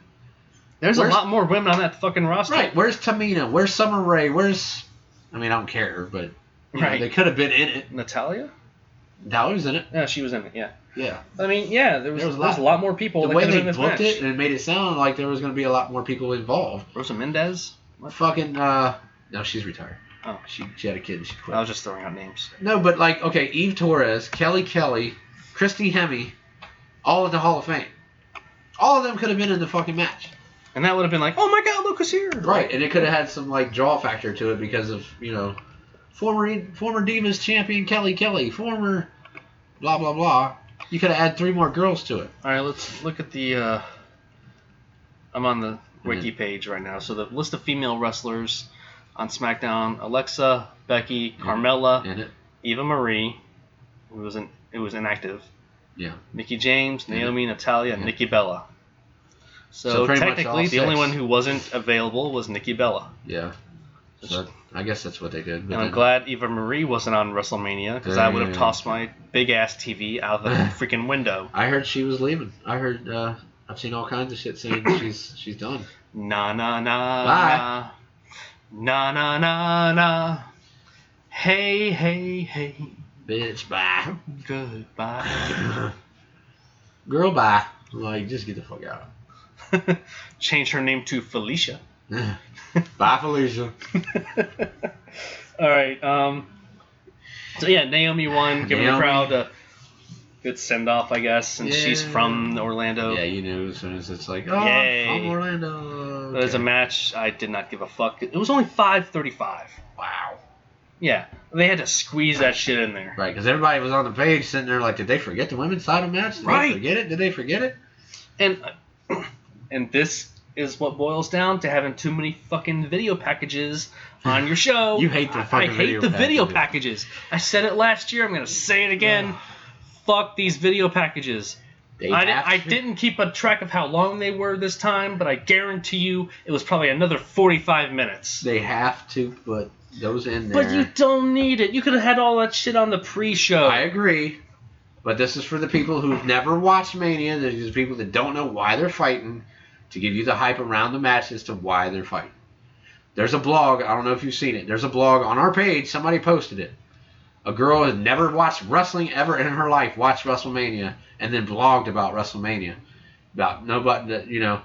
There's a lot more women on that fucking roster. Right. Where's Tamina? Where's Summer Rae? I don't care, but they could have been in it. Natalya? Natalya was in it. Yeah, she was in it, yeah. Yeah. There was a lot more people. The way they booked it, and it made it sound like there was going to be a lot more people involved. Rosa Mendez? What? Fucking, no, she's retired. Oh. She had a kid and she quit. I was just throwing out names. No, but Eve Torres, Kelly, Christy Hemme, all at the Hall of Fame. All of them could have been in the fucking match. And that would have been like, oh my God, look who's here. Right, and it could have had some draw factor to it because of, former Divas champion Kelly, former blah, blah, blah. You could have had 3 more girls to it. All right, let's look at the, I'm on the wiki page right now. So the list of female wrestlers on SmackDown: Alexa, Becky, Carmella, Eva Marie, who was inactive. Yeah. Mickie James, Naomi, Natalya, and Nikki Bella. So technically, the only one who wasn't available was Nikki Bella. Yeah. So I guess that's what they did. And I'm glad Eva Marie wasn't on WrestleMania because I would have tossed my big ass TV out of the freaking window. I heard she was leaving. I heard. I've seen all kinds of shit saying she's done. Na na na. Bye. Na na na na. Hey hey hey. Bitch, bye. Goodbye. Girl, bye. Just get the fuck out. Change her name to Felicia. Bye, Felicia. All right. So yeah, Naomi won, giving the crowd a good send off, I guess, and she's from Orlando. Yeah, you knew as soon as it's like, oh, yay. I'm from Orlando. Okay. There's a match. I did not give a fuck. It was only 5:35. Wow. Yeah, they had to squeeze that shit in there. Right, because everybody was on the page sitting there like, did they forget the women's title match? Did they forget it? Did they forget it? And this is what boils down to having too many fucking video packages on your show. You hate the fucking I hate the video packages. I said it last year. I'm going to say it again. Fuck these video packages. I didn't keep a track of how long they were this time, but I guarantee you it was probably another 45 minutes. They have to put those in there. But you don't need it. You could have had all that shit on the pre-show. I agree. But this is for the people who've never watched Mania. These are people that don't know why they're fighting, to give you the hype around the match as to why they're fighting. There's a blog. I don't know if you've seen it. There's a blog on our page. Somebody posted it. A girl has never watched wrestling ever in her life, watched WrestleMania, and then blogged about WrestleMania. About nobody, you know.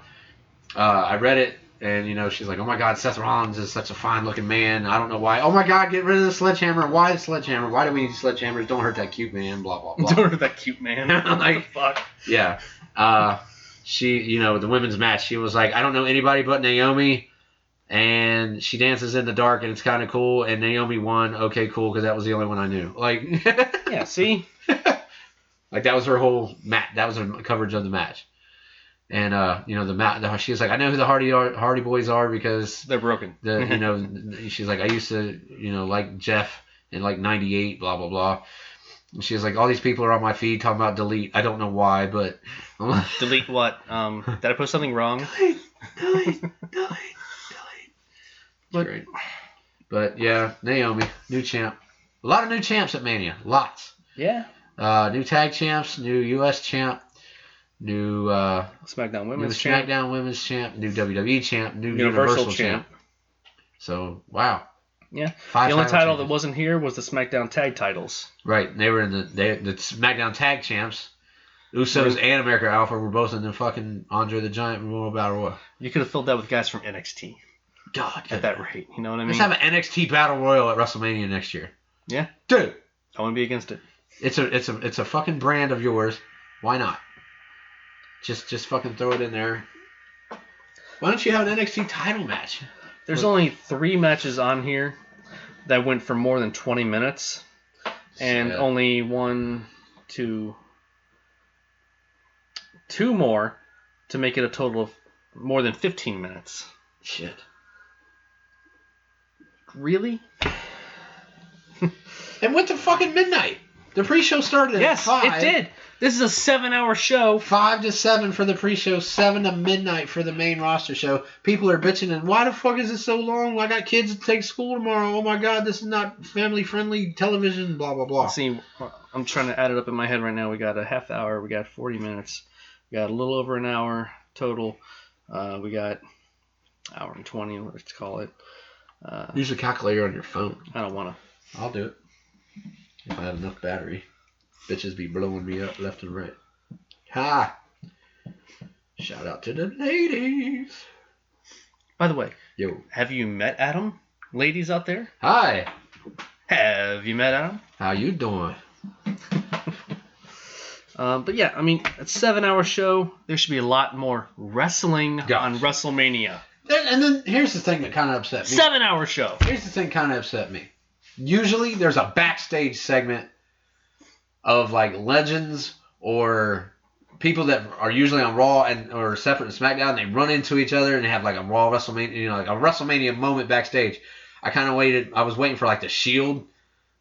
I read it, and, you know, she's like, oh my God, Seth Rollins is such a fine-looking man. I don't know why. Oh my God, get rid of the sledgehammer. Why the sledgehammer? Why do we need sledgehammers? Don't hurt that cute man, blah, blah, blah. Don't hurt that cute man. Like, fuck? Yeah. She, you know, the women's match, she was like, I don't know anybody but Naomi. And she dances in the dark, and it's kind of cool. And Naomi won. Okay, cool, because that was the only one I knew. Like, yeah, see, like that was her whole match. That was her coverage of the match. And you know, the match. She was like, I know who the Hardy Boys are because they're broken. You know, she's like, I used to, you know, like Jeff in like '98, blah blah blah. And she was like, all these people are on my feed talking about delete. I don't know why, but delete what? Did I put something wrong? Delete. But yeah, Naomi, new champ. A lot of new champs at Mania. Lots. Yeah. New tag champs, new U.S. champ, new SmackDown Women's champ, new WWE champ, new Universal champ. So, wow. Yeah. The only title that wasn't here was the SmackDown tag titles. Right. And they were in the SmackDown tag champs. Usos and America Alpha were both in the fucking Andre the Giant Memorial Battle Royal. You could have filled that with guys from NXT. God, at that rate, you know what I mean? Let's have an NXT Battle Royal at WrestleMania next year. Yeah, dude, I wouldn't be against it. It's a fucking brand of yours. Why not? Just fucking throw it in there. Why don't you have an NXT title match? There's only 3 matches on here that went for more than 20 minutes, and only 2 more to make it a total of more than 15 minutes. Shit. Really? It went to fucking midnight. The pre-show started at 5. Yes, it did. This is a 7-hour show. 5 to 7 for the pre-show, 7 to midnight for the main roster show. People are bitching, and why the fuck is it so long? I got kids to take school tomorrow. Oh my God, this is not family-friendly television, blah, blah, blah. Let's see, I'm trying to add it up in my head right now. We got a half hour. We got 40 minutes. We got a little over an hour total. We got hour and 20, let's call it. Use a calculator on your phone. I don't want to. I'll do it. If I had enough battery. Bitches be blowing me up left and right. Ha! Shout out to the ladies. By the way, yo, have you met Adam? Ladies out there? Hi. Have you met Adam? How you doing? But yeah, I mean, it's a 7-hour show. There should be a lot more wrestling on WrestleMania. And then here's the thing that kind of upset me. 7-hour show. Here's the thing kind of upset me. Usually there's a backstage segment of like legends or people that are usually on Raw and or separate in SmackDown. They run into each other and they have like a Raw WrestleMania, you know, like a WrestleMania moment backstage. I was waiting for like the Shield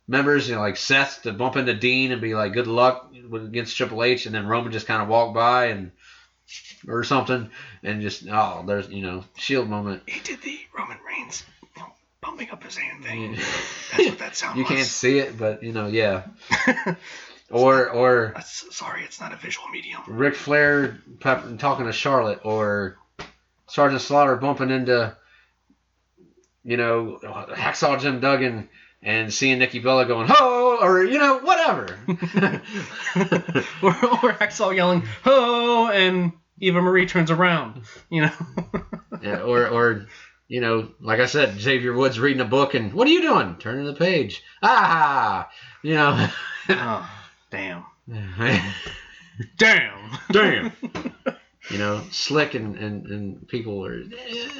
members, you know, like Seth to bump into Dean and be like, good luck against Triple H, and then Roman just kind of walk by and or something, and just there's Shield moment. He did the Roman Reigns bumping up his hand thing. That's what that sound was. You can't see it, but yeah. or sorry, it's not a visual medium. Ric Flair talking to Charlotte, or Sergeant Slaughter bumping into Hacksaw Jim Duggan and seeing Nikki Bella going, ho, or, whatever. or Hacksaw yelling, ho, and Eva Marie turns around, Yeah, or like I said, Xavier Woods reading a book and, what are you doing? Turning the page. Ah, Oh, damn. Damn. Slick and people or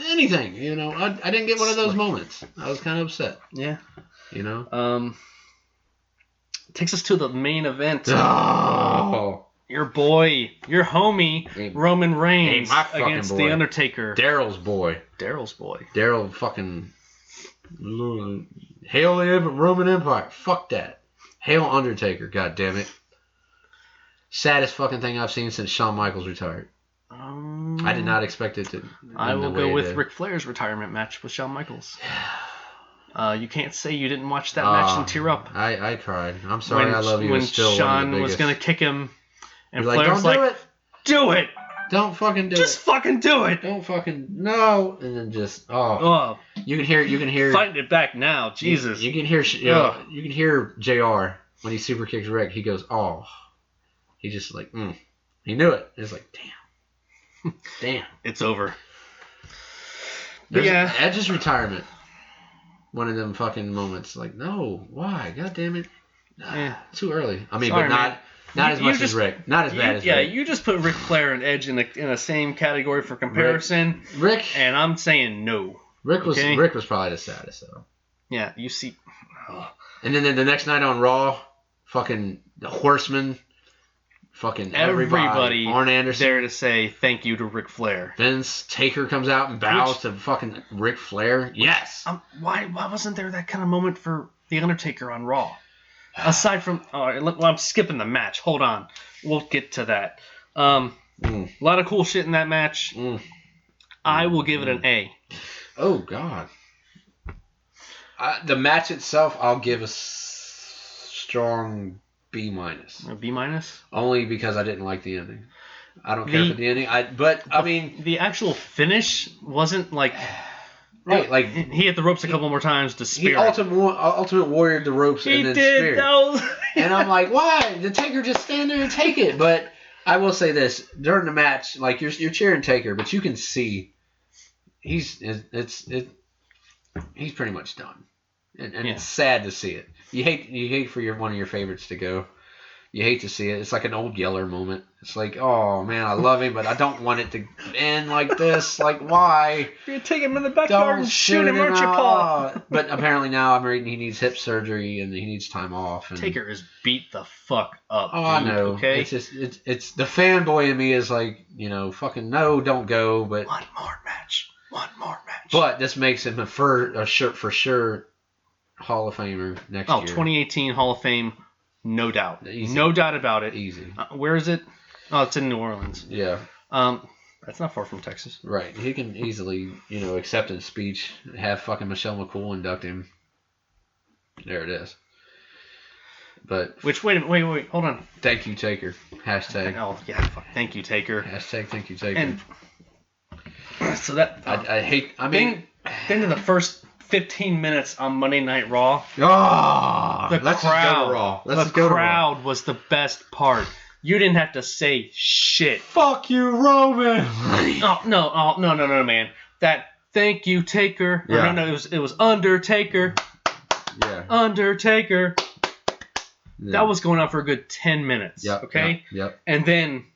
anything, I didn't get one of those moments. I was kind of upset. Yeah. Takes us to the main event. Oh. your boy, your homie, Roman Reigns my fucking against boy. The Undertaker. Daryl's boy. Daryl's boy. Daryl fucking... Hail the Roman Empire. Fuck that. Hail Undertaker, god damn it. Saddest fucking thing I've seen since Shawn Michaels retired. I did not expect it to. I will go with Ric Flair's retirement match with Shawn Michaels. You can't say you didn't watch that match and tear up. I cried. I'm sorry, I love you. When Still Shawn was going to kick him, and You're Flair's like, like, do it! Don't fucking do it. Just fucking do it! Don't fucking, no! And then just, You can hear... Fighting it back now, Jesus. You can hear, you can hear JR when he super kicks Rick. He goes, oh. He just like, He knew it. It's like, damn. Damn. It's over. There's Edge's retirement. One of them fucking moments. Like, no, why? God damn it. Too early. I mean, Sorry, but not as much as Rick. Not as bad as Rick. Yeah, you just put Ric Flair and Edge in the same category for comparison. Rick. And I'm saying no. Rick was probably the saddest though. Yeah, you see. And then the next night on Raw, fucking the Horsemen. Fucking everybody. Arn Anderson. There to say thank you to Ric Flair. Vince Taker comes out and bows to fucking Ric Flair. Yes. Why wasn't there that kind of moment for The Undertaker on Raw? Aside from... I'm skipping the match. Hold on. We'll get to that. A lot of cool shit in that match. I will give it an A. Oh, God. The match itself, I'll give a strong... B-. A B-? Only because I didn't like the ending. I don't care for the ending. I mean... The actual finish wasn't like... Right, like... He hit the ropes a couple more times to spear. He ultimate warrior the ropes and then spear. And I'm like, why? The Taker just stand there and take it. But I will say this. During the match, like, you're cheering Taker, but you can see he's pretty much done. And it's sad to see it. You hate for one of your favorites to go. You hate to see it. It's like an old Yeller moment. It's like, oh man, I love him, but I don't want it to end like this. Like, why? You're gonna take him in the backyard and shoot him, aren't you, Paul? But apparently now I'm reading he needs hip surgery and he needs time off. And Taker is beat the fuck up. Oh, I know. Okay, it's just it's the fanboy in me is like, fucking no, don't go. But one more match. But this makes him a for sure Hall of Famer next year. 2018 Hall of Fame, no doubt. Easy. No doubt about it. Easy. Where is it? Oh, it's in New Orleans. Yeah. That's not far from Texas. Right. He can easily, accept his speech, have fucking Michelle McCool induct him. There it is. But wait, hold on. Thank you, Taker. Hashtag. Oh yeah, thank you, Taker. Hashtag thank you, Taker. And so that I hate. I mean, then to the first 15 minutes on Monday Night Raw. Let's just go to Raw. The crowd was the best part. You didn't have to say shit. Fuck you, Roman. No, man. That thank you, Taker. Yeah. No, it was Undertaker. Yeah. Undertaker. Yeah. That was going on for a good 10 minutes. Yep. Okay. Yep. And then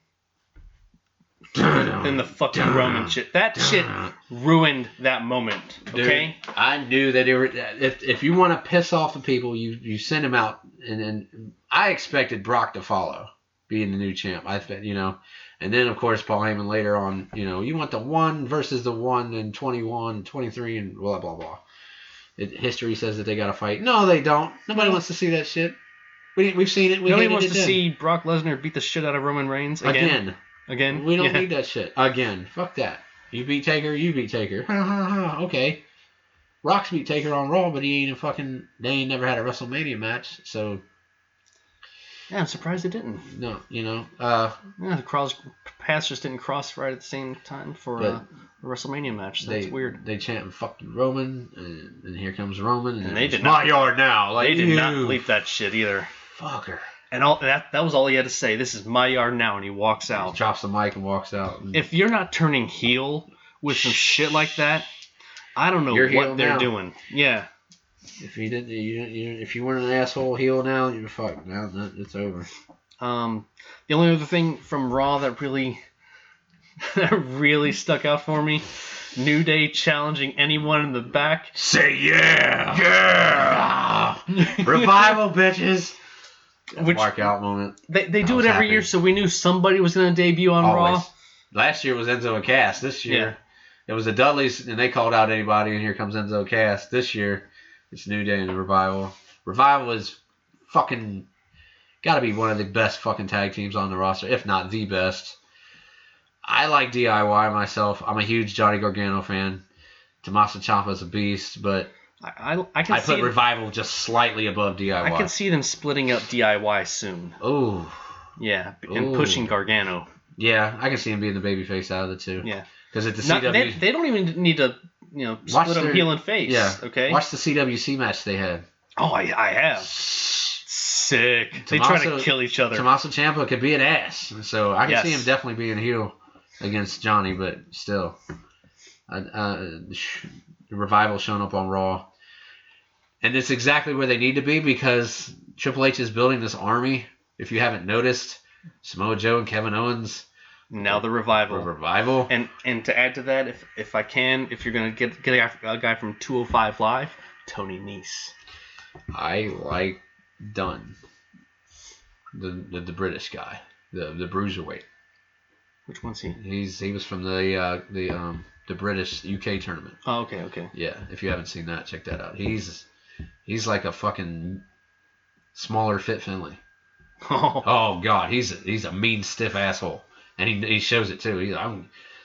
the fucking Roman shit. That shit ruined that moment. Okay. Dude, I knew that if you want to piss off the people, you send him out, and I expected Brock to follow, being the new champ. I thought, and then of course Paul Heyman later on, you want the 1 versus the 1 and 21, 23, and blah blah blah. History says that they got to fight. No, they don't. Nobody wants to see that shit. We've seen it. Nobody wants to see Brock Lesnar beat the shit out of Roman Reigns again. We don't need that shit. Again. Fuck that. You beat Taker, you beat Taker. Okay. Rock's beat Taker on Raw, but they ain't never had a WrestleMania match, so. Yeah, I'm surprised they didn't. No, the paths just didn't cross right at the same time for a WrestleMania match. That's weird. They chant fucking Roman, and here comes Roman, and they did my yard now. Like, they did not bleep that shit either. Fucker. And all that was all he had to say. This is my yard now, and he walks out. He drops the mic and walks out. If you're not turning heel with some shit like that, I don't know what they're doing. Yeah. If you didn't, if you weren't an asshole heel now, you're fucked. Now it's over. The only other thing from Raw that really stuck out for me, New Day challenging anyone in the back. Say yeah! Yeah! Revival, bitches! mark out moment. They do it every year, so we knew somebody was going to debut on Raw. Last year was Enzo and Cass. This year it was the Dudleys, and they called out anybody, and here comes Enzo and Cass. This year it's New Day and the Revival. Revival is fucking got to be one of the best fucking tag teams on the roster, if not the best. I like DIY myself. I'm a huge Johnny Gargano fan. Tommaso Ciampa's a beast, but I can put Revival just slightly above DIY. I can see them splitting up DIY soon. Oh. Yeah, and pushing Gargano. Yeah, I can see him being the babyface out of the two. Yeah. Because at the CW... They don't even need to, split them heel and face. Yeah. Okay? Watch the CWC match they had. Oh, I have. Sick. They try to kill each other. Tommaso Ciampa could be an ass. So I can see him definitely being a heel against Johnny, but still. Revival showing up on Raw. And it's exactly where they need to be because Triple H is building this army. If you haven't noticed, Samoa Joe and Kevin Owens. Now the Revival. And to add to that, if I can, if you're going to get a guy from 205 Live, Tony Nese. I like Dunn. The British guy. The bruiserweight. Which one's he? He was from the British UK tournament. Oh, okay. Yeah, if you haven't seen that, check that out. He's like a fucking smaller Fit Finley. Oh God, he's a mean stiff asshole, and he shows it too.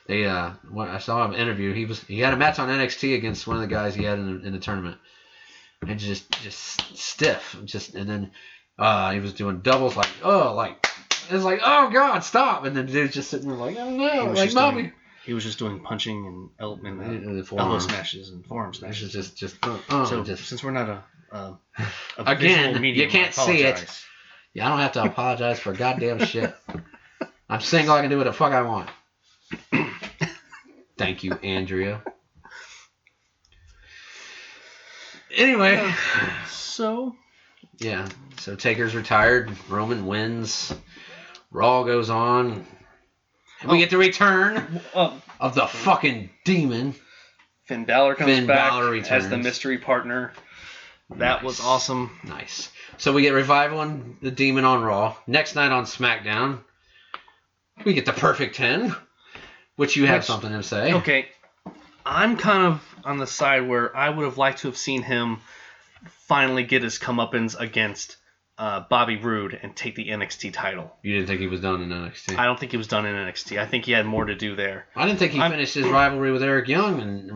When I saw him interview, he had a match on NXT against one of the guys he had in the tournament, and just stiff, and then he was doing doubles it's like oh God, stop, and then the dude's just sitting there like oh no, like mommy. He was just doing punching and elbow smashes and forearm smashes. Since we're not a again, medium, you can't see it. Yeah, I don't have to apologize for goddamn shit. I'm single. I can do what the fuck I want. Thank you, Andrea. Anyway, so Taker's retired. Roman wins. Raw goes on. And we get the return of the fucking demon. Finn Balor comes back returns as the mystery partner. That was awesome. Nice. So we get Revival and the Demon on Raw. Next night on SmackDown, we get the Perfect 10, which you have something to say. Okay. I'm kind of on the side where I would have liked to have seen him finally get his comeuppance against Bobby Roode and take the NXT title. You didn't think he was done in NXT? I don't think he was done in NXT. I think he had more to do there. I didn't think he finished his rivalry with Eric Young in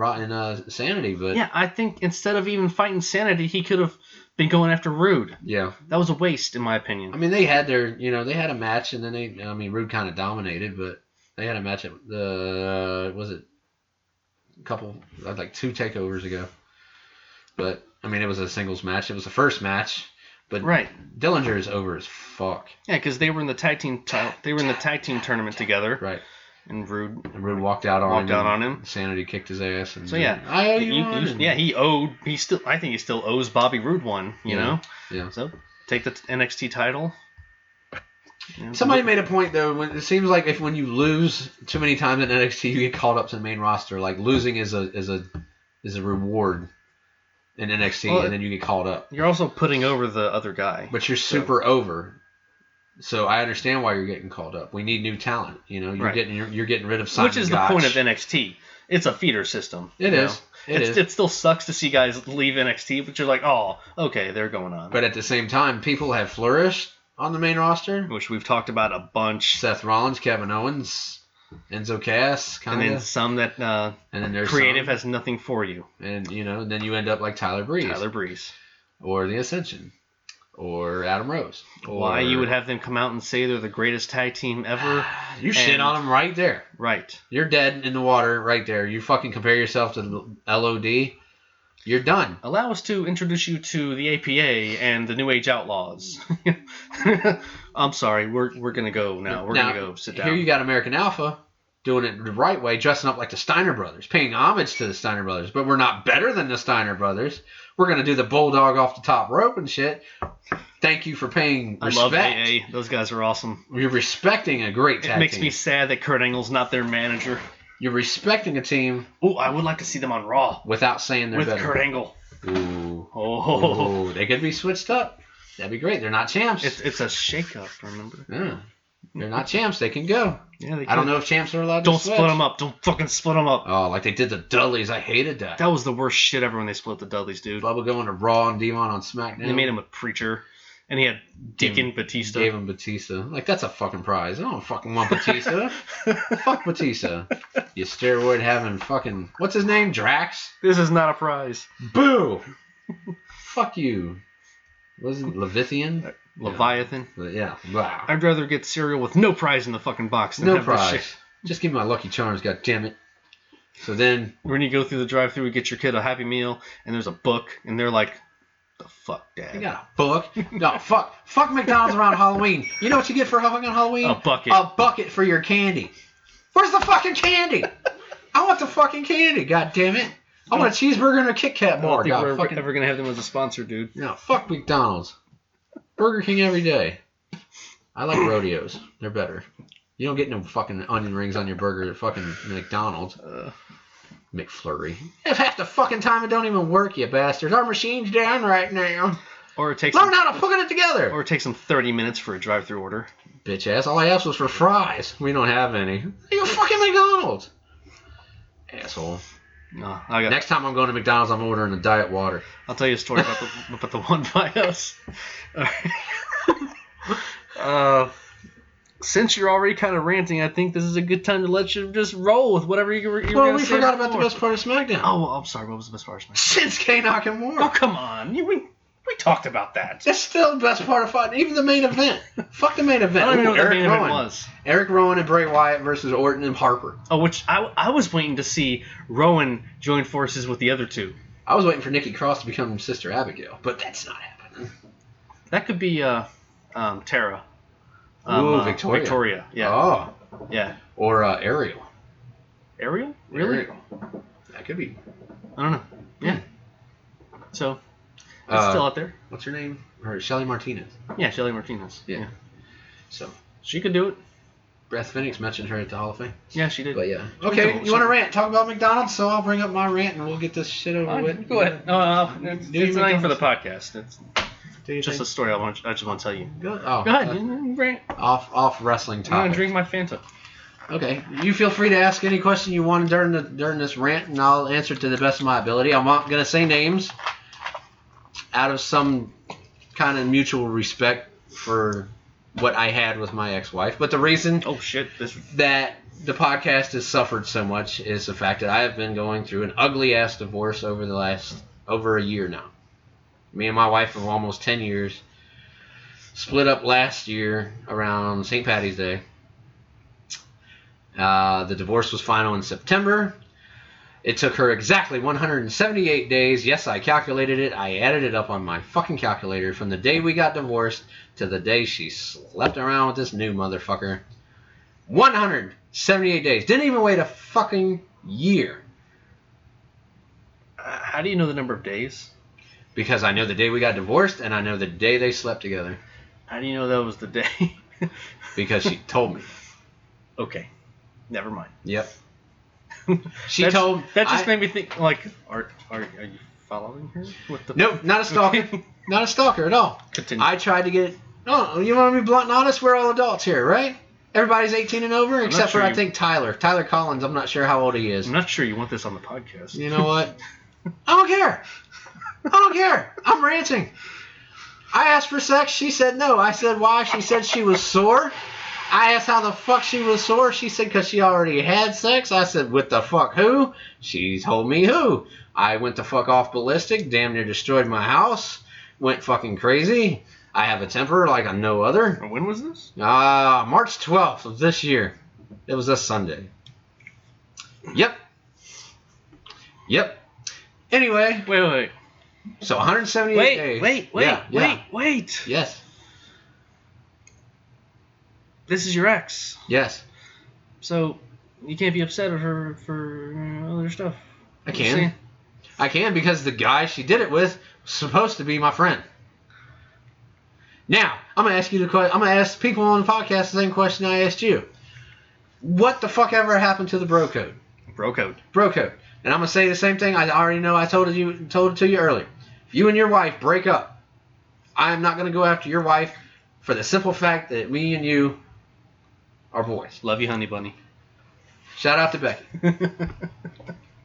Sanity, but yeah, I think instead of even fighting Sanity, he could have been going after Roode. Yeah, that was a waste, in my opinion. I mean, they had they had a match, and then Roode kind of dominated, but they had a match at like 2 takeovers ago. But I mean, it was a singles match. It was the first match. But Dillinger is over as fuck. Yeah, because they were in the tag team tournament together. Right. And Roode walked out on him. Sanity kicked his ass. And so yeah, I owe you one. Yeah, I think he still owes Bobby Roode one. You know. Yeah. So take the NXT title. Somebody made a point though. When it seems like when you lose too many times in NXT, you get called up to the main roster. Like losing is a reward. In NXT, and then you get called up. You're also putting over the other guy. But you're super over. So I understand why you're getting called up. We need new talent. You're getting rid of Simon Which is Gotch. The point of NXT. It's a feeder system. It is. It still sucks to see guys leave NXT, but you're like, oh, okay, they're going on. But at the same time, people have flourished on the main roster. Which we've talked about a bunch. Seth Rollins, Kevin Owens, Enzo Cass, and then some that and then there's creative has nothing for you. And then you end up like Tyler Breeze. Or The Ascension. Or Adam Rose. Why you would have them come out and say they're the greatest tag team ever. You shit on them right there. Right. You're dead in the water right there. You fucking compare yourself to the LOD. You're done. Allow us to introduce you to the APA and the New Age Outlaws. I'm sorry, we're gonna go now. We're gonna go sit down. Here you got American Alpha doing it the right way, dressing up like the Steiner Brothers, paying homage to the Steiner Brothers, but we're not better than the Steiner Brothers. We're gonna do the bulldog off the top rope and shit. Thank you for paying respect. I love AA. Those guys are awesome. You're respecting a great tag team. It makes me sad that Kurt Angle's not their manager. You're respecting a team. Oh, I would like to see them on Raw. Without saying they're better. With Kurt Angle. Ooh. Oh. They could be switched up. That'd be great. They're not champs. It's a shake-up, remember? Yeah. They're not champs. They can go. Yeah, they can. I don't know if champs are allowed to Don't switch. split them up. Don't fucking split them up. Oh, like they did the Dudleys. I hated that. That was the worst shit ever when they split the Dudleys, dude. Bubba going to Raw and Devon on SmackDown. They made him a preacher. And he had Deacon Batista. Gave him Batista. Like, that's a fucking prize. I don't fucking want Batista. Fuck Batista. You steroid having fucking... What's his name? Drax? This is not a prize. Boo! Fuck you. Was it Levithian? Leviathan. Yeah. Wow. I'd rather get cereal with no prize in the fucking box than No have prize. this shit. Just give me my Lucky Charms, goddammit. So then... When you go through the drive-thru, you get your kid a Happy Meal, and there's a book, and they're like... The fuck, Dad? You got a book? No, fuck McDonald's around Halloween. You know what you get for fucking Halloween? A bucket. A bucket for your candy. Where's the fucking candy? I want the fucking candy, god damn it. I want a cheeseburger and a Kit Kat bar. I don't think we're ever going to have them as a sponsor, dude. No, fuck McDonald's. Burger King every day. I like rodeos. They're better. You don't get no fucking onion rings on your burger at fucking McDonald's. McFlurry. If half the fucking time it don't even work, you bastards. Our machine's down right now. Or it takes Learn how to put it together. Or it takes them 30 minutes for a drive-thru order. Bitch ass. All I asked was for fries. We don't have any. You fucking McDonald's. Asshole. No, Next time I'm going to McDonald's, I'm ordering a diet water. I'll tell you a story about the one by us. Since you're already kind of ranting, I think this is a good time to let you just roll with whatever you were going to say. Well, we forgot about the best part of SmackDown. Oh, I'm sorry. What was the best part of SmackDown? Shinsuke Nakamura. Oh, come on. We talked about that. That's still the best part of fighting. Even the main event. Fuck the main event. I don't even know what the main event Rowan. was. Eric Rowan and Bray Wyatt versus Orton and Harper. Oh, which I was waiting to see Rowan join forces with the other two. I was waiting for Nikki Cross to become Sister Abigail, but that's not happening. That could be Tara. Ooh, Victoria. Victoria, yeah. Oh. Yeah. Or Ariel. Ariel? Really? Ariel. That could be. I don't know. Yeah. So, it's still out there. What's her name? Or Shelly Martinez. Yeah, Shelly Martinez. Yeah. So. She could do it. Beth Phoenix mentioned her at the Hall of Fame. Yeah, she did. But yeah. Okay, you want to rant? Talk about McDonald's, so I'll bring up my rant and we'll get this shit over with. Go ahead. It's not even for the podcast. It's just a story I just want to tell you. Go ahead. Rant. Off wrestling topic. I'm going to drink my Fanta. Okay. You feel free to ask any question you want during this rant, and I'll answer it to the best of my ability. I'm not going to say names out of some kind of mutual respect for what I had with my ex-wife. But the reason that the podcast has suffered so much is the fact that I have been going through an ugly-ass divorce over a year now. Me and my wife of almost 10 years split up last year around St. Paddy's Day. The divorce was final in September. It took her exactly 178 days. Yes, I calculated it. I added it up on my fucking calculator from the day we got divorced to the day she slept around with this new motherfucker. 178 days. Didn't even wait a fucking year. How do you know the number of days? Because I know the day we got divorced, and I know the day they slept together. How do you know that was the day? Because she told me. Okay. Never mind. Yep. She told... That just made me think, like, are you following her? Nope, not a stalker. Not a stalker at all. Continue. I tried to get... Oh, you want to be blunt and honest? We're all adults here, right? Everybody's 18 and over, except for, I think, Tyler. Tyler Collins, I'm not sure how old he is. I'm not sure you want this on the podcast. You know what? I don't care. I don't care. I'm ranting. I asked for sex. She said no. I said why. She said she was sore. I asked how the fuck she was sore. She said because she already had sex. I said, with the fuck who? She told me who. I went the fuck off ballistic. Damn near destroyed my house. Went fucking crazy. I have a temper like a no other. When was this? March 12th of this year. It was this Sunday. Yep. Anyway. Wait. So 178 days. Wait. Yes. This is your ex. Yes. So you can't be upset at her for other stuff. I can because the guy she did it with was supposed to be my friend. Now, I'm gonna ask you I'm gonna ask people on the podcast the same question I asked you. What the fuck ever happened to the bro code? Bro code. And I'm gonna say the same thing I already know I told it to you earlier. If you and your wife break up, I am not going to go after your wife for the simple fact that me and you are boys. Love you, honey bunny. Shout out to Becky.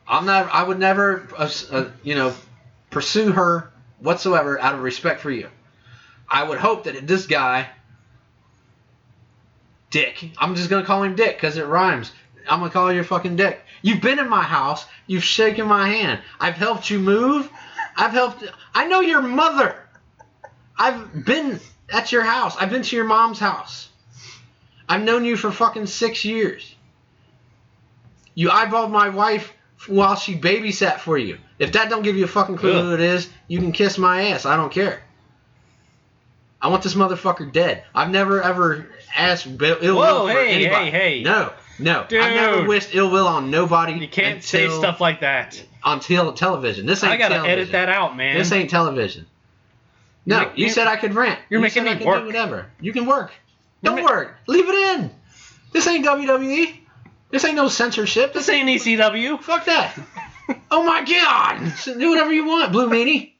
I would never, pursue her whatsoever out of respect for you. I would hope that this guy, Dick, I'm just going to call him Dick because it rhymes. I'm going to call you fucking Dick. You've been in my house. You've shaken my hand. I've helped you move. I know your mother. I've been at your house. I've been to your mom's house. I've known you for fucking 6 years. You eyeballed my wife while she babysat for you. If that don't give you a fucking clue who it is, you can kiss my ass. I don't care. I want this motherfucker dead. I've never ever asked ill will for anybody. Hey. No. Dude. I've never wished ill will on nobody. You can't say stuff like that. On television. This ain't I gotta television. edit that out, man. This ain't television. No, you said I could rant. You're making me I could work. Do whatever. You can work. Don't work. Leave it in. This ain't WWE. This ain't no censorship. This ain't ECW. Fuck that. Oh my God. Do whatever you want, Blue Meanie.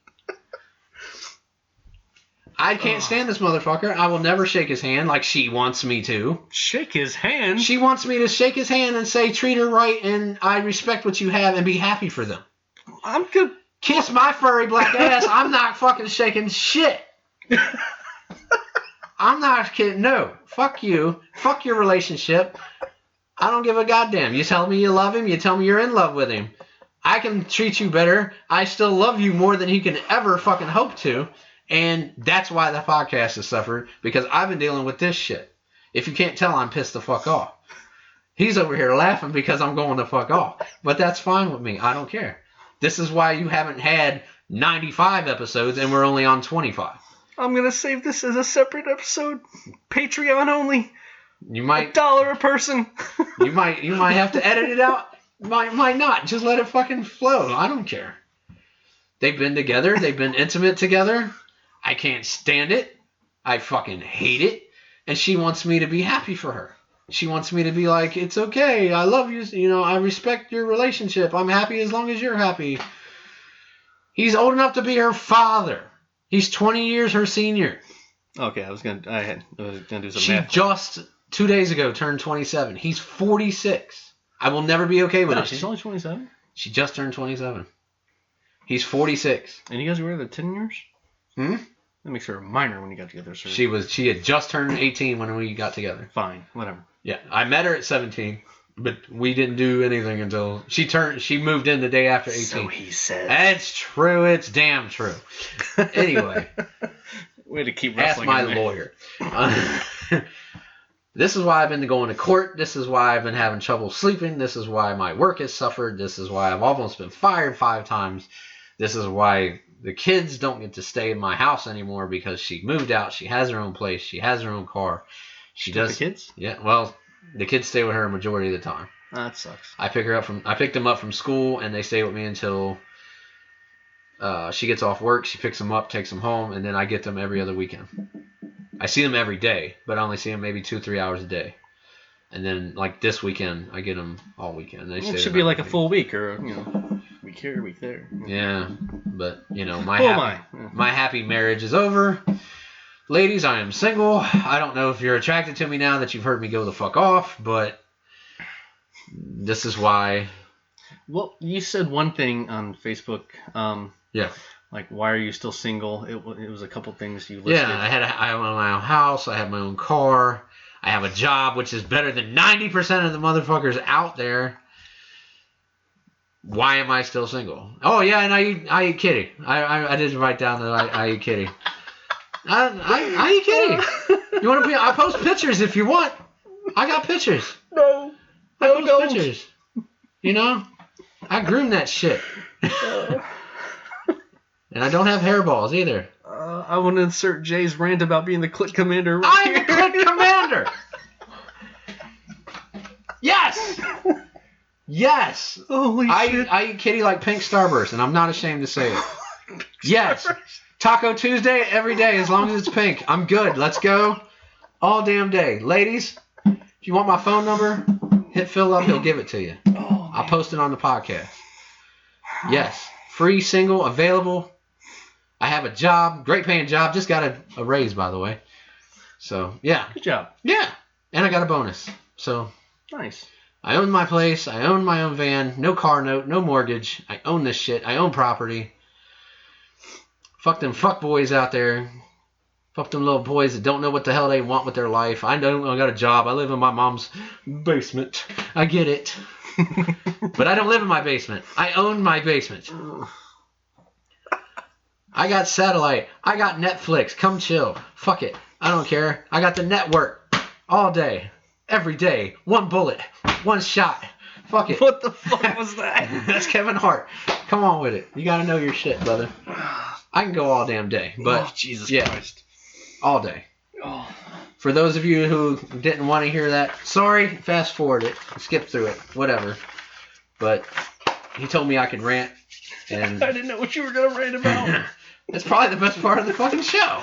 I can't stand this motherfucker. I will never shake his hand like she wants me to. Shake his hand? She wants me to shake his hand and say, treat her right and I respect what you have and be happy for them. I'm good. Kiss my furry black ass. I'm not fucking shaking shit. I'm not kidding. No. Fuck you. Fuck your relationship. I don't give a goddamn. You tell me you love him. You tell me you're in love with him. I can treat you better. I still love you more than he can ever fucking hope to. And that's why the podcast has suffered. Because I've been dealing with this shit. If you can't tell, I'm pissed the fuck off. He's over here laughing because I'm going the fuck off. But that's fine with me. I don't care. This is why you haven't had 95 episodes and we're only on 25. I'm going to save this as a separate episode. Patreon only. You might $1 a person. you might have to edit it out. Might not. Just let it fucking flow. I don't care. They've been together. They've been intimate together. I can't stand it. I fucking hate it. And she wants me to be happy for her. She wants me to be like, it's okay. I love you. You know, I respect your relationship. I'm happy as long as you're happy. He's old enough to be her father. He's 20 years her senior. Okay, I was gonna do some she math. She just 2 days ago turned 27. He's 46. I will never be okay with it. She's only 27? She just turned 27. He's 46. And you guys were together 10 years? That makes her a minor when you got together, sir. She had just turned 18 when we got together. Fine, whatever. Yeah, I met her at 17, but we didn't do anything until she moved in the day after 18. So he said. That's true. It's damn true. Anyway. Way to keep wrestling. Ask my lawyer. This is why I've been going to court. This is why I've been having trouble sleeping. This is why my work has suffered. This is why I've almost been fired 5 times. This is why the kids don't get to stay in my house anymore because she moved out. She has her own place. She has her own car. She does. The kids? Yeah. Well, the kids stay with her a majority of the time. That sucks. I picked them up from school, and they stay with me until she gets off work. She picks them up, takes them home, and then I get them every other weekend. I see them every day, but I only see them maybe 2-3 hours a day. And then, like this weekend, I get them all weekend. It should be like a full week or week here, week there. Yeah, but my happy marriage is over. Ladies, I am single. I don't know if you're attracted to me now that you've heard me go the fuck off, but this is why. Well, you said one thing on Facebook. Yeah. Like, why are you still single? It was a couple things you listed. Yeah, I own my own house. I have my own car. I have a job, which is better than 90% of the motherfuckers out there. Why am I still single? Oh, yeah, and I eat kitty. I did write down that I eat kitty. I eat kitty. You want to be? I post pictures if you want. I got pictures. No. I post pictures. You know? I groom that shit. And I don't have hairballs either. I want to insert Jay's rant about being the click commander. I'm the click commander. Yes. Yes. Holy shit. I eat kitty like pink Starburst, and I'm not ashamed to say it. Yes. Taco Tuesday every day as long as it's pink. I'm good. Let's go. All damn day. Ladies, if you want my phone number, hit Phil up. He'll give it to you. I'll post it on the podcast. Yes. Free, single, available. I have a job, great paying job. Just got a raise, by the way. So, yeah. Good job. Yeah. And I got a bonus. So, nice. I own my place. I own my own van. No car note. No mortgage. I own this shit. I own property. Fuck them fuck boys out there. Fuck them little boys that don't know what the hell they want with their life. I got a job. I live in my mom's basement. I get it. But I don't live in my basement. I own my basement. I got satellite. I got Netflix. Come chill. Fuck it. I don't care. I got the network. All day. Every day. One bullet. One shot. Fuck it. What the fuck was that? That's Kevin Hart. Come on with it. You gotta know your shit, brother. I can go all damn day. But Jesus yeah, Christ. All day. Oh. For those of you who didn't want to hear that, sorry, fast forward it. Skip through it. Whatever. But he told me I could rant. And I didn't know what you were going to rant about. That's probably the best part of the fucking show.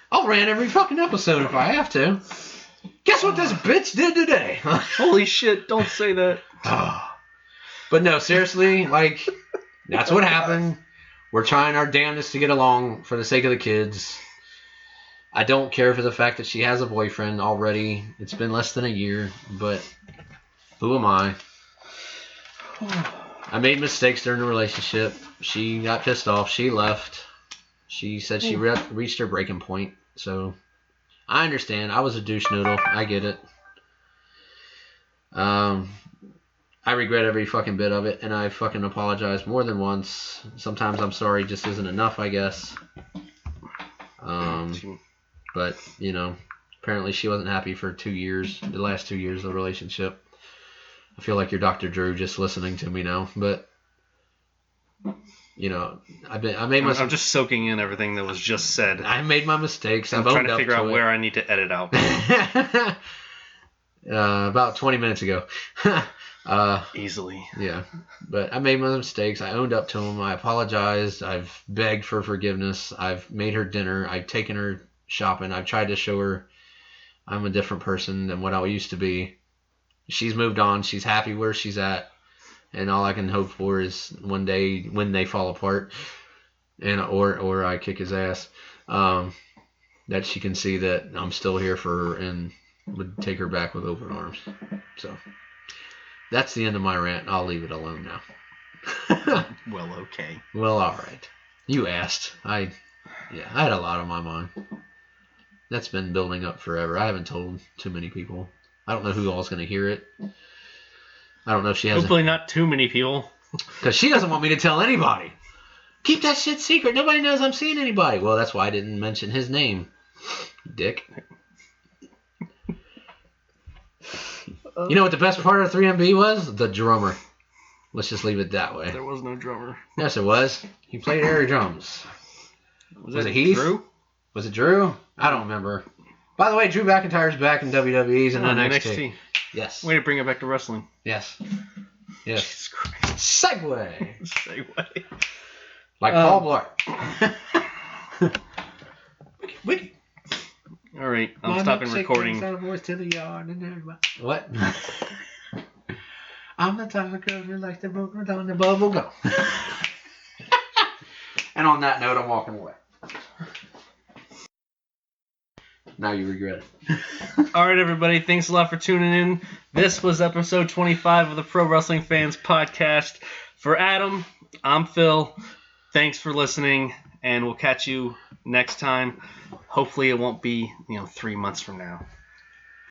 I'll rant every fucking episode if I have to. Guess what this bitch did today? Holy shit, don't say that. But no, seriously, like, that's what happened. We're trying our damnedest to get along for the sake of the kids. I don't care for the fact that she has a boyfriend already. It's been less than a year, but who am I? I made mistakes during the relationship. She got pissed off. She left. She said she reached her breaking point. So I understand. I was a douche noodle. I get it. I regret every fucking bit of it, and I fucking apologize more than once. Sometimes I'm sorry just isn't enough, I guess. But, you know, apparently she wasn't happy for 2 years, the last 2 years of the relationship. I feel like you're Dr. Drew just listening to me now, but, you know, I'm just soaking in everything that was just said. I made my mistakes. I'm trying to figure out where I need to edit out. About 20 minutes ago. Easily. Yeah. But I made my mistakes. I owned up to them. I apologized. I've begged for forgiveness. I've made her dinner. I've taken her shopping. I've tried to show her I'm a different person than what I used to be. She's moved on. She's happy where she's at. And all I can hope for is one day when they fall apart or I kick his ass, that she can see that I'm still here for her and would take her back with open arms. So that's the end of my rant. I'll leave it alone now. Well, okay. Well, all right. You asked. I had a lot on my mind. That's been building up forever. I haven't told too many people. I don't know who all's going to hear it. I don't know if she has. Hopefully not too many people. Because she doesn't want me to tell anybody. Keep that shit secret. Nobody knows I'm seeing anybody. Well, that's why I didn't mention his name. Dick. You know what the best part of 3MB was? The drummer. Let's just leave it that way. There was no drummer. Yes, it was. He played air drums. Was it Heath? Drew? Was it Drew? I don't remember. By the way, Drew McIntyre's back in WWE's and NXT. Yes. Way to bring it back to wrestling. Yes. Yes. Jesus Christ. Segway. Like Paul Blart. Wiki. All right, I'm stopping recording. What? I'm the type of girl who likes to move on the bubble gum. And on that note, I'm walking away. Now you regret it. All right, everybody. Thanks a lot for tuning in. This was episode 25 of the Pro Wrestling Fans Podcast. For Adam, I'm Phil. Thanks for listening, and we'll catch you next time. Hopefully it won't be, 3 months from now.